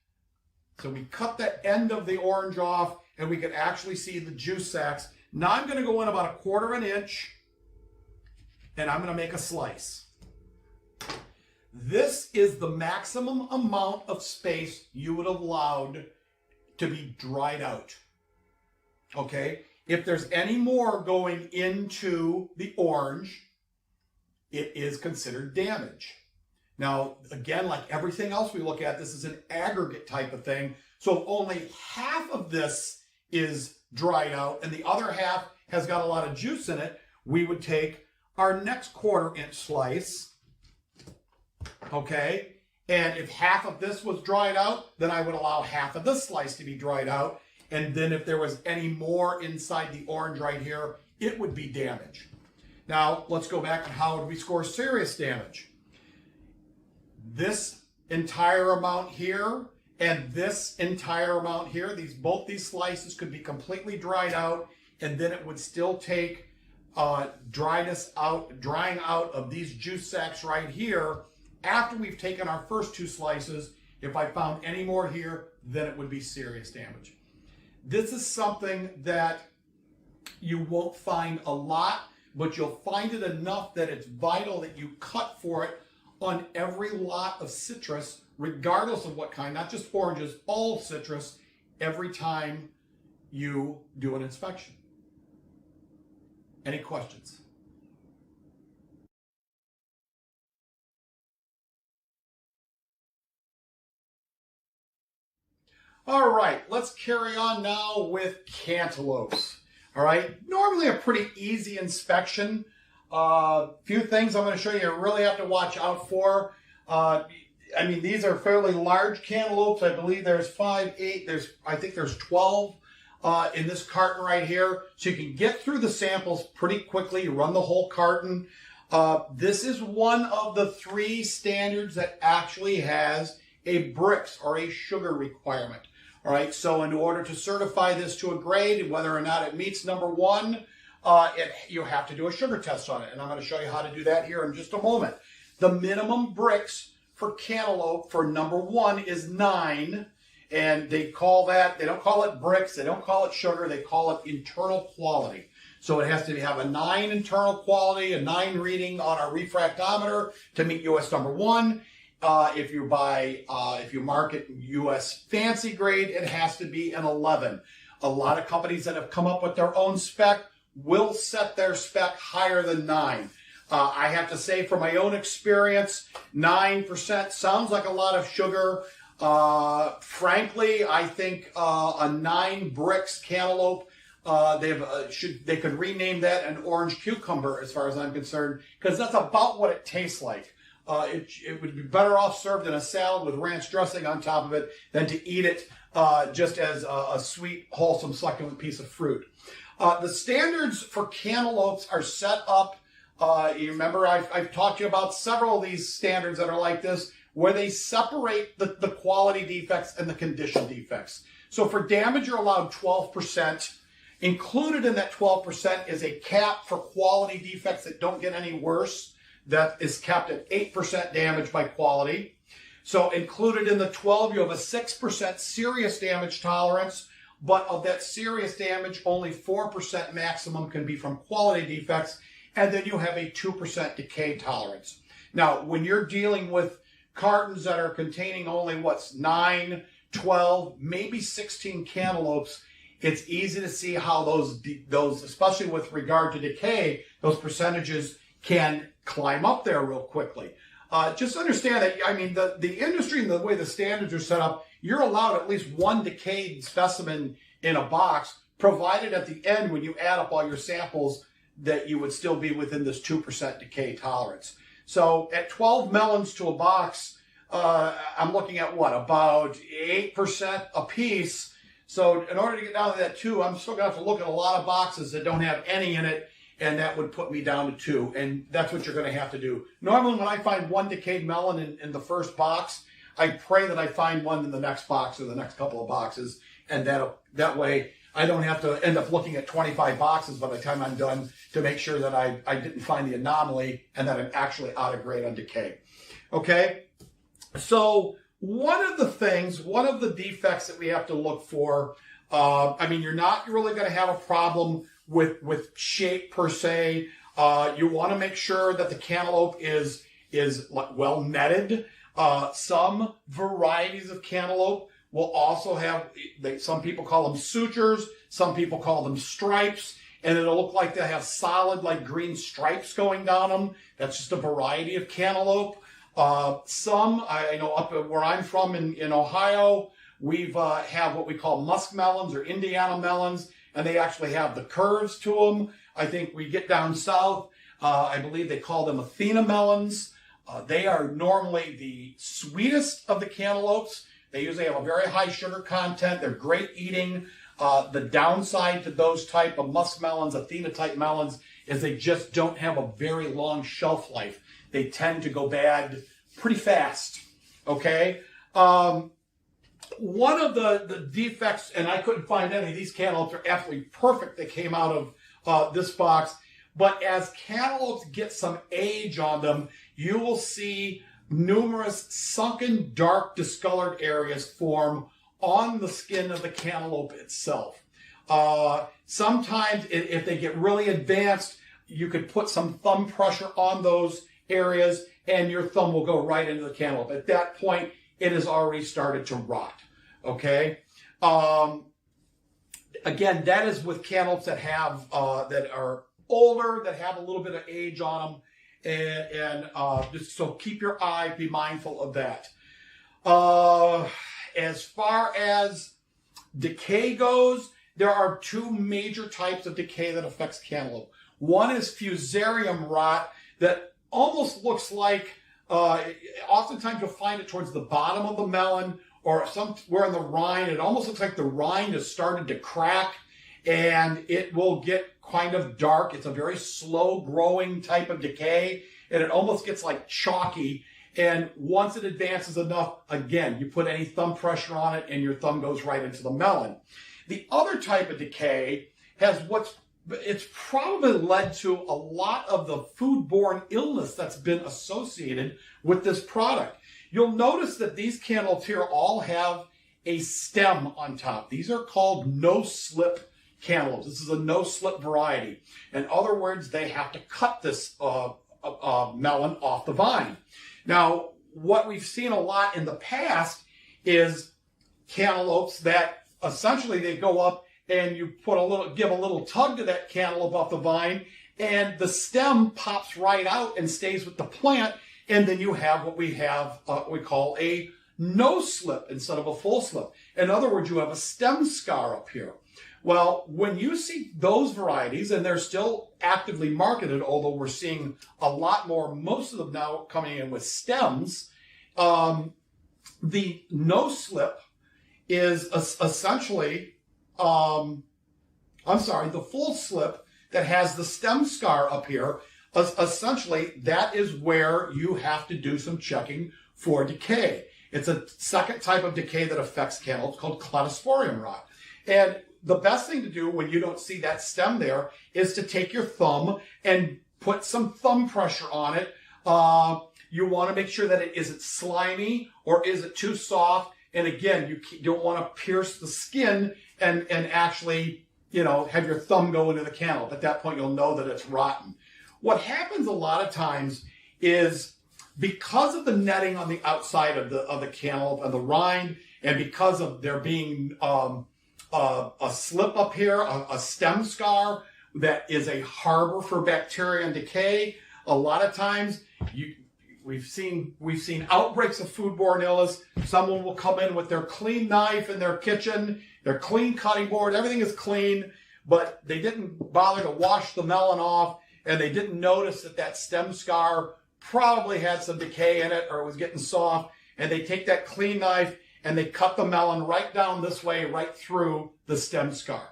So we cut the end of the orange off, and we can actually see the juice sacs. Now I'm going to go in about 1/4 inch, and I'm going to make a slice. This is the maximum amount of space you would have allowed to be dried out. Okay, if there's any more going into the orange, it is considered damage. Now, again, like everything else we look at, this is an aggregate type of thing. So if only half of this is dried out and the other half has got a lot of juice in it, we would take our next 1/4-inch slice. Okay, and if half of this was dried out, then I would allow half of this slice to be dried out. And then if there was any more inside the orange right here, it would be damage. Now, let's go back to how would we score serious damage. This entire amount here And this entire amount here, both these slices could be completely dried out, and then it would still take drying out of these juice sacs right here. After we've taken our first 2 slices, if I found any more here, then it would be serious damage. This is something that you won't find a lot, but you'll find it enough that it's vital that you cut for it on every lot of citrus, regardless of what kind, not just oranges, all citrus, every time you do an inspection. Any questions? All right, let's carry on now with cantaloupes. All right, normally a pretty easy inspection. Few things I'm going to show you really have to watch out for. I mean, these are fairly large cantaloupes. I believe there's 5, 8, I think there's 12 in this carton right here. So you can get through the samples pretty quickly. You run the whole carton. This is one of the 3 standards that actually has a bricks or a sugar requirement. All right, so in order to certify this to a grade, whether or not it meets number 1, you have to do a sugar test on it. And I'm going to show you how to do that here in just a moment. The minimum bricks for cantaloupe for number 1 is 9. And they call that, they don't call it bricks, they don't call it sugar, they call it internal quality. So it has to have a 9 internal quality, a 9 reading on our refractometer to meet US number 1. If you mark it US fancy grade, it has to be an 11. A lot of companies that have come up with their own spec will set their spec higher than 9. I have to say, from my own experience, 9% sounds like a lot of sugar. Frankly, I think a 9 bricks cantaloupe, they could rename that an orange cucumber, as far as I'm concerned, because that's about what it tastes like. It would be better off served in a salad with ranch dressing on top of it than to eat it just as a sweet, wholesome, succulent piece of fruit. The standards for cantaloupes are set up. You remember I've talked to you about several of these standards that are like this, where they separate the quality defects and the condition defects. So for damage, you're allowed 12%. Included in that 12% is a cap for quality defects that don't get any worse. That is capped at 8% damage by quality. So included in the 12, you have a 6% serious damage tolerance, but of that serious damage, only 4% maximum can be from quality defects, and then you have a 2% decay tolerance. Now, when you're dealing with cartons that are containing only 9, 12, maybe 16 cantaloupes, it's easy to see how those, especially with regard to decay, those percentages can climb up there real quickly. Just understand that, I mean, the industry and the way the standards are set up, you're allowed at least 1 decayed specimen in a box, provided at the end, when you add up all your samples, that you would still be within this 2% decay tolerance. So at 12 melons to a box, I'm looking at about 8% a piece. So in order to get down to that 2, I'm still going to have to look at a lot of boxes that don't have any in it, and that would put me down to 2. And that's what you're going to have to do. Normally, when I find 1 decayed melon in the first box, I pray that I find one in the next box or the next couple of boxes, and that way I don't have to end up looking at 25 boxes by the time I'm done to make sure that I didn't find the anomaly and that I'm actually out of grade on decay. Okay? So one of the defects that we have to look for, I mean, you're not really going to have a problem with shape per se. You want to make sure that the cantaloupe is well netted. Some varieties of cantaloupe will also have, some people call them sutures, some people call them stripes, and it'll look like they have solid, like green stripes going down them. That's just a variety of cantaloupe. Some, I know up where I'm from in Ohio, we've have what we call muskmelons or Indiana melons, and they actually have the curves to them. I think we get down south, I believe they call them Athena melons. They are normally the sweetest of the cantaloupes. They usually have a very high sugar content. They're great eating. The downside to those type of muskmelons, Athena type melons, is they just don't have a very long shelf life. They tend to go bad pretty fast. Okay. One of the defects, and I couldn't find any, these cantaloupes are absolutely perfect that came out of this box, but as cantaloupes get some age on them, you will see numerous sunken, dark, discolored areas form on the skin of the cantaloupe itself. Sometimes, if they get really advanced, you could put some thumb pressure on those areas and your thumb will go right into the cantaloupe. At that point, it has already started to rot. Okay? Again, that is with cantaloupes that have that are older, that have a little bit of age on them, and just so keep your eye, be mindful of that. As far as decay goes, there are two major types of decay that affects cantaloupe. One is fusarium rot that almost looks like, oftentimes you'll find it towards the bottom of the melon or somewhere in the rind. It almost looks like the rind has started to crack and it will get kind of dark. It's a very slow growing type of decay and it almost gets like chalky. And once it advances enough, again, you put any thumb pressure on it and your thumb goes right into the melon. The other type of decay has it's probably led to a lot of the foodborne illness that's been associated with this product. You'll notice that these cantaloupes here all have a stem on top. These are called no-slip cantaloupes. This is a no-slip variety. In other words, they have to cut this melon off the vine. Now, what we've seen a lot in the past is cantaloupes that essentially they go up and you give a little tug to that cantaloupe off the vine, and the stem pops right out and stays with the plant, and then you have what we call a no-slip instead of a full slip. In other words, you have a stem scar up here. Well, when you see those varieties, and they're still actively marketed, although we're seeing a lot more, most of them now coming in with stems, the no-slip is essentially, the full slip that has the stem scar up here, essentially that is where you have to do some checking for decay. It's a second type of decay that affects cantaloupes called cladosporium rot. And the best thing to do when you don't see that stem there is to take your thumb and put some thumb pressure on it. You want to make sure that it isn't slimy or is it too soft. And again, you don't want to pierce the skin and actually, have your thumb go into the cantaloupe. At that point, you'll know that it's rotten. What happens a lot of times is because of the netting on the outside of the cantaloupe and the rind, and because of there being a slip up here, a stem scar that is a harbor for bacteria and decay, a lot of times we've seen outbreaks of foodborne illness. Someone will come in with their clean knife in their kitchen, their clean cutting board, everything is clean, but they didn't bother to wash the melon off, and they didn't notice that stem scar probably had some decay in it or it was getting soft, and they take that clean knife and they cut the melon right down this way, right through the stem scar.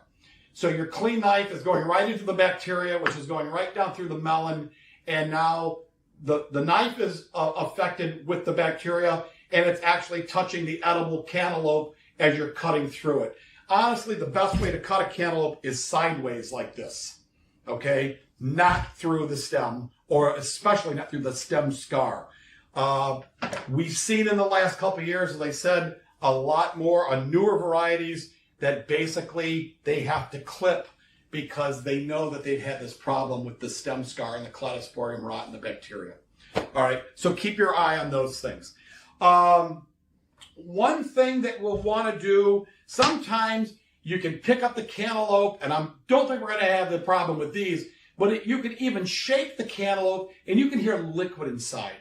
So your clean knife is going right into the bacteria, which is going right down through the melon, and now the knife is affected with the bacteria, and it's actually touching the edible cantaloupe as you're cutting through it. Honestly, the best way to cut a cantaloupe is sideways like this, okay? Not through the stem, or especially not through the stem scar. We've seen in the last couple of years, as I said, a lot more on newer varieties that basically they have to clip because they know that they've had this problem with the stem scar and the cladosporium rot and the bacteria. All right, so keep your eye on those things. One thing that we'll want to do, sometimes you can pick up the cantaloupe, and I don't think we're going to have the problem with these, but you can even shake the cantaloupe and you can hear liquid inside.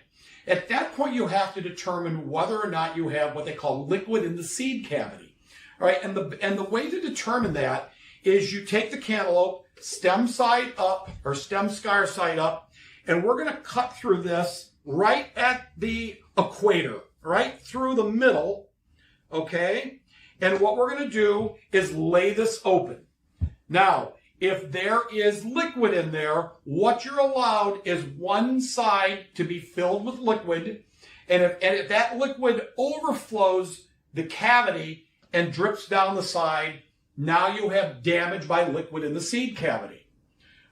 At that point, you have to determine whether or not you have what they call liquid in the seed cavity. All right, and the way to determine that is you take the cantaloupe stem side up or stem scar side up, and we're going to cut through this right at the equator, right through the middle, okay? And what we're going to do is lay this open. Now, if there is liquid in there, what you're allowed is one side to be filled with liquid, and if that liquid overflows the cavity and drips down the side, now you have damage by liquid in the seed cavity.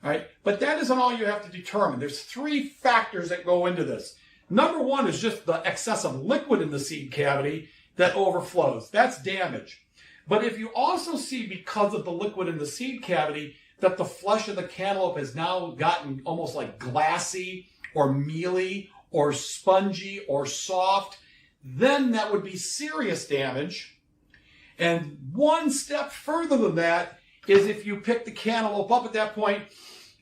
All right? But that isn't all you have to determine. There's 3 factors that go into this. Number 1 is just the excess of liquid in the seed cavity that overflows. That's damage. But if you also see, because of the liquid in the seed cavity, that the flesh of the cantaloupe has now gotten almost like glassy or mealy or spongy or soft, then that would be serious damage. And one step further than that is if you pick the cantaloupe up at that point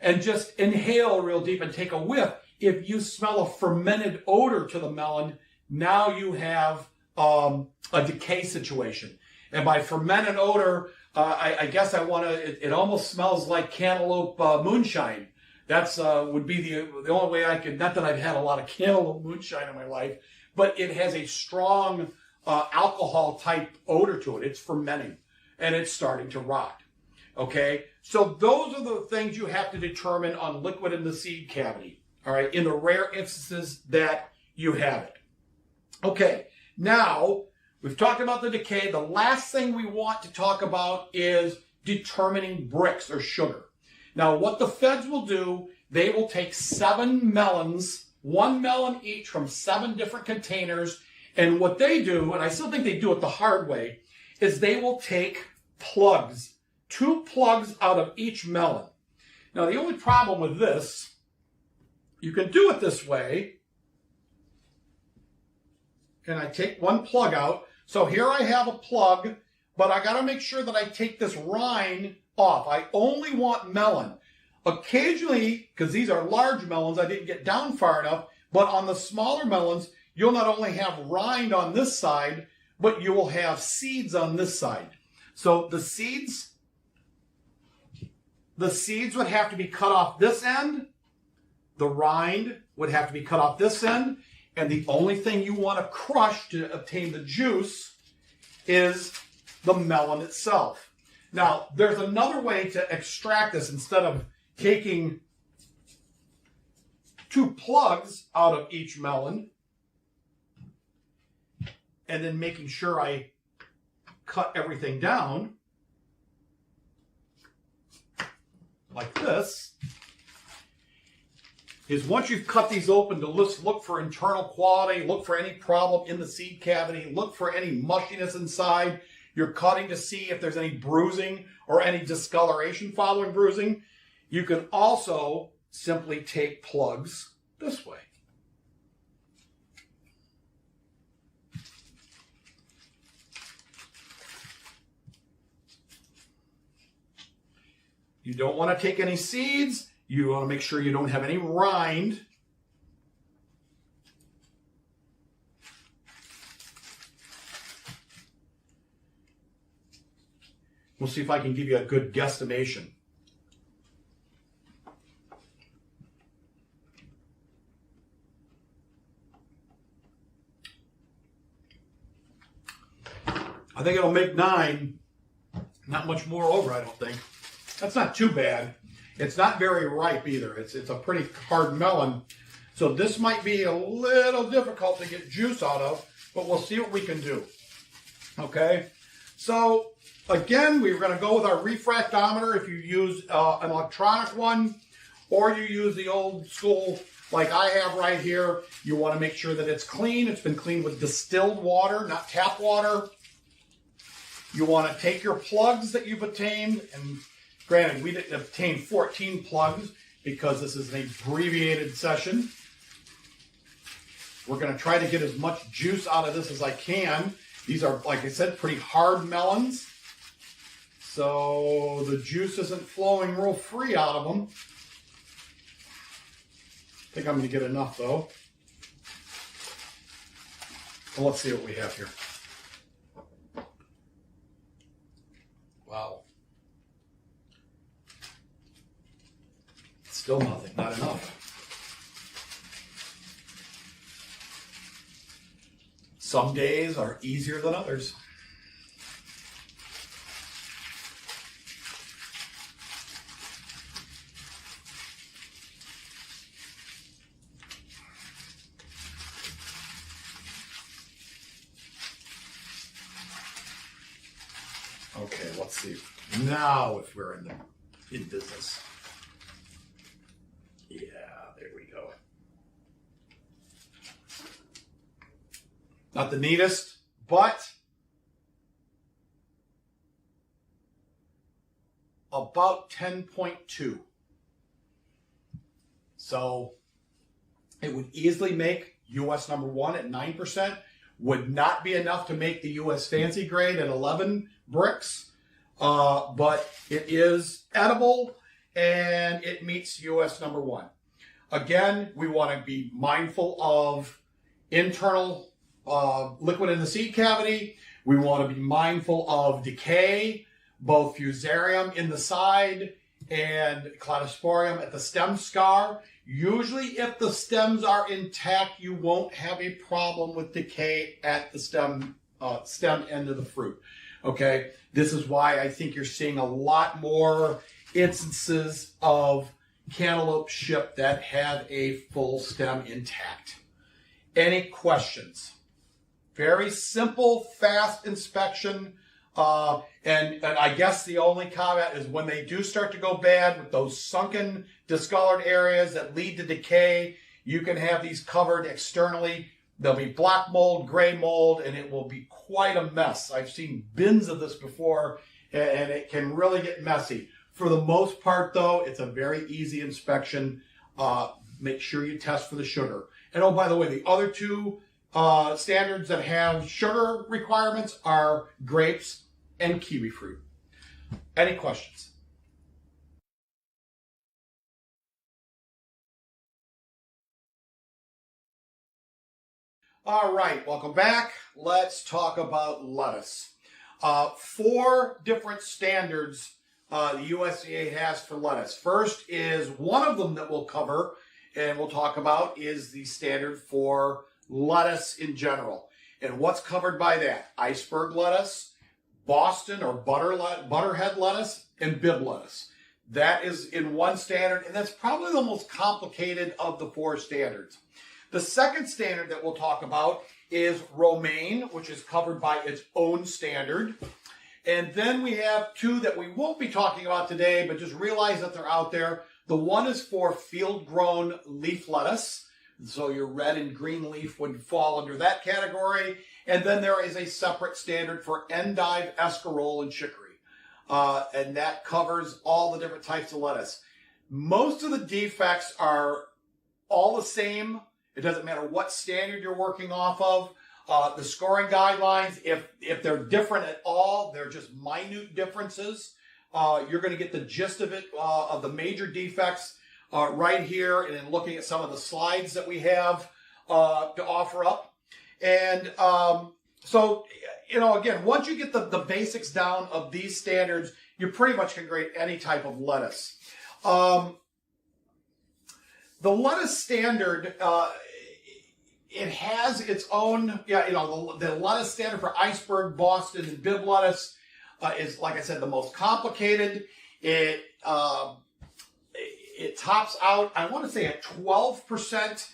and just inhale real deep and take a whiff, if you smell a fermented odor to the melon, now you have a decay situation. And by fermented odor, I guess I want to, it almost smells like cantaloupe moonshine. That's would be the only way I could, not that I've had a lot of cantaloupe moonshine in my life, but it has a strong alcohol type odor to it. It's fermenting and it's starting to rot. Okay, so those are the things you have to determine on liquid in the seed cavity. All right, in the rare instances that you have it. Okay, now we've talked about the decay. The last thing we want to talk about is determining bricks or sugar. Now, what the feds will do, they will take 7 melons, 1 melon each from 7 different containers. And what they do, and I still think they do it the hard way, is they will take plugs, 2 plugs out of each melon. Now, the only problem with this, you can do it this way. And I take 1 plug out. So here I have a plug, but I got to make sure that I take this rind off. I only want melon. Occasionally, because these are large melons, I didn't get down far enough, but on the smaller melons, you'll not only have rind on this side, but you will have seeds on this side. So the seeds would have to be cut off this end. The rind would have to be cut off this end. And the only thing you want to crush to obtain the juice is the melon itself. Now, there's another way to extract this instead of taking 2 plugs out of each melon and then making sure I cut everything down like this. Is once you've cut these open, to look for internal quality, look for any problem in the seed cavity, look for any mushiness inside. You're cutting to see if there's any bruising or any discoloration following bruising. You can also simply take plugs this way. You don't want to take any seeds. You want to make sure you don't have any rind. We'll see if I can give you a good guesstimation. I think it'll make 9. Not much more over, I don't think. That's not too bad. It's not very ripe either. It's a pretty hard melon. So this might be a little difficult to get juice out of, but we'll see what we can do. Okay? So, again, we're going to go with our refractometer if you use an electronic one, or you use the old school like I have right here. You want to make sure that it's clean. It's been cleaned with distilled water, not tap water. You want to take your plugs that you've obtained, and granted, we didn't obtain 14 plugs because this is an abbreviated session. We're going to try to get as much juice out of this as I can. These are, like I said, pretty hard melons. So the juice isn't flowing real free out of them. I think I'm going to get enough, though. So let's see what we have here. Wow. Still nothing, not enough. Some days are easier than others. Okay, let's see. Now if we're in business. Yeah, there we go. Not the neatest, but about 10.2. So it would easily make US number 1 at 9%. Would not be enough to make the US fancy grade at 11 bricks, but it is edible and it meets US number 1. Again, we want to be mindful of internal liquid in the seed cavity. We want to be mindful of decay, both fusarium in the side and cladosporium at the stem scar. Usually if the stems are intact, you won't have a problem with decay at the stem end of the fruit. Okay, this is why I think you're seeing a lot more instances of cantaloupe ship that have a full stem intact. Any questions? Very simple, fast inspection. And I guess the only caveat is when they do start to go bad with those sunken, discolored areas that lead to decay, you can have these covered externally. There'll be black mold, gray mold, and it will be quite a mess. I've seen bins of this before, and it can really get messy. For the most part, though, it's a very easy inspection. Make sure you test for the sugar. And oh, by the way, the other two standards that have sugar requirements are grapes and kiwi fruit. Any questions? All right, welcome back. Let's talk about lettuce. 4 different standards the USDA has for lettuce. First is one of them that we'll cover and we'll talk about is the standard for lettuce in general. And what's covered by that? Iceberg lettuce, Boston or butterhead lettuce, and bib lettuce. That is in one standard, and that's probably the most complicated of the 4 standards. The second standard that we'll talk about is romaine, which is covered by its own standard. And then we have 2 that we won't be talking about today, but just realize that they're out there. The one is for field-grown leaf lettuce. So your red and green leaf would fall under that category. And then there is a separate standard for endive, escarole, and chicory. And that covers all the different types of lettuce. Most of the defects are all the same. It doesn't matter what standard you're working off of. The scoring guidelines, if they're different at all, they're just minute differences. You're going to get the gist of it, of the major defects right here, and in looking at some of the slides that we have to offer up. And so, you know, again, once you get the basics down of these standards, you pretty much can grade any type of lettuce. The lettuce standard, it has its own, the lettuce standard for iceberg, Boston, and bib lettuce is, like I said, the most complicated. It tops out, I want to say, at 12%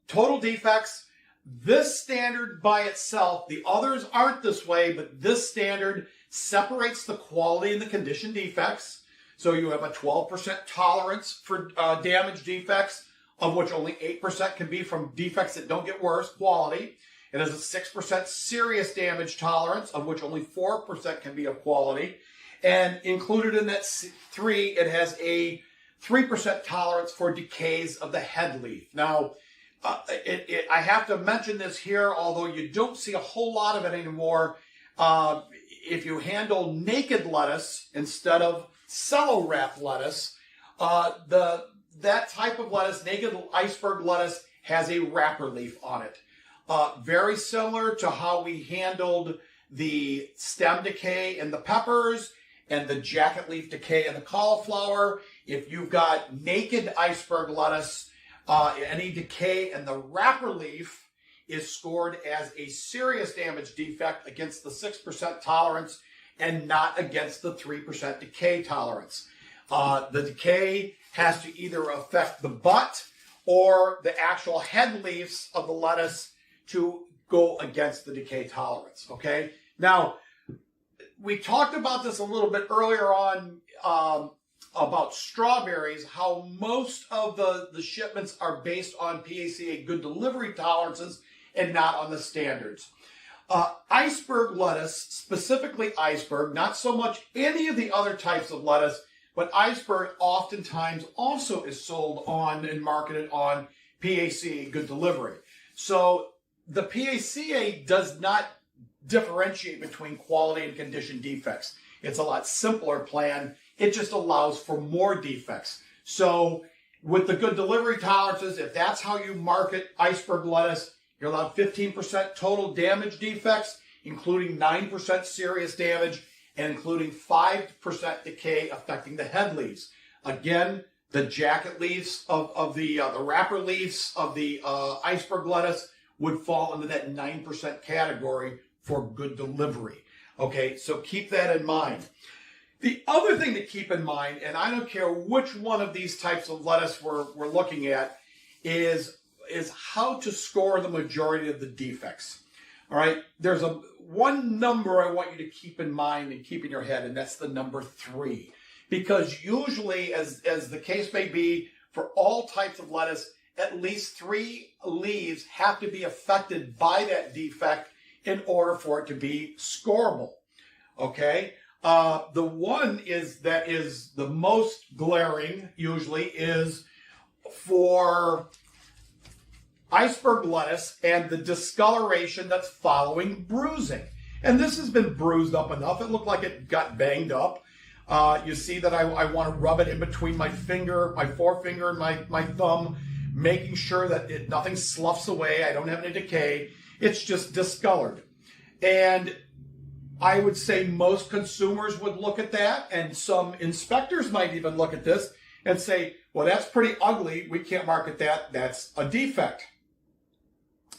total defects. This standard by itself, the others aren't this way, but this standard separates the quality and the condition defects. So you have a 12% tolerance for damage defects, of which only 8% can be from defects that don't get worse, quality. It has a 6% serious damage tolerance, of which only 4% can be of quality. And included in that 3, it has a 3% tolerance for decays of the head leaf. Now, I have to mention this here, although you don't see a whole lot of it anymore. If you handle naked lettuce instead of cello wrap lettuce, that type of lettuce, naked iceberg lettuce, has a wrapper leaf on it. Very similar to how we handled the stem decay in the peppers and the jacket leaf decay in the cauliflower. If you've got naked iceberg lettuce, any decay in the wrapper leaf is scored as a serious damage defect against the 6% tolerance and not against the 3% decay tolerance. The decay has to either affect the butt or the actual head leaves of the lettuce to go against the decay tolerance, okay? Now, we talked about this a little bit earlier on about strawberries, how most of the shipments are based on PACA good delivery tolerances and not on the standards. Iceberg lettuce, specifically iceberg, not so much any of the other types of lettuce, but iceberg oftentimes also is sold on and marketed on PACA good delivery. So the PACA does not differentiate between quality and condition defects. It's a lot simpler plan. It just allows for more defects. So with the good delivery tolerances, if that's how you market iceberg lettuce, you're allowed 15% total damage defects, including 9% serious damage and including 5% decay affecting the head leaves. Again, the jacket leaves of the wrapper leaves of the iceberg lettuce would fall into that 9% category for good delivery. Okay, so keep that in mind. The other thing to keep in mind, and I don't care which one of these types of lettuce we're looking at, is how to score the majority of the defects. All right, there's one number I want you to keep in mind and keep in your head, and that's the number 3. Because usually, as the case may be, for all types of lettuce, at least 3 leaves have to be affected by that defect in order for it to be scoreable. Okay? The one that is the most glaring, usually, is for iceberg lettuce and the discoloration that's following bruising. And this has been bruised up enough. It looked like it got banged up. You see that I want to rub it in between my finger, my forefinger and my thumb, making sure that nothing sloughs away. I don't have any decay. It's just discolored. And I would say most consumers would look at that, and some inspectors might even look at this and say, well, that's pretty ugly. We can't market that. That's a defect.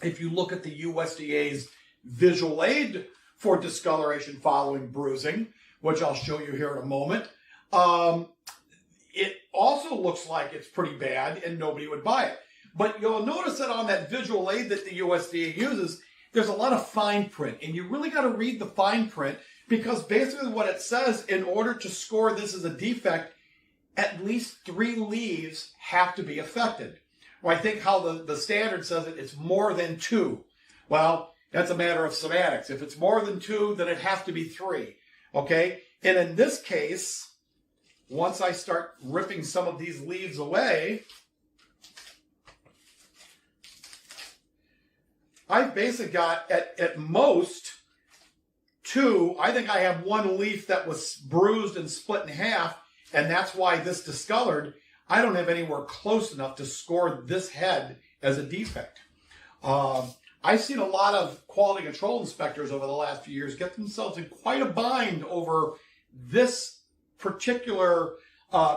If you look at the USDA's visual aid for discoloration following bruising, which I'll show you here in a moment, it also looks like it's pretty bad and nobody would buy it. But you'll notice that on that visual aid that the USDA uses, there's a lot of fine print, and you really got to read the fine print, because basically what it says, in order to score this as a defect, at least 3 leaves have to be affected. Or I think how the standard says it's more than 2. Well, that's a matter of semantics. If it's more than 2, then it has to be 3. Okay? And in this case, once I start ripping some of these leaves away, I've basically got at most 2. I think I have 1 leaf that was bruised and split in half, and that's why this discolored. I don't have anywhere close enough to score this head as a defect. I've seen a lot of quality control inspectors over the last few years get themselves in quite a bind over this particular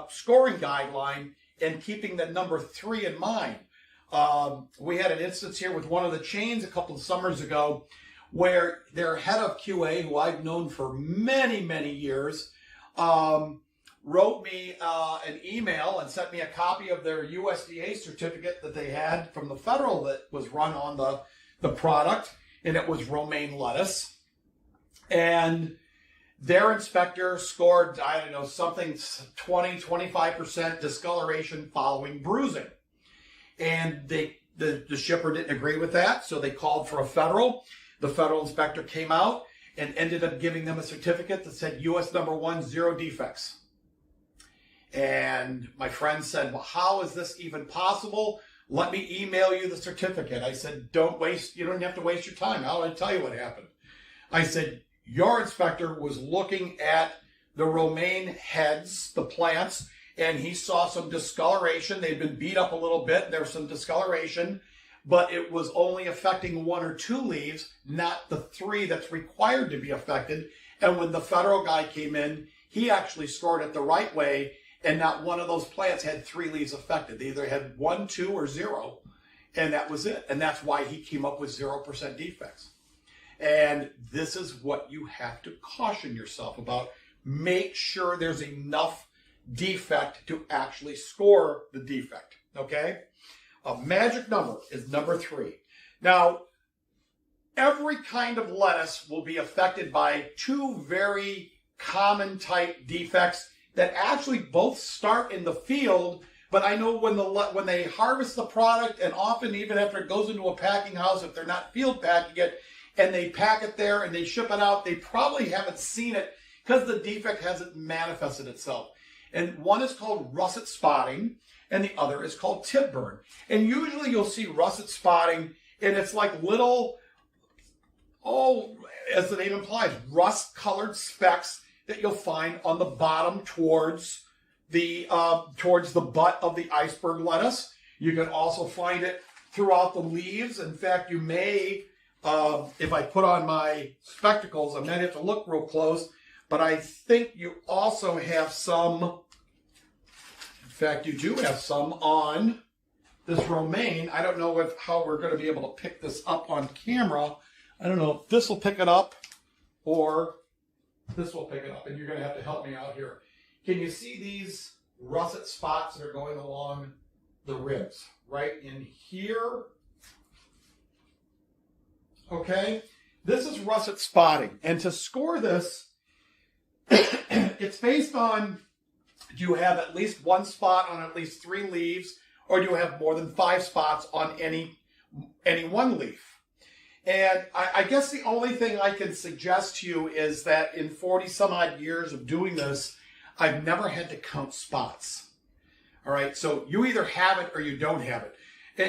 scoring guideline and keeping the number 3 in mind. We had an instance here with one of the chains a couple of summers ago where their head of QA, who I've known for many, many years, wrote me an email and sent me a copy of their USDA certificate that they had from the federal that was run on the product, and it was romaine lettuce. And their inspector scored, I don't know, something 20-25% discoloration following bruising. And the shipper didn't agree with that, so they called for a federal. The federal inspector came out and ended up giving them a certificate that said US number 1, 0 defects. And my friend said, well, how is this even possible? Let me email you the certificate. I said, you don't have to waste your time. I'll tell you what happened. I said, your inspector was looking at the romaine heads, the plants, and he saw some discoloration. They'd been beat up a little bit. There was some discoloration, but it was only affecting 1 or 2 leaves, not the 3 that's required to be affected. And when the federal guy came in, he actually scored it the right way, and not one of those plants had 3 leaves affected. They either had 1, 2, or 0, and that was it. And that's why he came up with 0% defects. And this is what you have to caution yourself about. Make sure there's enough defect to actually score the defect, okay? A magic number is number 3. Now, every kind of lettuce will be affected by two very common type defects that actually both start in the field. But I know when they harvest the product, and often even after it goes into a packing house, if they're not field packing it, and they pack it there and they ship it out, they probably haven't seen it because the defect hasn't manifested itself. And one is called russet spotting, and the other is called tip burn. And usually you'll see russet spotting, and it's like little, as the name implies, rust-colored specks that you'll find on the bottom towards the butt of the iceberg lettuce. You can also find it throughout the leaves. In fact, you may, if I put on my spectacles, I might have to look real close, but I think you also have some, in fact, you do have some on this romaine. I don't know how we're going to be able to pick this up on camera. I don't know if this will pick it up or this will pick it up, and you're going to have to help me out here. Can you see these russet spots that are going along the ribs right in here? Okay, this is russet spotting, and to score this, it's based on, do you have at least one spot on at least 3 leaves, or do you have more than 5 spots on any one leaf? And I guess the only thing I can suggest to you is that in 40 some odd years of doing this, I've never had to count spots. All right, so you either have it or you don't have it.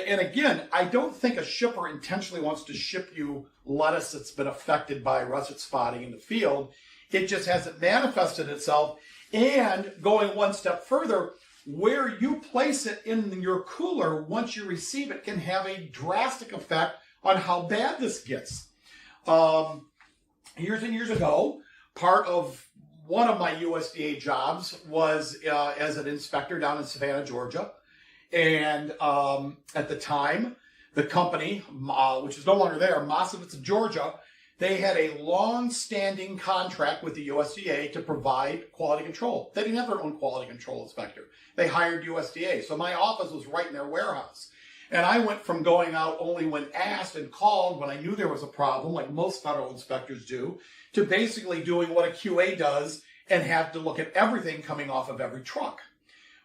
And again, I don't think a shipper intentionally wants to ship you lettuce that's been affected by russet spotting in the field. It just hasn't manifested itself. And going one step further, where you place it in your cooler once you receive it can have a drastic effect on how bad this gets. Years and years ago, part of one of my USDA jobs was as an inspector down in Savannah, Georgia. And at the time, the company, which is no longer there, Mossovitz of Georgia, they had a long-standing contract with the USDA to provide quality control. They didn't have their own quality control inspector. They hired USDA. So my office was right in their warehouse. And I went from going out only when asked and called when I knew there was a problem, like most federal inspectors do, to basically doing what a QA does and have to look at everything coming off of every truck.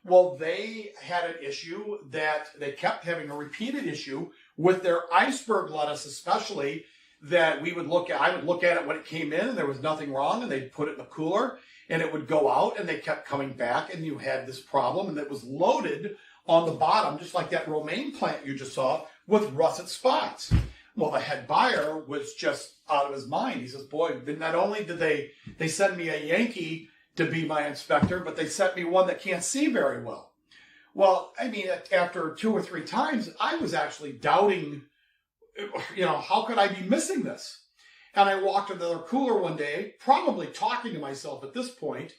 Well, they had an issue that they kept having a repeated issue with their iceberg lettuce, especially, that I would look at it when it came in and there was nothing wrong, and they'd put it in the cooler and it would go out, and they kept coming back, and you had this problem, and it was loaded on the bottom, just like that romaine plant you just saw, with russet spots. Well, the head buyer was just out of his mind. He says, boy, not only did they send me a Yankee to be my inspector, but they sent me one that can't see very well. Well, I mean, after 2 or 3 times, I was actually doubting, how could I be missing this? And I walked into their cooler one day, probably talking to myself at this point,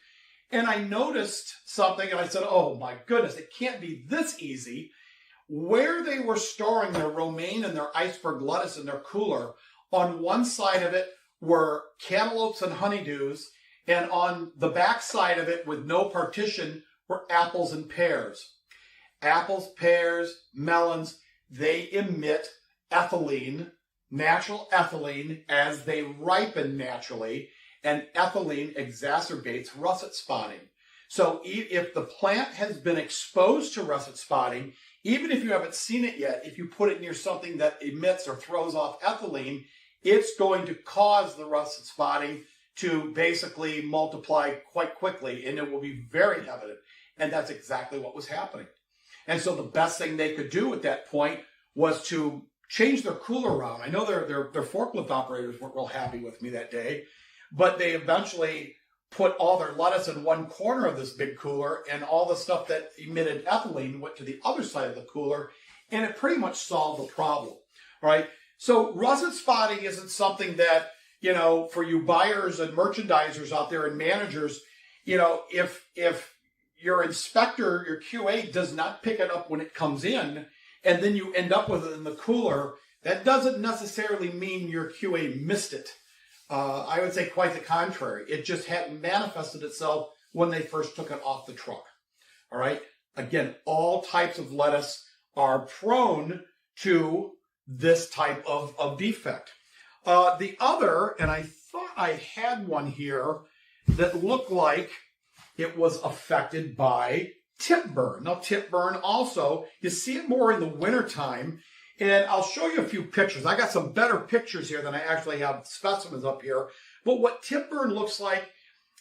and I noticed something, and I said, oh my goodness, it can't be this easy. Where they were storing their romaine and their iceberg lettuce in their cooler, on one side of it were cantaloupes and honeydews, and on the back side of it, with no partition, were apples and pears. Apples, pears, melons, they emit ethylene, natural ethylene, as they ripen naturally, and ethylene exacerbates russet spotting. So if the plant has been exposed to russet spotting, even if you haven't seen it yet, if you put it near something that emits or throws off ethylene, it's going to cause the russet spotting to basically multiply quite quickly, and it will be very evident. And that's exactly what was happening. And so the best thing they could do at that point was to change their cooler around. I know their forklift operators weren't real happy with me that day, but they eventually put all their lettuce in one corner of this big cooler, and all the stuff that emitted ethylene went to the other side of the cooler, and it pretty much solved the problem, right? So russet spotting isn't something that, for you buyers and merchandisers out there and managers, if your inspector, your QA, does not pick it up when it comes in, and then you end up with it in the cooler, that doesn't necessarily mean your QA missed it. I would say quite the contrary. It just hadn't manifested itself when they first took it off the truck. All right. Again, all types of lettuce are prone to this type of defect. The other, and I thought I had one here that looked like it was affected by tip burn. Now, tip burn also, you see it more in the wintertime, and I'll show you a few pictures. I got some better pictures here than I actually have specimens up here. But what tip burn looks like,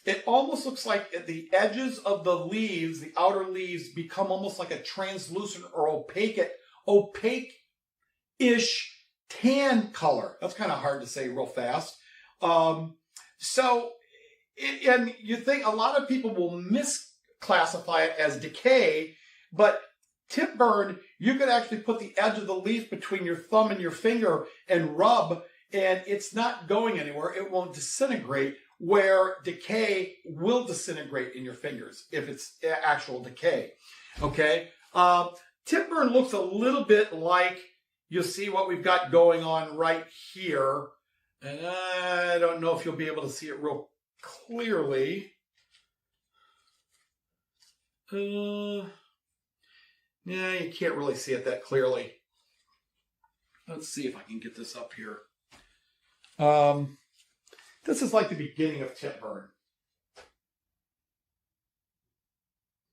it almost looks like at the edges of the leaves, the outer leaves, become almost like a translucent or opaque-ish tan color. That's kind of hard to say real fast. And you think a lot of people will misclassify it as decay, but tip burn, you could actually put the edge of the leaf between your thumb and your finger and rub, and it's not going anywhere. It won't disintegrate, where decay will disintegrate in your fingers if it's actual decay. Okay? Tip burn looks a little bit like, you'll see what we've got going on right here. And I don't know if you'll be able to see it real clearly. Yeah, you can't really see it that clearly. Let's see if I can get this up here. This is like the beginning of tip burn.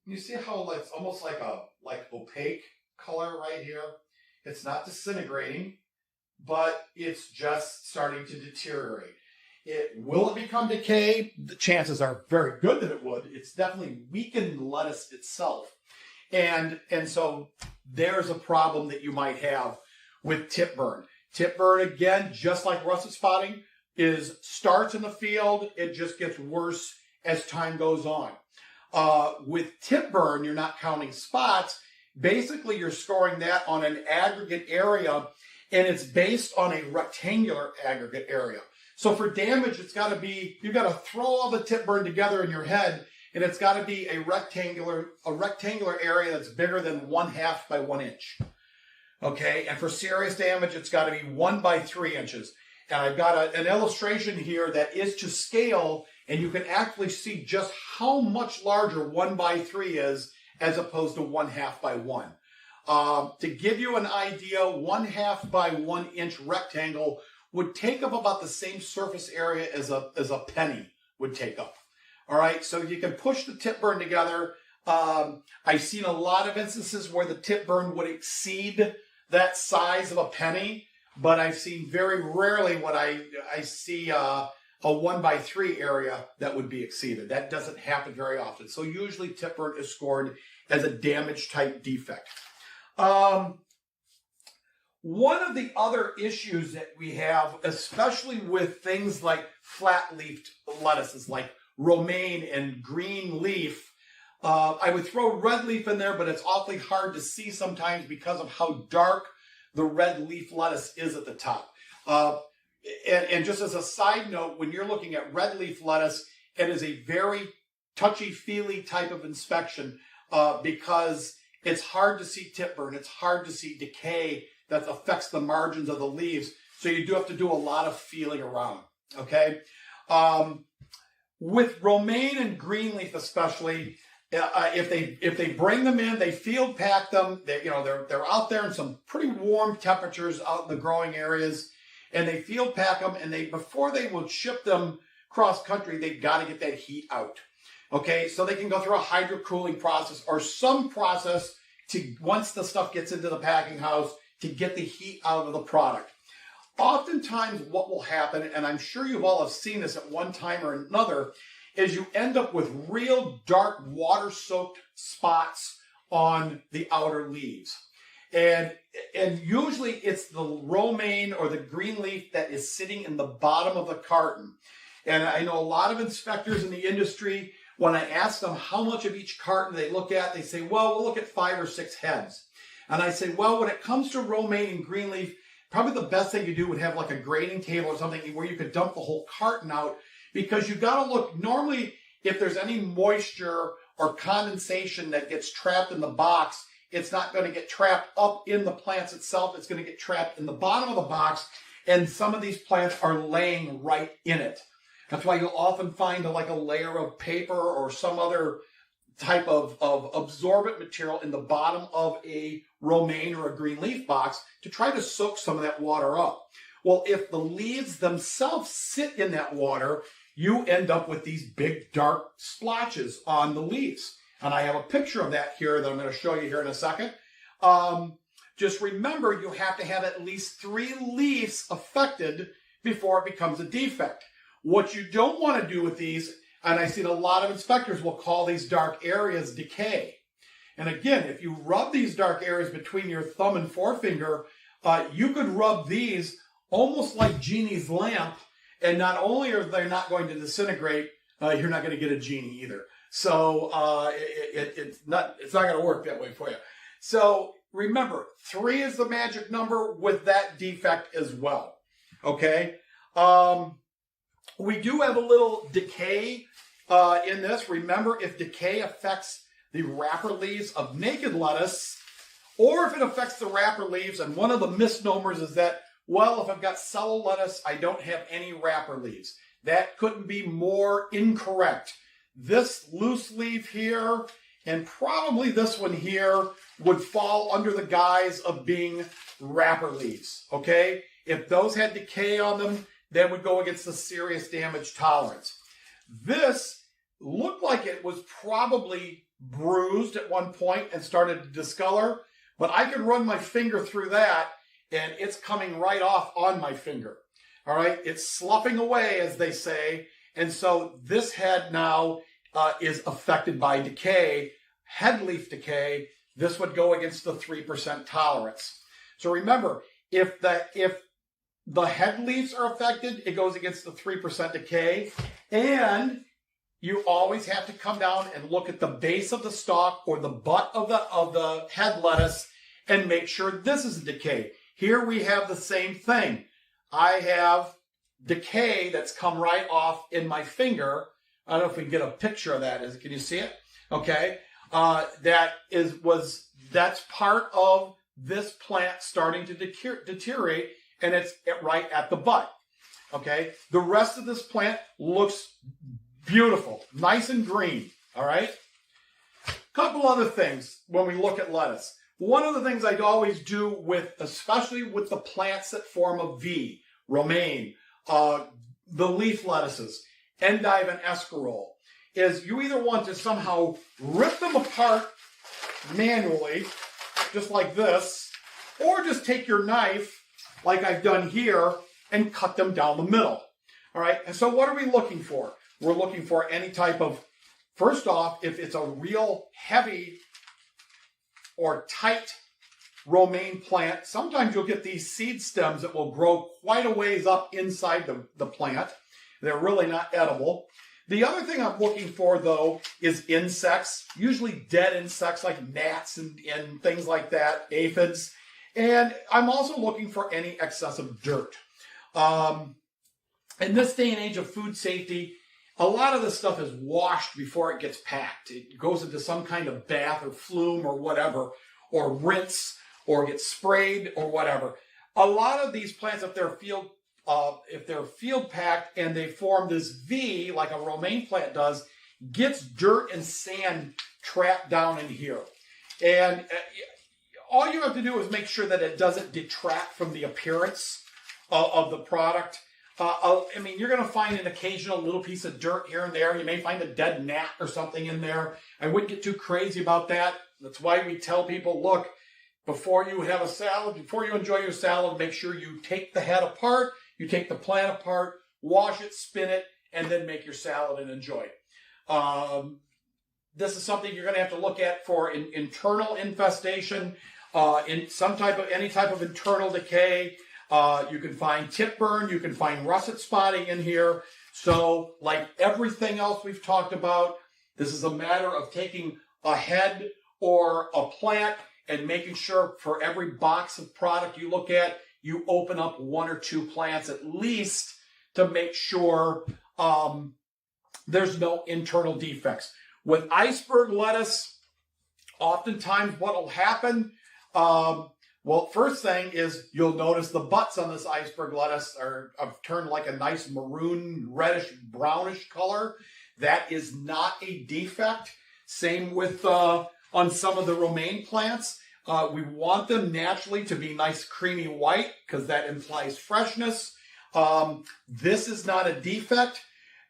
You see how it's almost like a opaque color right here? It's not disintegrating, but it's just starting to deteriorate. Will it become decay? The chances are very good that it would. It's definitely weakened lettuce itself. And so there's a problem that you might have with tip burn. Tip burn, again, just like russet spotting, starts in the field. It just gets worse as time goes on. With tip burn, you're not counting spots. Basically, you're scoring that on an aggregate area, and it's based on a rectangular aggregate area. So for damage, it's got to be, you've got to throw all the tip burn together in your head, and it's got to be a rectangular area that's bigger than 1/2 by 1 inch. Okay, and for serious damage, it's got to be 1 by 3 inches. And I've got an illustration here that is to scale, and you can actually see just how much larger 1 by 3 is as opposed to 1/2 by 1. To give you an idea, 1/2 by 1 inch rectangle would take up about the same surface area as a penny would take up. All right, so you can push the tip burn together. I've seen a lot of instances where the tip burn would exceed that size of a penny, but I've seen very rarely what I see a 1 by 3 area that would be exceeded. That doesn't happen very often. So usually tip burn is scored as a damage type defect. One of the other issues that we have, especially with things like flat-leafed lettuces like romaine and green leaf, I would throw red leaf in there, but it's awfully hard to see sometimes because of how dark the red leaf lettuce is at the top. And just as a side note, when you're looking at red leaf lettuce, it is a very touchy-feely type of inspection because it's hard to see tip burn. It's hard to see decay that affects the margins of the leaves. So you do have to do a lot of feeling around, okay? With romaine and green leaf especially, if they bring them in, they field pack them. They're out there in some pretty warm temperatures out in the growing areas, and they field pack them. And before they will ship them cross country, they've got to get that heat out. Okay, so they can go through a hydrocooling process or some process to once the stuff gets into the packing house to get the heat out of the product. Oftentimes, what will happen, and I'm sure you all have seen this at one time or another, is you end up with real dark water-soaked spots on the outer leaves. And usually it's the romaine or the green leaf that is sitting in the bottom of the carton. And I know a lot of inspectors in the industry, when I ask them how much of each carton they look at, they say, well, we'll look at 5 or 6 heads. And I say, well, when it comes to romaine and green leaf, probably the best thing you do would have like a grading table or something where you could dump the whole carton out, because you've got to look, normally if there's any moisture or condensation that gets trapped in the box, it's not going to get trapped up in the plants itself. It's going to get trapped in the bottom of the box, and some of these plants are laying right in it. That's why you'll often find a layer of paper or some other type of absorbent material in the bottom of a romaine or a green leaf box to try to soak some of that water up. Well, if the leaves themselves sit in that water, you end up with these big dark splotches on the leaves. And I have a picture of that here that I'm going to show you here in a second. Just remember, you have to have at least 3 leaves affected before it becomes a defect. What you don't want to do with these, and I've seen a lot of inspectors will call these dark areas decay. And again, if you rub these dark areas between your thumb and forefinger, you could rub these almost like Genie's lamp, and not only are they not going to disintegrate, you're not going to get a genie either. So it's not going to work that way for you. So remember, 3 is the magic number with that defect as well. Okay. We do have a little decay in this. Remember, if decay affects the wrapper leaves of naked lettuce, or if it affects the wrapper leaves, and one of the misnomers is that, well, if I've got cello lettuce, I don't have any wrapper leaves. That couldn't be more incorrect. This loose leaf here, and probably this one here, would fall under the guise of being wrapper leaves, okay? If those had decay on them, that would go against the serious damage tolerance. This looked like it was probably bruised at one point and started to discolor, but I could run my finger through that and it's coming right off on my finger. All right, it's sloughing away, as they say, and so this head now is affected by decay, head leaf decay. This would go against the 3% tolerance. So remember, if the head leaves are affected, it goes against the 3% decay, and you always have to come down and look at the base of the stalk or the butt of the head lettuce and make sure this is a decay. Here we have the same thing. I have decay that's come right off in my finger. I don't know if we can get a picture of that. Can you see it? Okay. That's part of this plant starting to deteriorate, and it's right at the butt. Okay. The rest of this plant looks beautiful, nice and green. All right. Couple other things when we look at lettuce. One of the things I always do especially with the plants that form a V, romaine, the leaf lettuces, endive and escarole, is you either want to somehow rip them apart manually, just like this, or just take your knife, like I've done here, and cut them down the middle. All right, and so what are we looking for? We're looking for any type of, first off, if it's a real heavy or tight romaine plant, sometimes you'll get these seed stems that will grow quite a ways up inside the plant. They're really not edible. The other thing I'm looking for, though, is insects, usually dead insects like gnats and things like that, aphids. And I'm also looking for any excessive dirt. In this day and age of food safety, a lot of this stuff is washed before it gets packed. It goes into some kind of bath or flume or whatever, or rinse, or gets sprayed or whatever. A lot of these plants, if they're field packed and they form this V like a romaine plant does, gets dirt and sand trapped down in here. And all you have to do is make sure that it doesn't detract from the appearance of the product. I mean, you're going to find an occasional little piece of dirt here and there. You may find a dead gnat or something in there. I wouldn't get too crazy about that. That's why we tell people, look, before you have a salad, before you enjoy your salad, make sure you take the head apart, you take the plant apart, wash it, spin it, and then make your salad and enjoy it. This is something you're going to have to look at for internal infestation, any type of internal decay. You can find tip burn, you can find russet spotting in here. So like everything else we've talked about, this is a matter of taking a head or a plant and making sure for every box of product you look at, you open up 1 or 2 plants at least to make sure there's no internal defects. With iceberg lettuce, oftentimes what will happen, well, first thing is you'll notice the butts on this iceberg lettuce have turned like a nice maroon, reddish, brownish color. That is not a defect. Same with on some of the romaine plants. We want them naturally to be nice creamy white because that implies freshness. This is not a defect.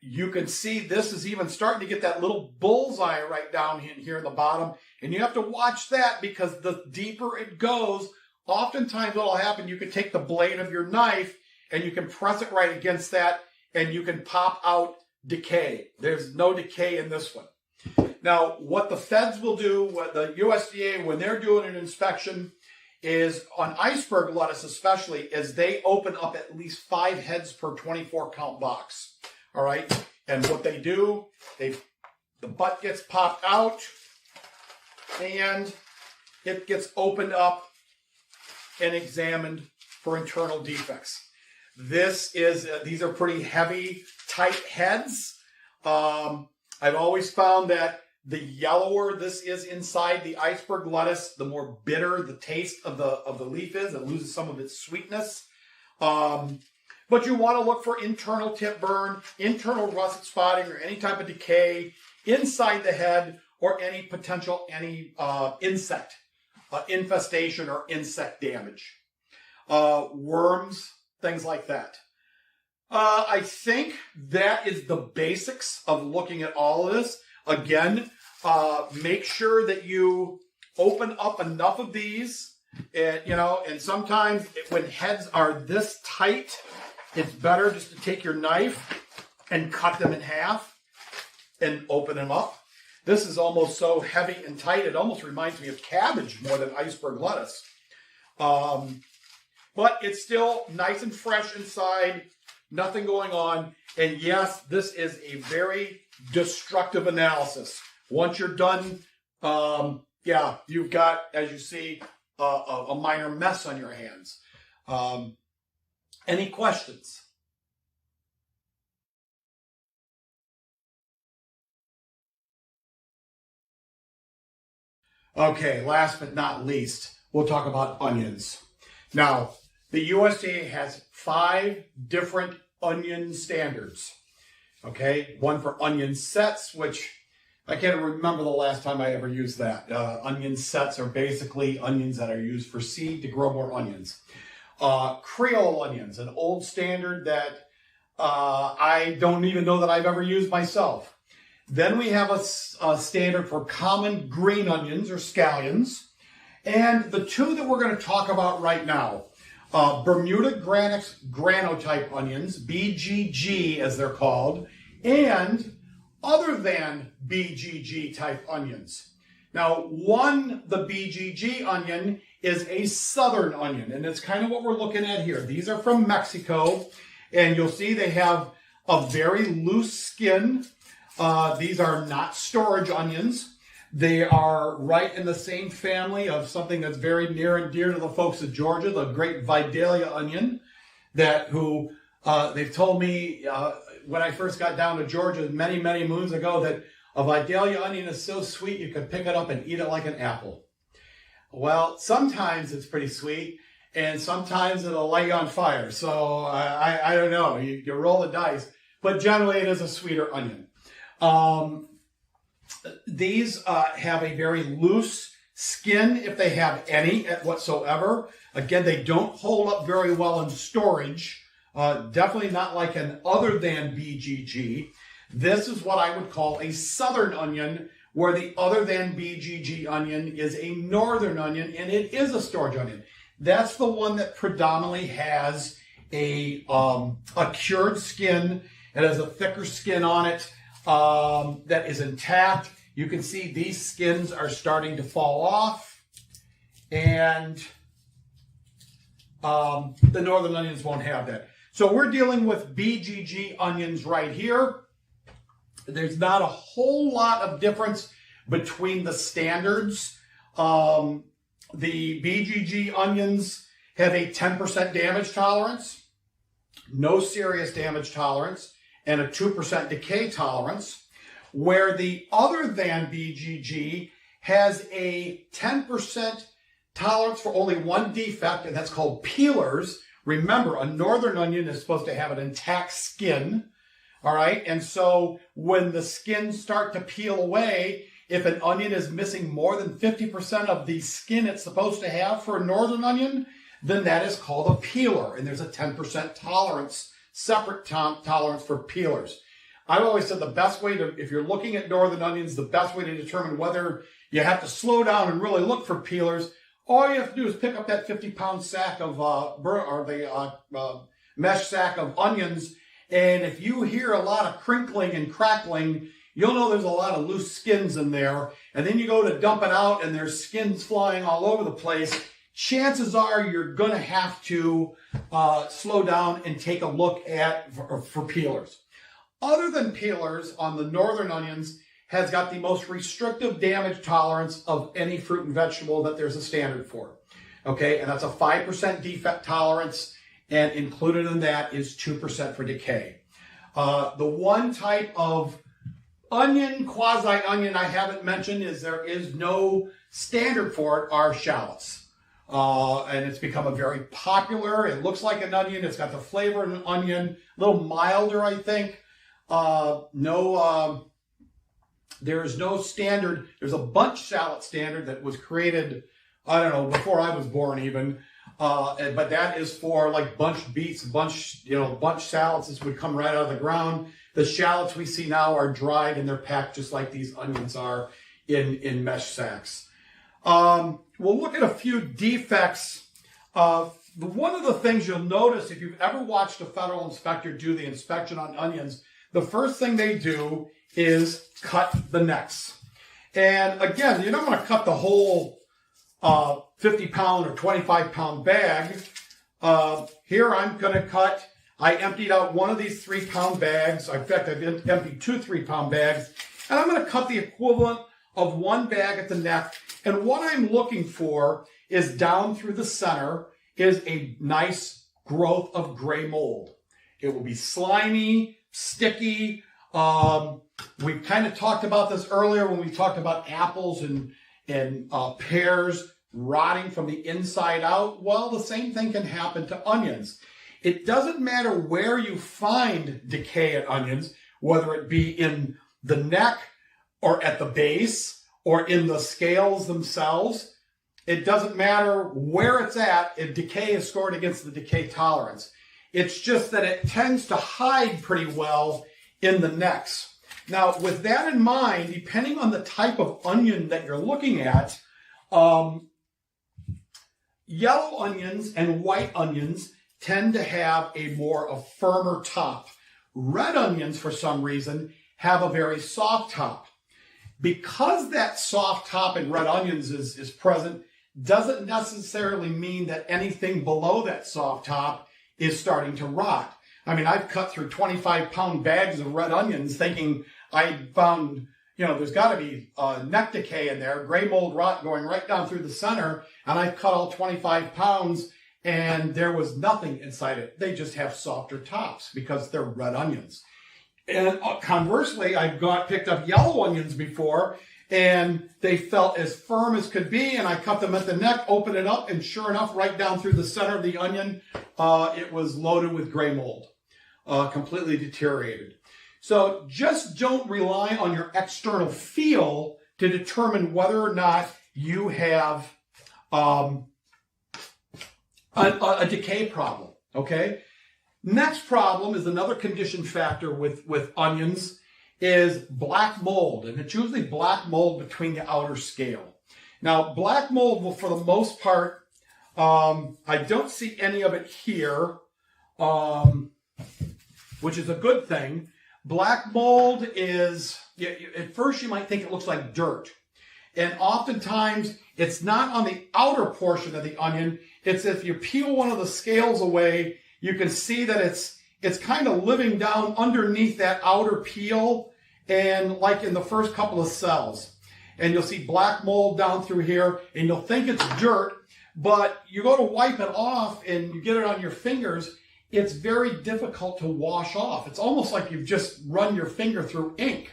You can see this is even starting to get that little bullseye right down here in the bottom. And you have to watch that because the deeper it goes, oftentimes what will happen, you can take the blade of your knife and you can press it right against that and you can pop out decay. There's no decay in this one. Now, what the feds will do, what the USDA, when they're doing an inspection, is on iceberg lettuce especially, is they open up at least 5 heads per 24 count box. All right. And what they do, the butt gets popped out and it gets opened up and examined for internal defects. These are pretty heavy, tight heads. I've always found that the yellower this is inside the iceberg lettuce, the more bitter the taste of the leaf is. It loses some of its sweetness. But you want to look for internal tip burn, internal russet spotting, or any type of decay inside the head, or any potential insect infestation or insect damage. Worms, things like that. I think that is the basics of looking at all of this. Again, make sure that you open up enough of these, and sometimes when heads are this tight, it's better just to take your knife and cut them in half and open them up. This is almost so heavy and tight, it almost reminds me of cabbage more than iceberg lettuce. But it's still nice and fresh inside, nothing going on. And yes, this is a very destructive analysis. Once you're done, you've got, as you see, a minor mess on your hands. Any questions? Okay, last but not least, we'll talk about onions. Now, the USDA has 5 different onion standards. Okay, one for onion sets, which I can't remember the last time I ever used that. Onion sets are basically onions that are used for seed to grow more onions. Creole onions, an old standard that I don't even know that I've ever used myself. Then we have a standard for common green onions or scallions. And the 2 that we're going to talk about right now, Bermuda granotype onions, BGG as they're called, and other than BGG type onions. Now, the BGG onion is a southern onion, and it's kind of what we're looking at here. These are from Mexico, and you'll see they have a very loose skin. These are not storage onions. They are right in the same family of something that's very near and dear to the folks of Georgia, the great Vidalia onion, they've told me when I first got down to Georgia many, many moons ago that a Vidalia onion is so sweet you could pick it up and eat it like an apple. Well, sometimes it's pretty sweet, and sometimes it'll light you on fire. So I don't know. You roll the dice, but generally it is a sweeter onion. These have a very loose skin, if they have any whatsoever. Again, they don't hold up very well in storage. Definitely not like an other than BGG. This is what I would call a southern onion, where the other than BGG onion is a northern onion, and it is a storage onion. That's the one that predominantly has a cured skin. It has a thicker skin on it that is intact. You can see these skins are starting to fall off, and the northern onions won't have that. So we're dealing with BGG onions right here. There's not a whole lot of difference between the standards. The BGG onions have a 10% damage tolerance, no serious damage tolerance, and a 2% decay tolerance, where the other than BGG has a 10% tolerance for only one defect, and that's called peelers. Remember, a northern onion is supposed to have an intact skin, all right? And so when the skins start to peel away, if an onion is missing more than 50% of the skin it's supposed to have for a northern onion, then that is called a peeler. And there's a 10% tolerance, separate tolerance for peelers. I've always said the best way to, if you're looking at northern onions, the best way to determine whether you have to slow down and really look for peelers, all you have to do is pick up that 50-pound sack of, mesh sack of onions. And if you hear a lot of crinkling and crackling, you'll know there's a lot of loose skins in there. And then you go to dump it out and there's skins flying all over the place. Chances are you're going to have to slow down and take a look at for peelers. Other than peelers, on the northern onions, has got the most restrictive damage tolerance of any fruit and vegetable that there's a standard for. Okay, and that's a 5% defect tolerance, and included in that is 2% for decay. The one type of onion, quasi-onion I haven't mentioned is there is no standard for it, are shallots. And it's become a very popular, it looks like an onion, it's got the flavor of an onion, a little milder, I think. There is no standard. There's a bunch shallot standard that was created, I don't know, before I was born even. But that is for like bunch beets, bunch shallots. This would come right out of the ground. The shallots we see now are dried and they're packed just like these onions are in mesh sacks. We'll look at a few defects. One of the things you'll notice if you've ever watched a federal inspector do the inspection on onions, the first thing they do is cut the necks. And again, you don't want to cut the whole 50-pound or 25-pound bag. Here I'm going to cut, I emptied out one of these 3-pound bags. In fact, I've emptied 2 3-pound bags. And I'm going to cut the equivalent of one bag at the neck. And what I'm looking for is down through the center is a nice growth of gray mold. It will be slimy, sticky. We kind of talked about this earlier when we talked about apples and pears rotting from the inside out. Well, the same thing can happen to onions. It doesn't matter where you find decay at onions, whether it be in the neck or at the base or in the scales themselves. It doesn't matter where it's at. If decay is scored against the decay tolerance. It's just that it tends to hide pretty well in the necks. Now, with that in mind, depending on the type of onion that you're looking at, yellow onions and white onions tend to have a firmer top. Red onions, for some reason, have a very soft top. Because that soft top in red onions is present, doesn't necessarily mean that anything below that soft top is starting to rot. I mean, I've cut through 25-pound bags of red onions thinking I found, there's got to be neck decay in there, gray mold rot going right down through the center, and I've cut all 25 pounds, and there was nothing inside it. They just have softer tops because they're red onions. And conversely, I've picked up yellow onions before, and they felt as firm as could be, and I cut them at the neck, opened it up, and sure enough, right down through the center of the onion, it was loaded with gray mold, completely deteriorated. So just don't rely on your external feel to determine whether or not you have a decay problem, okay? Next problem is another condition factor with onions is black mold, and it's usually black mold between the outer scale. Now, black mold will, for the most part, I don't see any of it here, which is a good thing. Black mold is, at first you might think it looks like dirt. And oftentimes, it's not on the outer portion of the onion. It's if you peel one of the scales away, you can see that it's kind of living down underneath that outer peel and like in the first couple of cells. And you'll see black mold down through here, and you'll think it's dirt, but you go to wipe it off and you get it on your fingers, it's very difficult to wash off. It's almost like you've just run your finger through ink.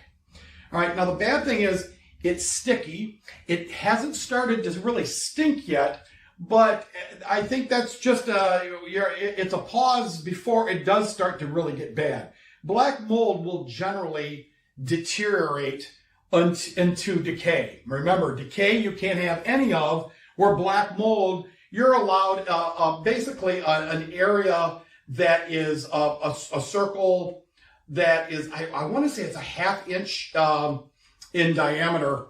All right, now the bad thing is it's sticky. It hasn't started to really stink yet, but I think that's just it's a pause before it does start to really get bad. Black mold will generally deteriorate into decay. Remember, decay you can't have any of, where black mold, you're allowed basically an area that is a circle that is, I want to say it's a ½ inch in diameter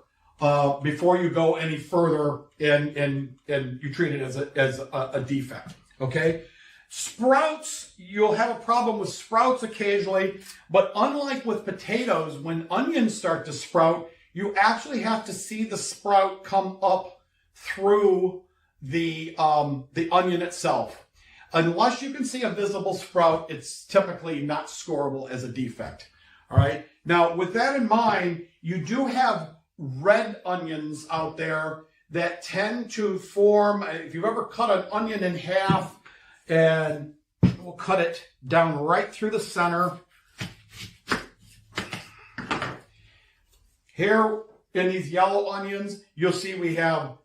before you go any further and you treat it as a defect. Okay? Sprouts, you'll have a problem with sprouts occasionally, but unlike with potatoes, when onions start to sprout, you actually have to see the sprout come up through the onion itself. Unless you can see a visible sprout, it's typically not scoreable as a defect. All right. Now, with that in mind, you do have red onions out there that tend to form, if you've ever cut an onion in half, and we'll cut it down right through the center. Here in these yellow onions, you'll see we have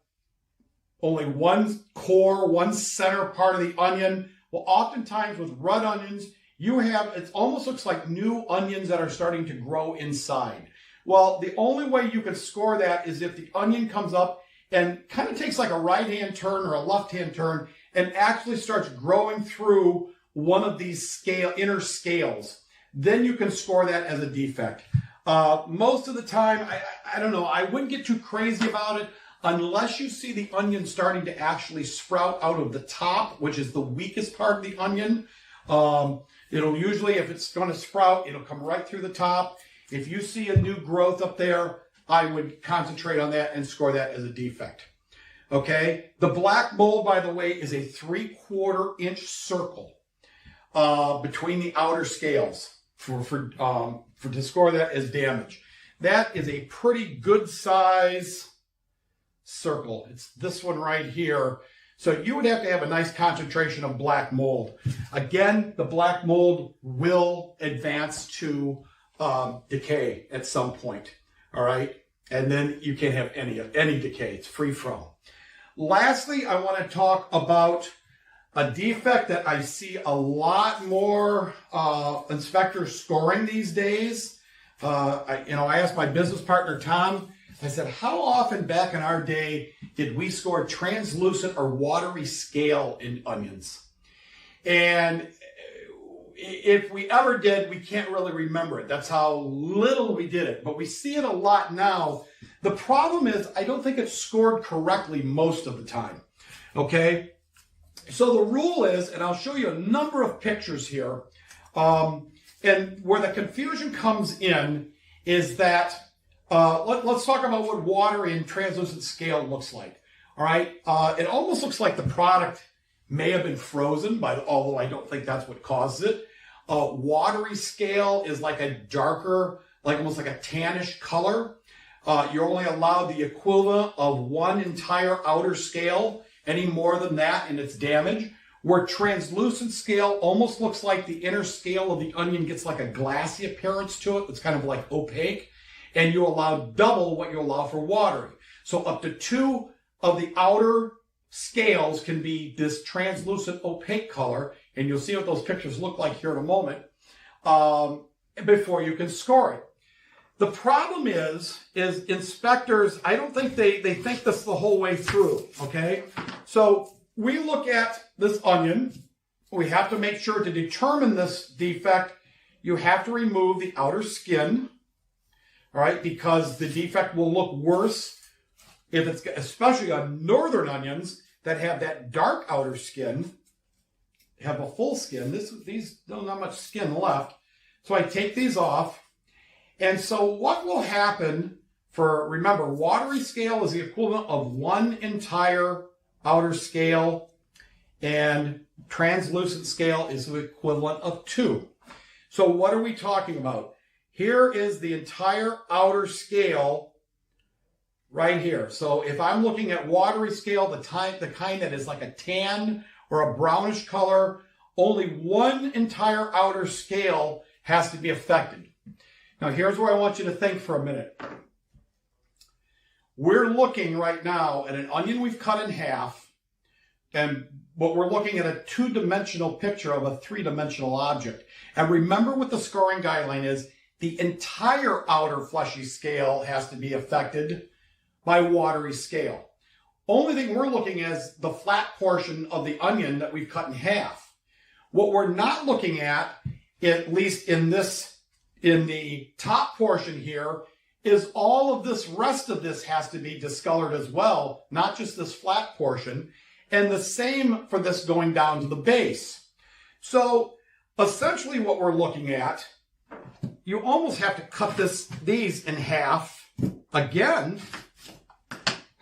only one core, one center part of the onion. Well, oftentimes with red onions, you have, it almost looks like new onions that are starting to grow inside. Well, the only way you can score that is if the onion comes up and kind of takes like a right-hand turn or a left-hand turn and actually starts growing through one of these inner scales. Then you can score that as a defect. Most of the time, I don't know, I wouldn't get too crazy about it unless you see the onion starting to actually sprout out of the top, which is the weakest part of the onion. It'll usually, if it's going to sprout, it'll come right through the top. If you see a new growth up there, I would concentrate on that and score that as a defect. Okay, the black mold, by the way, is a 3/4 inch circle between the outer scales to score that as damage. That is a pretty good size circle. It's this one right here. So you would have to have a nice concentration of black mold. Again, the black mold will advance to decay at some point. All right, and then you can't have any decay. It's free from. Lastly, I want to talk about a defect that I see a lot more inspectors scoring these days. I asked my business partner, Tom, I said, how often back in our day did we score translucent or watery scale in onions? And if we ever did, we can't really remember it. That's how little we did it. But we see it a lot now. The problem is, I don't think it's scored correctly most of the time. Okay? So the rule is, and I'll show you a number of pictures here, and where the confusion comes in is that, let's talk about what watery and translucent scale looks like. All right? It almost looks like the product may have been frozen, although I don't think that's what causes it. Watery scale is like a darker, almost like a tannish color. You're only allowed the equivalent of one entire outer scale. Any more than that and it's damage. Where translucent scale almost looks like the inner scale of the onion gets like a glassy appearance to it. It's kind of like opaque. And you allow double what you allow for watery. So up to 2 of the outer scales can be this translucent opaque color. And you'll see what those pictures look like here in a moment before you can score it. The problem is inspectors, I don't think they think this the whole way through, okay? So we look at this onion. We have to make sure to determine this defect, you have to remove the outer skin, all right, because the defect will look worse if it's, especially on northern onions that have that dark outer skin, have a full skin. These don't have much skin left. So I take these off. And so what will happen remember, watery scale is the equivalent of one entire outer scale, and translucent scale is the equivalent of 2. So what are we talking about? Here is the entire outer scale right here. So if I'm looking at watery scale, the kind that is like a tan or a brownish color, only one entire outer scale has to be affected. Now, here's where I want you to think for a minute. We're looking right now at an onion we've cut in half, but we're looking at a 2-dimensional picture of a 3-dimensional object. And remember what the scoring guideline is. the entire outer fleshy scale has to be affected by watery scale. Only thing we're looking at is the flat portion of the onion that we've cut in half. What we're not looking at least in the top portion here, is all of this rest of this has to be discolored as well, not just this flat portion, and the same for this going down to the base. So essentially what we're looking at, you almost have to cut these in half again.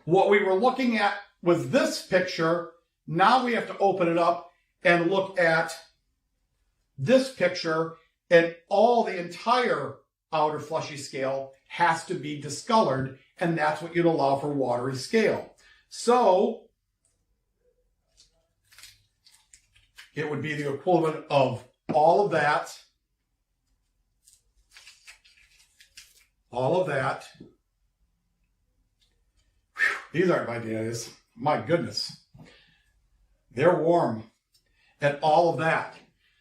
What we were looking at was this picture. Now we have to open it up and look at this picture, and the entire outer fleshy scale has to be discolored, and that's what you'd allow for watery scale. So it would be the equivalent of all of that. Whew, these aren't my days. My goodness. They're warm. And all of that.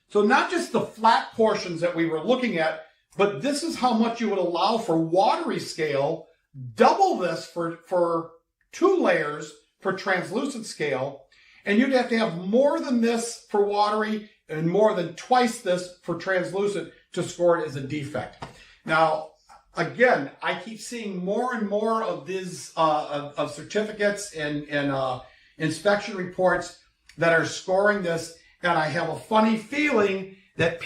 So not just the flat portions that we were looking at, but this is how much you would allow for watery scale. Double this for 2 layers for translucent scale. And you'd have to have more than this for watery and more than twice this for translucent to score it as a defect. Now, again, I keep seeing more and more of these of certificates and inspection reports that are scoring this, and I have a funny feeling that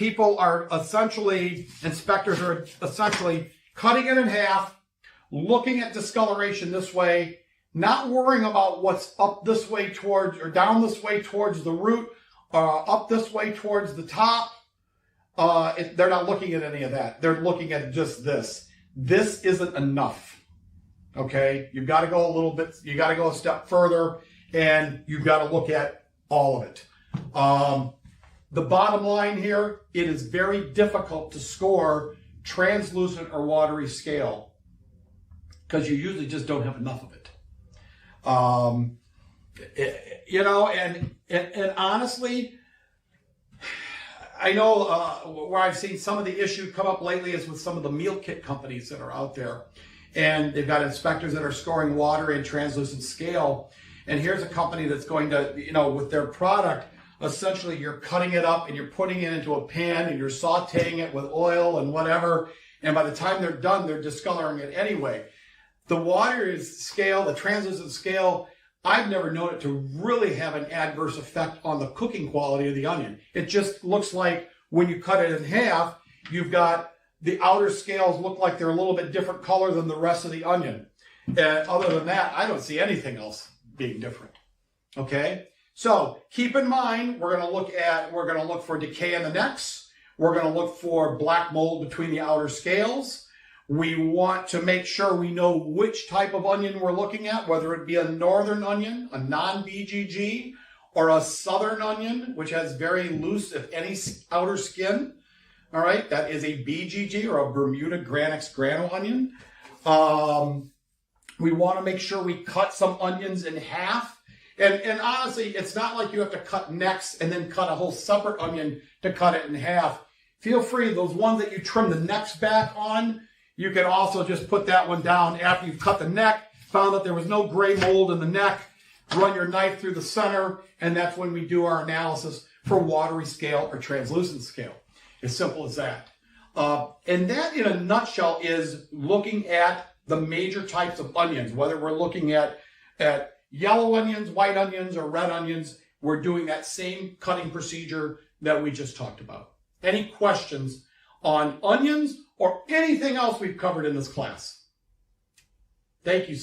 inspectors are essentially cutting it in half, looking at discoloration this way, not worrying about what's up this way towards, or down this way towards the root, up this way towards the top. They're not looking at any of that. They're looking at just this. This isn't enough. Okay? You've got to go a little bit, you got to go a step further, and you've got to look at all of it. The bottom line here, it is very difficult to score translucent or watery scale because you usually just don't have enough of it. And honestly, I know where I've seen some of the issue come up lately is with some of the meal kit companies that are out there, and they've got inspectors that are scoring water and translucent scale. And here's a company that's going to, with their product, essentially you're cutting it up and you're putting it into a pan and you're sauteing it with oil and whatever. And by the time they're done, they're discoloring it anyway. The water scale, the translucent scale, I've never known it to really have an adverse effect on the cooking quality of the onion. It just looks like when you cut it in half, you've got the outer scales look like they're a little bit different color than the rest of the onion. And other than that, I don't see anything else being different. Okay? So keep in mind, we're going to look for decay in the necks. We're going to look for black mold between the outer scales. We want to make sure we know which type of onion we're looking at, whether it be a northern onion, a non-BGG, or a southern onion, which has very loose, if any, outer skin. All right, that is a BGG, or a Bermuda Granix grano onion. We want to make sure we cut some onions in half. And honestly, it's not like you have to cut necks and then cut a whole separate onion to cut it in half. Feel free, those ones that you trim the necks back on, you can also just put that one down after you've cut the neck, found that there was no gray mold in the neck, run your knife through the center, and that's when we do our analysis for watery scale or translucent scale. As simple as that. And that, in a nutshell, is looking at the major types of onions, whether we're looking at yellow onions, white onions, or red onions. We're doing that same cutting procedure that we just talked about. Any questions on onions or anything else we've covered in this class? Thank you.